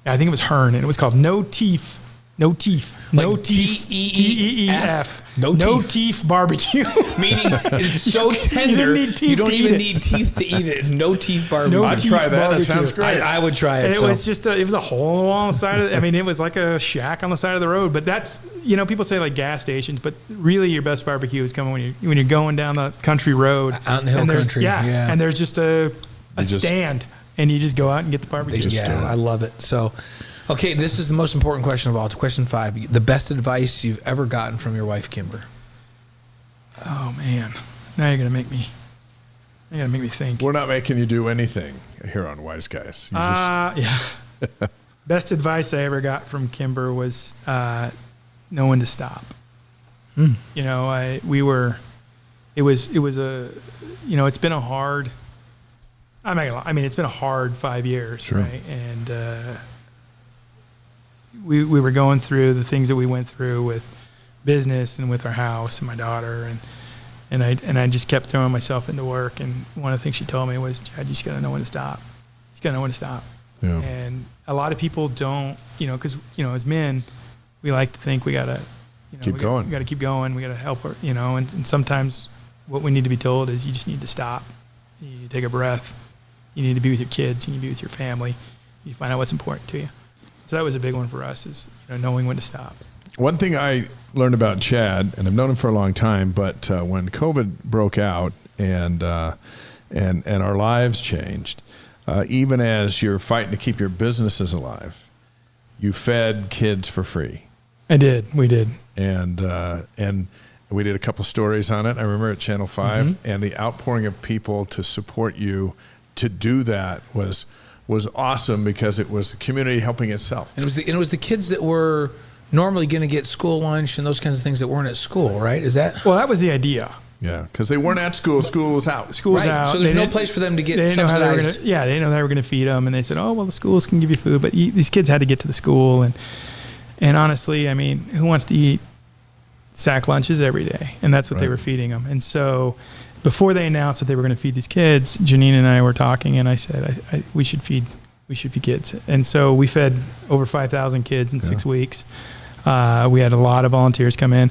Yeah, I think it was Hearn, and it was called No Teeth. No teeth. No teeth. T-E-E-F. No teeth barbecue. Meaning it's so tender, you don't even need teeth to eat it. No teeth barbecue. I'd try that. That sounds great. I would try it. And it was just it was a hole on the side of it. I mean, it was like a shack on the side of the road. But that's, people say like gas stations, but really your best barbecue is coming when you're going down the country road. Out in the Hill Country. Yeah. And there's just a stand, and you just go out and get the barbecue. I love it. So, okay, this is the most important question of all. It's question 5. The best advice you've ever gotten from your wife, Kimber. Oh man, now you're gonna make me think. We're not making you do anything here on Wise Guys. Best advice I ever got from Kimber was know when to stop. You know, it was a, you know, it's been a hard, I'm not gonna lie, I mean, it's been a hard 5 years, Sure. right? And we were going through the things that we went through with business and with our house and my daughter, and I just kept throwing myself into work. And one of the things she told me was, Chad, you just got to know when to stop. You just got to know when to stop. Yeah. And a lot of people don't, you know, because, you know, as men, we like to think we got to, you know, Keep going. We got to keep going. We got to help her, you know, and sometimes what we need to be told is you just need to stop. You need to take a breath. You need to be with your kids. You need to be with your family. You find out what's important to you. So that was a big one for us, is, you know, knowing when to stop. One thing I learned about Chad, and I've known him for a long time, but when COVID broke out and our lives changed, even as you're fighting to keep your businesses alive, you fed kids for free. I did. We did. And we did a couple stories on it. I remember at Channel 5, and the outpouring of people to support you to do that was awesome, because it was the community helping itself. And it was the kids that were normally going to get school lunch and those kinds of things that weren't at school, right? Is that? Well, that was the idea. Yeah, because they weren't at school. School was out. School's Right. out. So there's They no didn't- place for them to get they didn't know how they were subsidized. gonna, yeah, they didn't know they were going to feed them, and they said, "Oh, well, the schools can give you food," but these kids had to get to the school, and honestly, I mean, who wants to eat sack lunches every day? And that's what they Right. were feeding them. And so, before they announced that they were going to feed these kids, Janine and I were talking, and I said, "We should feed kids." And so we fed over 5,000 kids in 6 weeks. We had a lot of volunteers come in.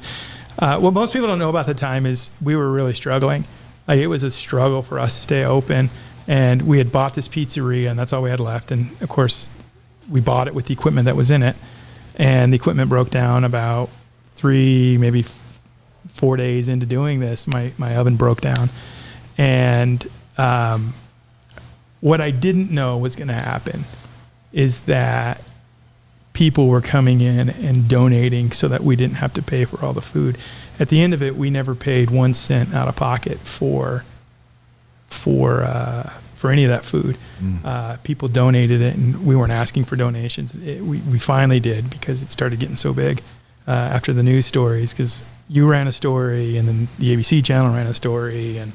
What most people don't know about the time is we were really struggling. Like, it was a struggle for us to stay open, and we had bought this pizzeria, and that's all we had left. And of course, we bought it with the equipment that was in it, and the equipment broke down about 3, maybe 4 days into doing this. My oven broke down, and what I didn't know was going to happen is that people were coming in and donating so that we didn't have to pay for all the food. At the end of it, we never paid 1 cent out of pocket for any of that food. People donated it, and we weren't asking for donations. We finally did, because it started getting so big after the news stories, because you ran a story, and then the ABC channel ran a story, and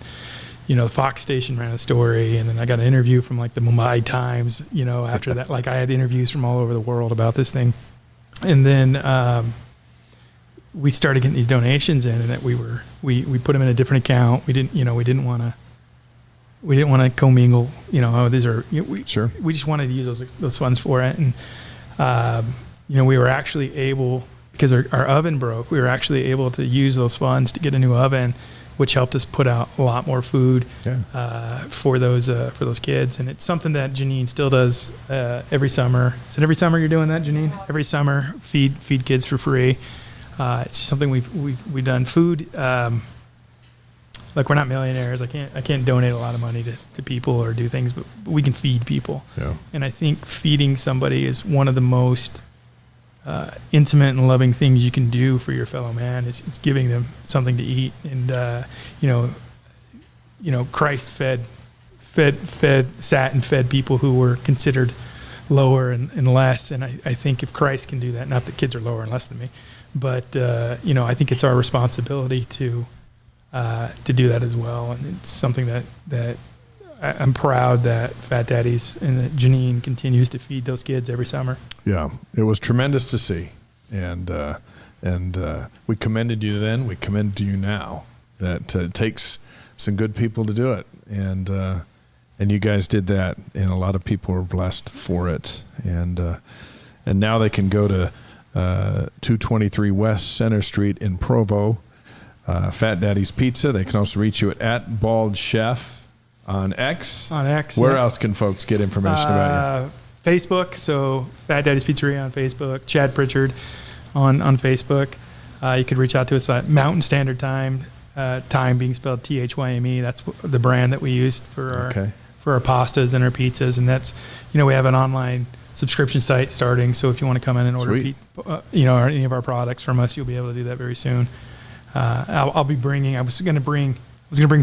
you know, the Fox station ran a story, and then I got an interview from like the Mumbai Times, you know, after that. Like, I had interviews from all over the world about this thing. And then we started getting these donations in, and that we put them in a different account. We didn't want to commingle, you know, oh, these are, we just wanted to use those funds for it. And you know, we were actually able, because our oven broke, we were actually able to use those funds to get a new oven, which helped us put out a lot more food for those kids. And it's something that Janine still does every summer. Is it every summer you're doing that, Janine? Every summer, feed kids for free. It's something we've done. Food, like, we're not millionaires. I can't donate a lot of money to people or do things, but we can feed people. Yeah. And I think feeding somebody is one of the most intimate and loving things you can do for your fellow man. It's giving them something to eat. And you know, Christ sat and fed people who were considered lower and less. And I think if Christ can do that, not that kids are lower and less than me, but you know, I think it's our responsibility to do that as well. And it's something that I'm proud that Fat Daddy's and that Janine continues to feed those kids every summer. Yeah, it was tremendous to see, and we commended you then. We commend you now. That it takes some good people to do it, and you guys did that, and a lot of people were blessed for it, and now they can go to 223 West Center Street in Provo, Fat Daddy's Pizza. They can also reach you at Bald Chef on X. Where else can folks get information about you? Facebook, so Fat Daddy's Pizzeria on Facebook, Chad Pritchard on Facebook. You could reach out to us at Mountain Standard Time, time being spelled THYME. That's the brand that we used for our pastas and our pizzas. And that's, you know, we have an online subscription site starting. So if you want to come in and order, any of our products from us, you'll be able to do that very soon. I'll be bringing. I was going to bring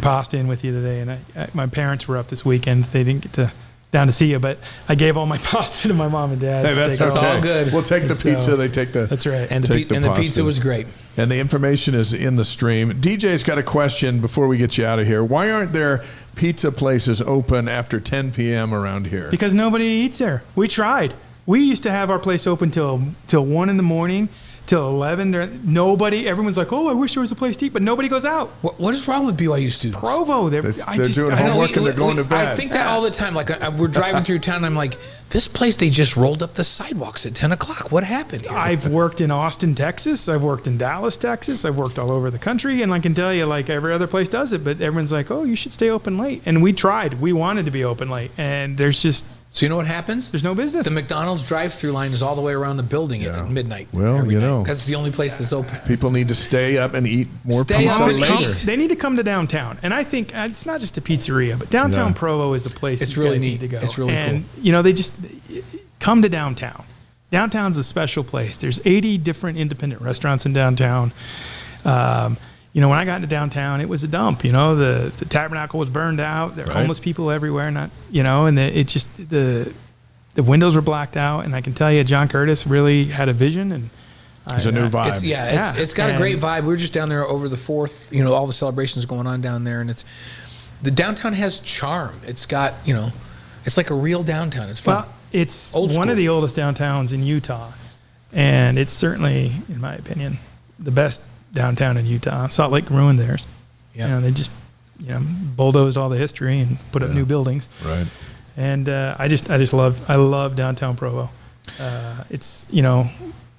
pasta in with you today, and my parents were up this weekend. They didn't get to down to see you. But I gave all my pasta to my mom and dad. Hey, that's That's okay. all good. We'll take the So, pizza. They take the. That's right. And Take the the pasta. pizza was great. And the information is in the stream. DJ's got a question before we get you out of here. Why aren't there pizza places open after 10 p.m. around here? Because nobody eats there. We tried. We used to have our place open till 1 in the morning, till 11. Everyone's like, oh, I wish there was a place to eat, but nobody goes out. What is wrong with BYU students? Provo, They're doing homework and they're going to bed. I think that all the time. Like we're driving through town, and I'm like, this place, they just rolled up the sidewalks at 10 o'clock. What happened here? I've worked in Austin, Texas. I've worked in Dallas, Texas. I've worked all over the country, and I can tell you, like every other place does it, but everyone's like, oh, you should stay open late. And we tried. We wanted to be open late, and there's So you know what happens? no business. The McDonald's drive-through line is all the way around the building at midnight. Well, because it's the only place that's open. People need to stay up and eat more Stay pizza up and later. eat. They need to come to downtown, and I think it's not just a pizzeria, but downtown Yeah. Provo is the place. It's these really guys neat. need to go. It's really and they just come to downtown. Downtown's a special place. There's 80 different independent restaurants in downtown. When I got into downtown, it was a dump. The Tabernacle was burned out. There were Right. homeless people everywhere. The windows were blacked out, and I can tell you, John Curtis really had a vision, and It's a new vibe. It's got a great vibe. We were just down there over the 4th. All the celebrations going on down there, and the downtown has charm. It's got it's like a real downtown. It's fun. Well, it's Old one school. of the oldest downtowns in Utah, and it's certainly, in my opinion, the best downtown in Utah. Salt Lake ruined theirs. Yeah. They just bulldozed all the history and put up new buildings. Right. And I love downtown Provo. It's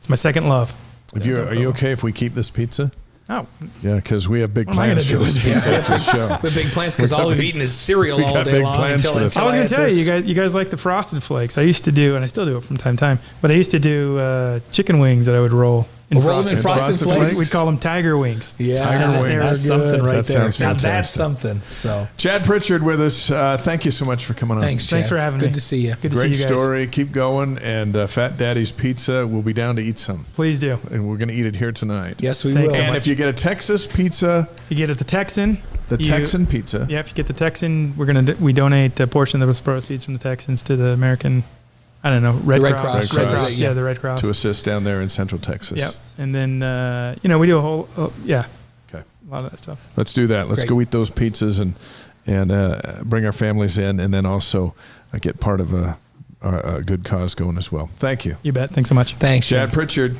my second love. Are you okay if we keep this pizza? Oh, Yeah, because we have big What am I gonna plans for do this with it? pizza after the show. We have big plans because all we've eaten is cereal we all got day big long plans until for this. I was had gonna tell this. you guys like the Frosted Flakes. I used to do, and I still do it from time to time. But I used to do chicken wings that I would roll in Roll them in Frosted Flakes? We'd call them Tiger Wings. Yeah, Tiger wings. That's They're something good. right That there. sounds Now fantastic. that's something. So Chad Pritchard with us. Thank you so much for coming on. thanks, Thanks Chad. for having me. Good to see you. Good to Great see you guys. story. Keep going. And Fat Daddy's Pizza, we'll be down to eat some. Please do. And we're going to eat it here tonight. Yes, we Thanks will. so And much. if you get a Texas pizza, You get it the Texan. Texan pizza, Yeah, if you get the Texan, we donate a portion of the proceeds from the Texans to the American, Red Red Cross. Cross. Red Cross. Yeah, the Red Cross. to assist down there in Central Texas. Yep. And then we do a whole Okay. a lot of that stuff. Let's do that. Let's Great. go eat those pizzas and bring our families in, and then also get part of a good cause going as well. Thank you. You bet. Thanks so much. Thanks, Chad Chad. Pritchard,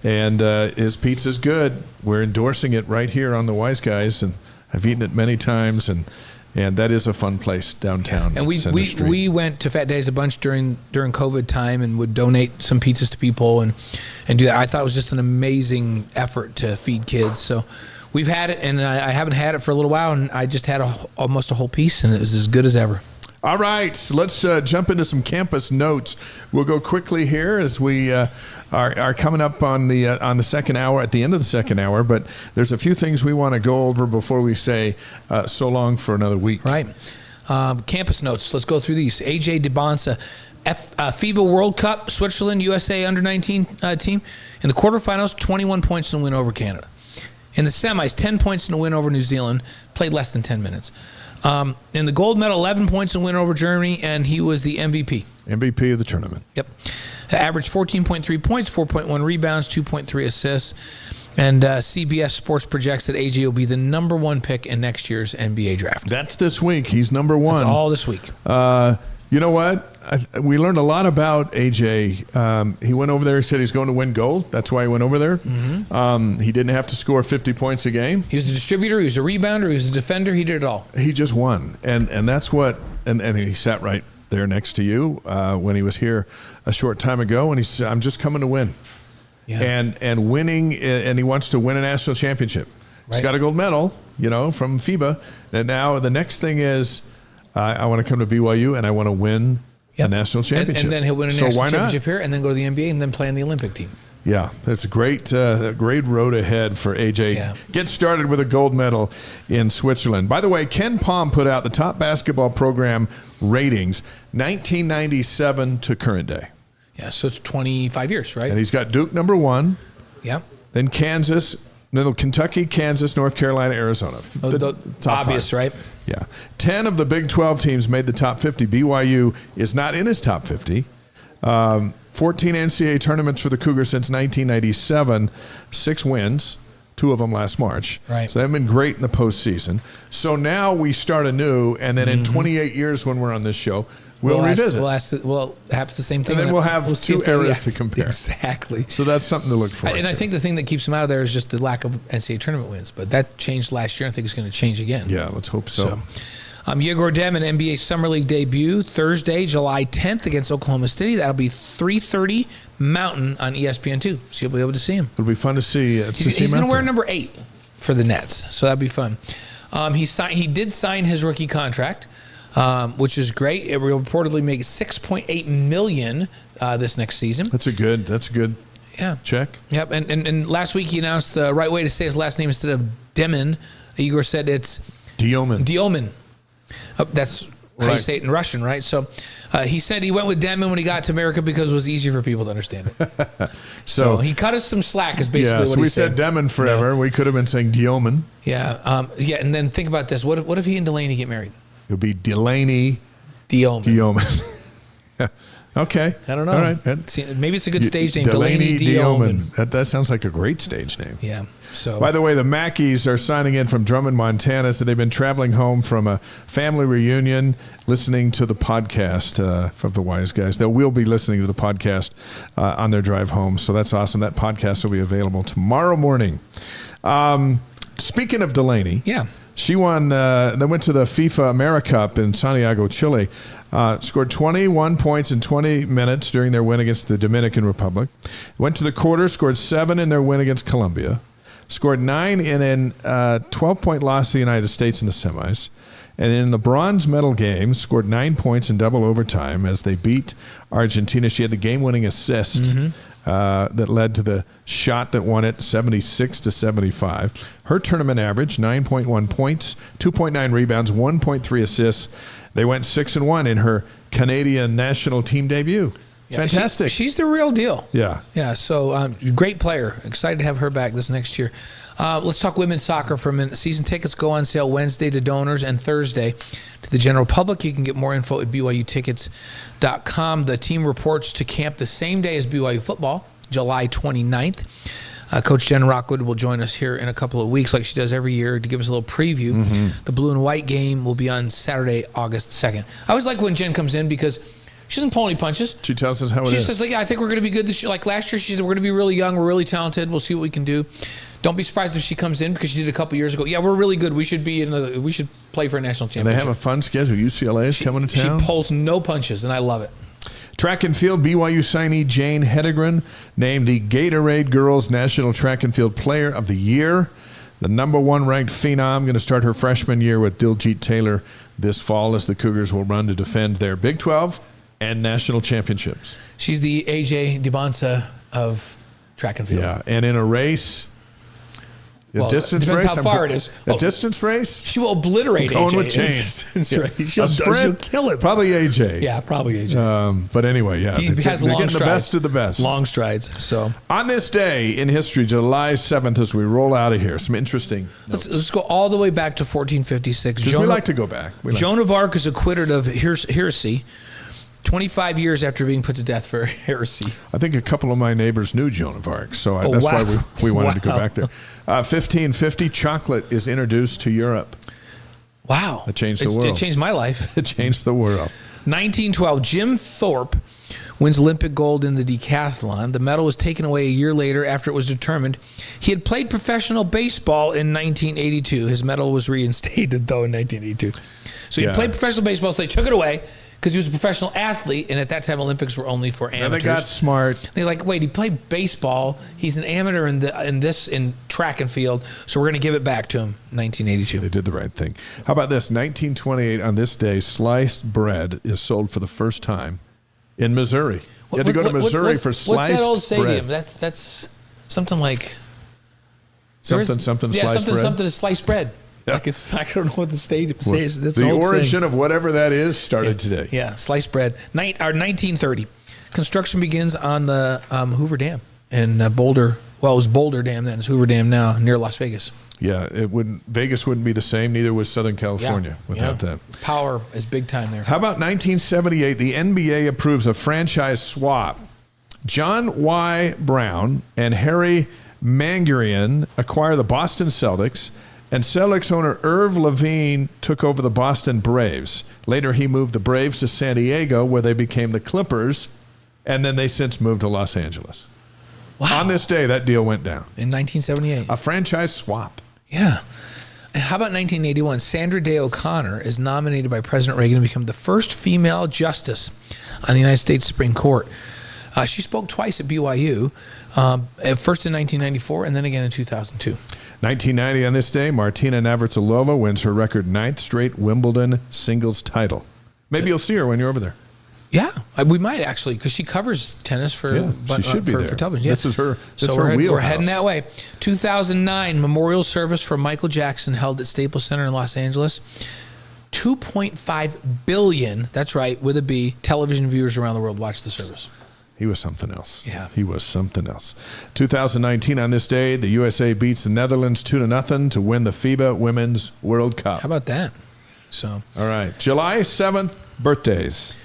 and his pizza's good. We're endorsing it right here on the Wise Guys, and I've eaten it many times, and that is a fun place downtown. And Center Street. we went to Fat Days a bunch during COVID time and would donate some pizzas to people and do that. I thought it was just an amazing effort to feed kids. So we've had it, and I haven't had it for a little while, and I just had almost a whole piece, and it was as good as ever. All right, so let's jump into some campus notes. We'll go quickly here as we are coming up on the second hour, at the end of the second hour. But there's a few things we want to go over before we say so long for another week. Right. Campus notes. Let's go through these. AJ DeBonsa, FIBA World Cup, Switzerland, USA under-19 team. In the quarterfinals, 21 points in a win over Canada. In the semis, 10 points in a win over New Zealand. Played less than 10 minutes. In the gold medal, 11 points in a win over Germany, and he was the MVP. MVP of the tournament. Yep. Averaged 14.3 points, 4.1 rebounds, 2.3 assists. And CBS Sports projects that AJ will be the number 1 pick in next year's NBA draft. That's this week. He's number 1. That's all this week. You know what? We learned a lot about AJ. He went over there. He said he's going to win gold. That's why he went over there. Mm-hmm. He didn't have to score 50 points a game. He was a distributor. He was a rebounder. He was a defender. He did it all. He just won, and that's what. And he sat right there next to you when he was here a short time ago, and he said, "I'm just coming to win." Yeah. And winning, and he wants to win a national championship. He's Right. got a gold medal, from FIBA. And now the next thing is, I want to come to BYU and I want to win a national championship. And then he'll win a So national why not? championship here, and then go to the NBA, and then play on the Olympic team. Yeah, that's a great road ahead for AJ. Yeah. Get started with a gold medal in Switzerland. By the way, Ken Palm put out the top basketball program ratings, 1997 to current day. Yeah, so it's 25 years, right? And he's got Duke number 1, Yeah. then Kansas No, Kentucky, Kansas, North Carolina, Arizona. The top obvious, 5. right? Yeah. 10 of the Big 12 teams made the top 50. BYU is not in his top 50. 14 NCAA tournaments for the Cougars since 1997. 6 wins, 2 of them last March. Right. So they've been great in the postseason. So now we start anew, and then in 28 years when we're on this show, we'll revisit. We'll have the same thing. And then we'll have see 2 if eras to compare. Exactly. So that's something to look forward to. And I think the thing that keeps him out of there is just the lack of NCAA tournament wins. But that changed last year. I think it's going to change again. Yeah, let's hope so. Yegor Dem and NBA Summer League debut Thursday, July 10th against Oklahoma City. That'll be 3:30 Mountain on ESPN2. So you'll be able to see him. It'll be fun to see. He's going to wear number 8 for the Nets. So that'll be fun. He did sign his rookie contract, which is great. It will reportedly make $6.8 million this next season. That's a good check. Yep. And last week he announced the right way to say his last name instead of Demin. Igor said it's Diomin. That's how you say it in Russian, right? So he said he went with Demin when he got to America because it was easier for people to understand it. so he cut us some slack is basically what he said. We said Demin forever. Yeah. We could have been saying Diomin. Yeah. And then think about this. What if he and Delaney get married? It'll be Delaney Diomin. Okay. I don't know. All right. Maybe it's a good stage name. Delaney Diomin. That sounds like a great stage name. Yeah. So. By the way, the Mackeys are signing in from Drummond, Montana. So they've been traveling home from a family reunion, listening to the podcast from the Wise Guys. They will be listening to the podcast on their drive home. So that's awesome. That podcast will be available tomorrow morning. Speaking of Delaney. Yeah. She won. They went to the FIFA AmeriCup in Santiago, Chile. Scored 21 points in 20 minutes during their win against the Dominican Republic. Went to the quarter, scored 7 in their win against Colombia. Scored 9 in a 12-point loss to the United States in the semis. And in the bronze medal game, scored 9 points in double overtime as they beat Argentina. She had the game-winning assist that led to the shot that won it 76-75. Her tournament average, 9.1 points, 2.9 rebounds, 1.3 assists. They went 6-1 in her Canadian national team debut. Yeah, fantastic. She's the real deal. Yeah. Yeah, so great player. Excited to have her back this next year. Let's talk women's soccer for a minute. Season tickets go on sale Wednesday to donors and Thursday to the general public. You can get more info at BYUtickets.com. The team reports to camp the same day as BYU football, July 29th. Coach Jen Rockwood will join us here in a couple of weeks like she does every year to give us a little preview. The blue and white game will be on Saturday, August 2nd. I always like when Jen comes in because she doesn't pull any punches. She tells us how it is. She says, like, yeah, I think we're going to be good this year. Like last year, she said, we're going to be really young. We're really talented. We'll see what we can do. Don't be surprised if she comes in because she did a couple years ago. Yeah, we're really good. We should play for a national championship. And they have a fun schedule. UCLA is coming to town. She pulls no punches, and I love it. Track and field, BYU signee Jane Hedegren named the Gatorade Girls National Track and Field Player of the Year. The number 1 ranked phenom going to start her freshman year with Diljit Taylor this fall as the Cougars will run to defend their Big 12 and national championships. She's the AJ DiBonsa of track and field. Yeah, and in a race... distance depends race. how far it is. Distance race. She will obliterate going AJ. with Jane. Distance race. She'll kill it. Probably AJ. Yeah, probably AJ. But anyway, yeah, he has they're long getting strides. the best of the best. Long strides. So on this day in history, July 7th, as we roll out of here, some interesting. Let's go all the way back to 1456. We like to go back. Joan of Arc is acquitted of heresy. 25 years after being put to death for heresy. I think a couple of my neighbors knew Joan of Arc, so that's why we wanted to go back there. 1550, chocolate is introduced to Europe. Wow. It changed the world. It changed my life. It changed the world. 1912, Jim Thorpe wins Olympic gold in the decathlon. The medal was taken away a year later after it was determined he had played professional baseball in 1982. His medal was reinstated, though, in 1982. So he played professional baseball, so they took it away because he was a professional athlete, and at that time, Olympics were only for amateurs. And they got smart. They're like, wait, he played baseball. He's an amateur in track and field, so we're going to give it back to him. 1982. They did the right thing. How about this? 1928, on this day, sliced bread is sold for the first time in Missouri. You had to go to Missouri for sliced bread. What's that old stadium? That's something like... Something to slice bread. Yeah. Like I don't know what the stadium says. That's the origin of whatever that is started today. Yeah, sliced bread. 1930. Construction begins on the Hoover Dam in Boulder, Well, it was Boulder Dam then. It's Hoover Dam now, near Las Vegas. Yeah, Vegas wouldn't be the same. Neither was Southern California without that. Power is big time there. How about 1978? The NBA approves a franchise swap. John Y. Brown and Harry Mangarian acquire the Boston Celtics, and Celtics owner Irv Levine took over the Boston Braves. Later, he moved the Braves to San Diego, where they became the Clippers, and then they since moved to Los Angeles. Wow. On this day, that deal went down. In 1978. A franchise swap. Yeah. And how about 1981? Sandra Day O'Connor is nominated by President Reagan to become the first female justice on the United States Supreme Court. She spoke twice at BYU, at first in 1994 and then again in 2002. 1990 on this day, Martina Navratilova wins her record 9th straight Wimbledon singles title. Maybe you'll see her when you're over there. Yeah, we might actually, because she covers tennis for she should be there. For television. This is her. We're heading that way. 2009 memorial service for Michael Jackson held at Staples Center in Los Angeles. 2.5 billion. That's right, with a B. Television viewers around the world watched the service. He was something else. Yeah. He was something else. 2019 on this day, the USA beats the Netherlands 2-0 to win the FIBA Women's World Cup. How about that? So. All right. July 7th, birthdays.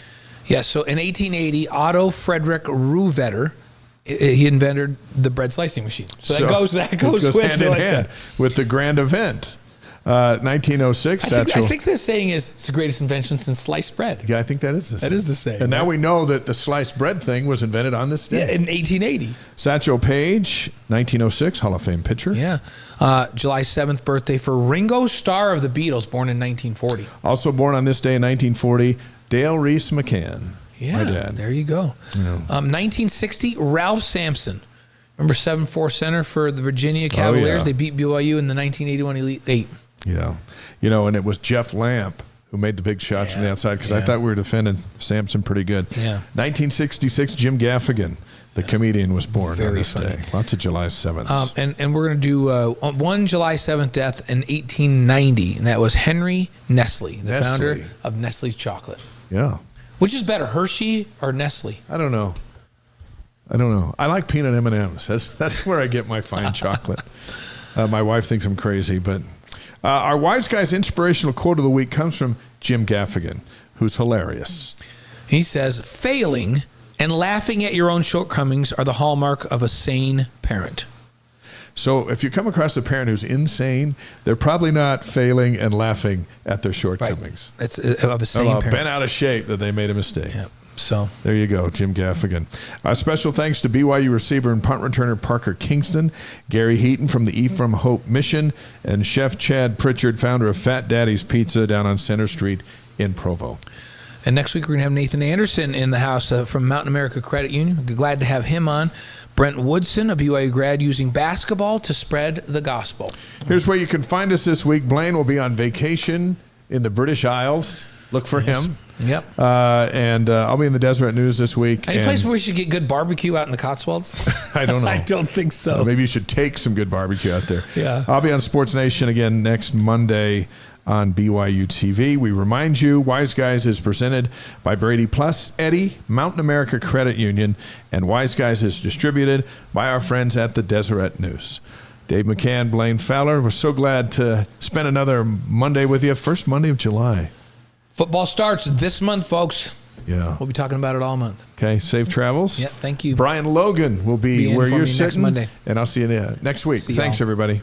Yes, so in 1880, Otto Frederick Rohvetter, he invented the bread slicing machine. So that goes with hand in hand with the grand event. 1906. I think the saying is it's the greatest invention since sliced bread. Yeah, I think that is the saying. That is the saying. And now we know that the sliced bread thing was invented on this day. Yeah, in 1880. Satchel Paige, 1906, Hall of Fame pitcher. Yeah. July 7th birthday for Ringo Starr of the Beatles, born in 1940. Also born on this day in 1940, Dale Reese McCann. Yeah, my dad. There you go. Yeah. 1960, Ralph Sampson. Remember 7-4 center for the Virginia Cavaliers? yeah. They beat BYU in the 1981 Elite Eight. Yeah. And it was Jeff Lamp who made the big shots from the outside, because I thought we were defending Sampson pretty good. Yeah. 1966, Jim Gaffigan, the comedian, was born on this funny day. Lots of July 7ths. And we're going to do one July 7th death in 1890, and that was Henry Nestle, the founder of Nestle's chocolate. Yeah. Which is better, Hershey or Nestle? I don't know. I like peanut M&Ms. That's where I get my fine chocolate. My wife thinks I'm crazy, but our Wise Guys inspirational quote of the week comes from Jim Gaffigan, who's hilarious. He says, failing and laughing at your own shortcomings are the hallmark of a sane parent. So if you come across a parent who's insane, they're probably not failing and laughing at their shortcomings. Right. It's of a sane parent. Bent out of shape that they made a mistake. Yeah. So there you go, Jim Gaffigan. Special thanks to BYU receiver and punt returner Parker Kingston, Gary Heaton from the Ephraim Hope Mission, and Chef Chad Pritchard, founder of Fat Daddy's Pizza down on Center Street in Provo. And next week we're going to have Nathan Anderson in the house from Mountain America Credit Union. We're glad to have him on. Brent Woodson, a BYU grad, using basketball to spread the gospel. Here's where you can find us this week. Blaine will be on vacation in the British Isles. Look for him. Yep. And I'll be in the Deseret News this week. Any place where we should get good barbecue out in the Cotswolds? I don't know. I don't think so. Maybe you should take some good barbecue out there. Yeah. I'll be on Sports Nation again next Monday on BYU TV. We remind you, Wise Guys is presented by Brady Plus, Eddie, Mountain America Credit Union, and Wise Guys is distributed by our friends at the Deseret News. Dave McCann, Blaine Fowler, we're so glad to spend another Monday with you. First Monday of July. Football starts this month, folks. Yeah. We'll be talking about it all month. Okay, safe travels. Yeah, thank you. Brian Logan will be where you're sitting. Next Monday. And I'll see you next week. Thanks, everybody.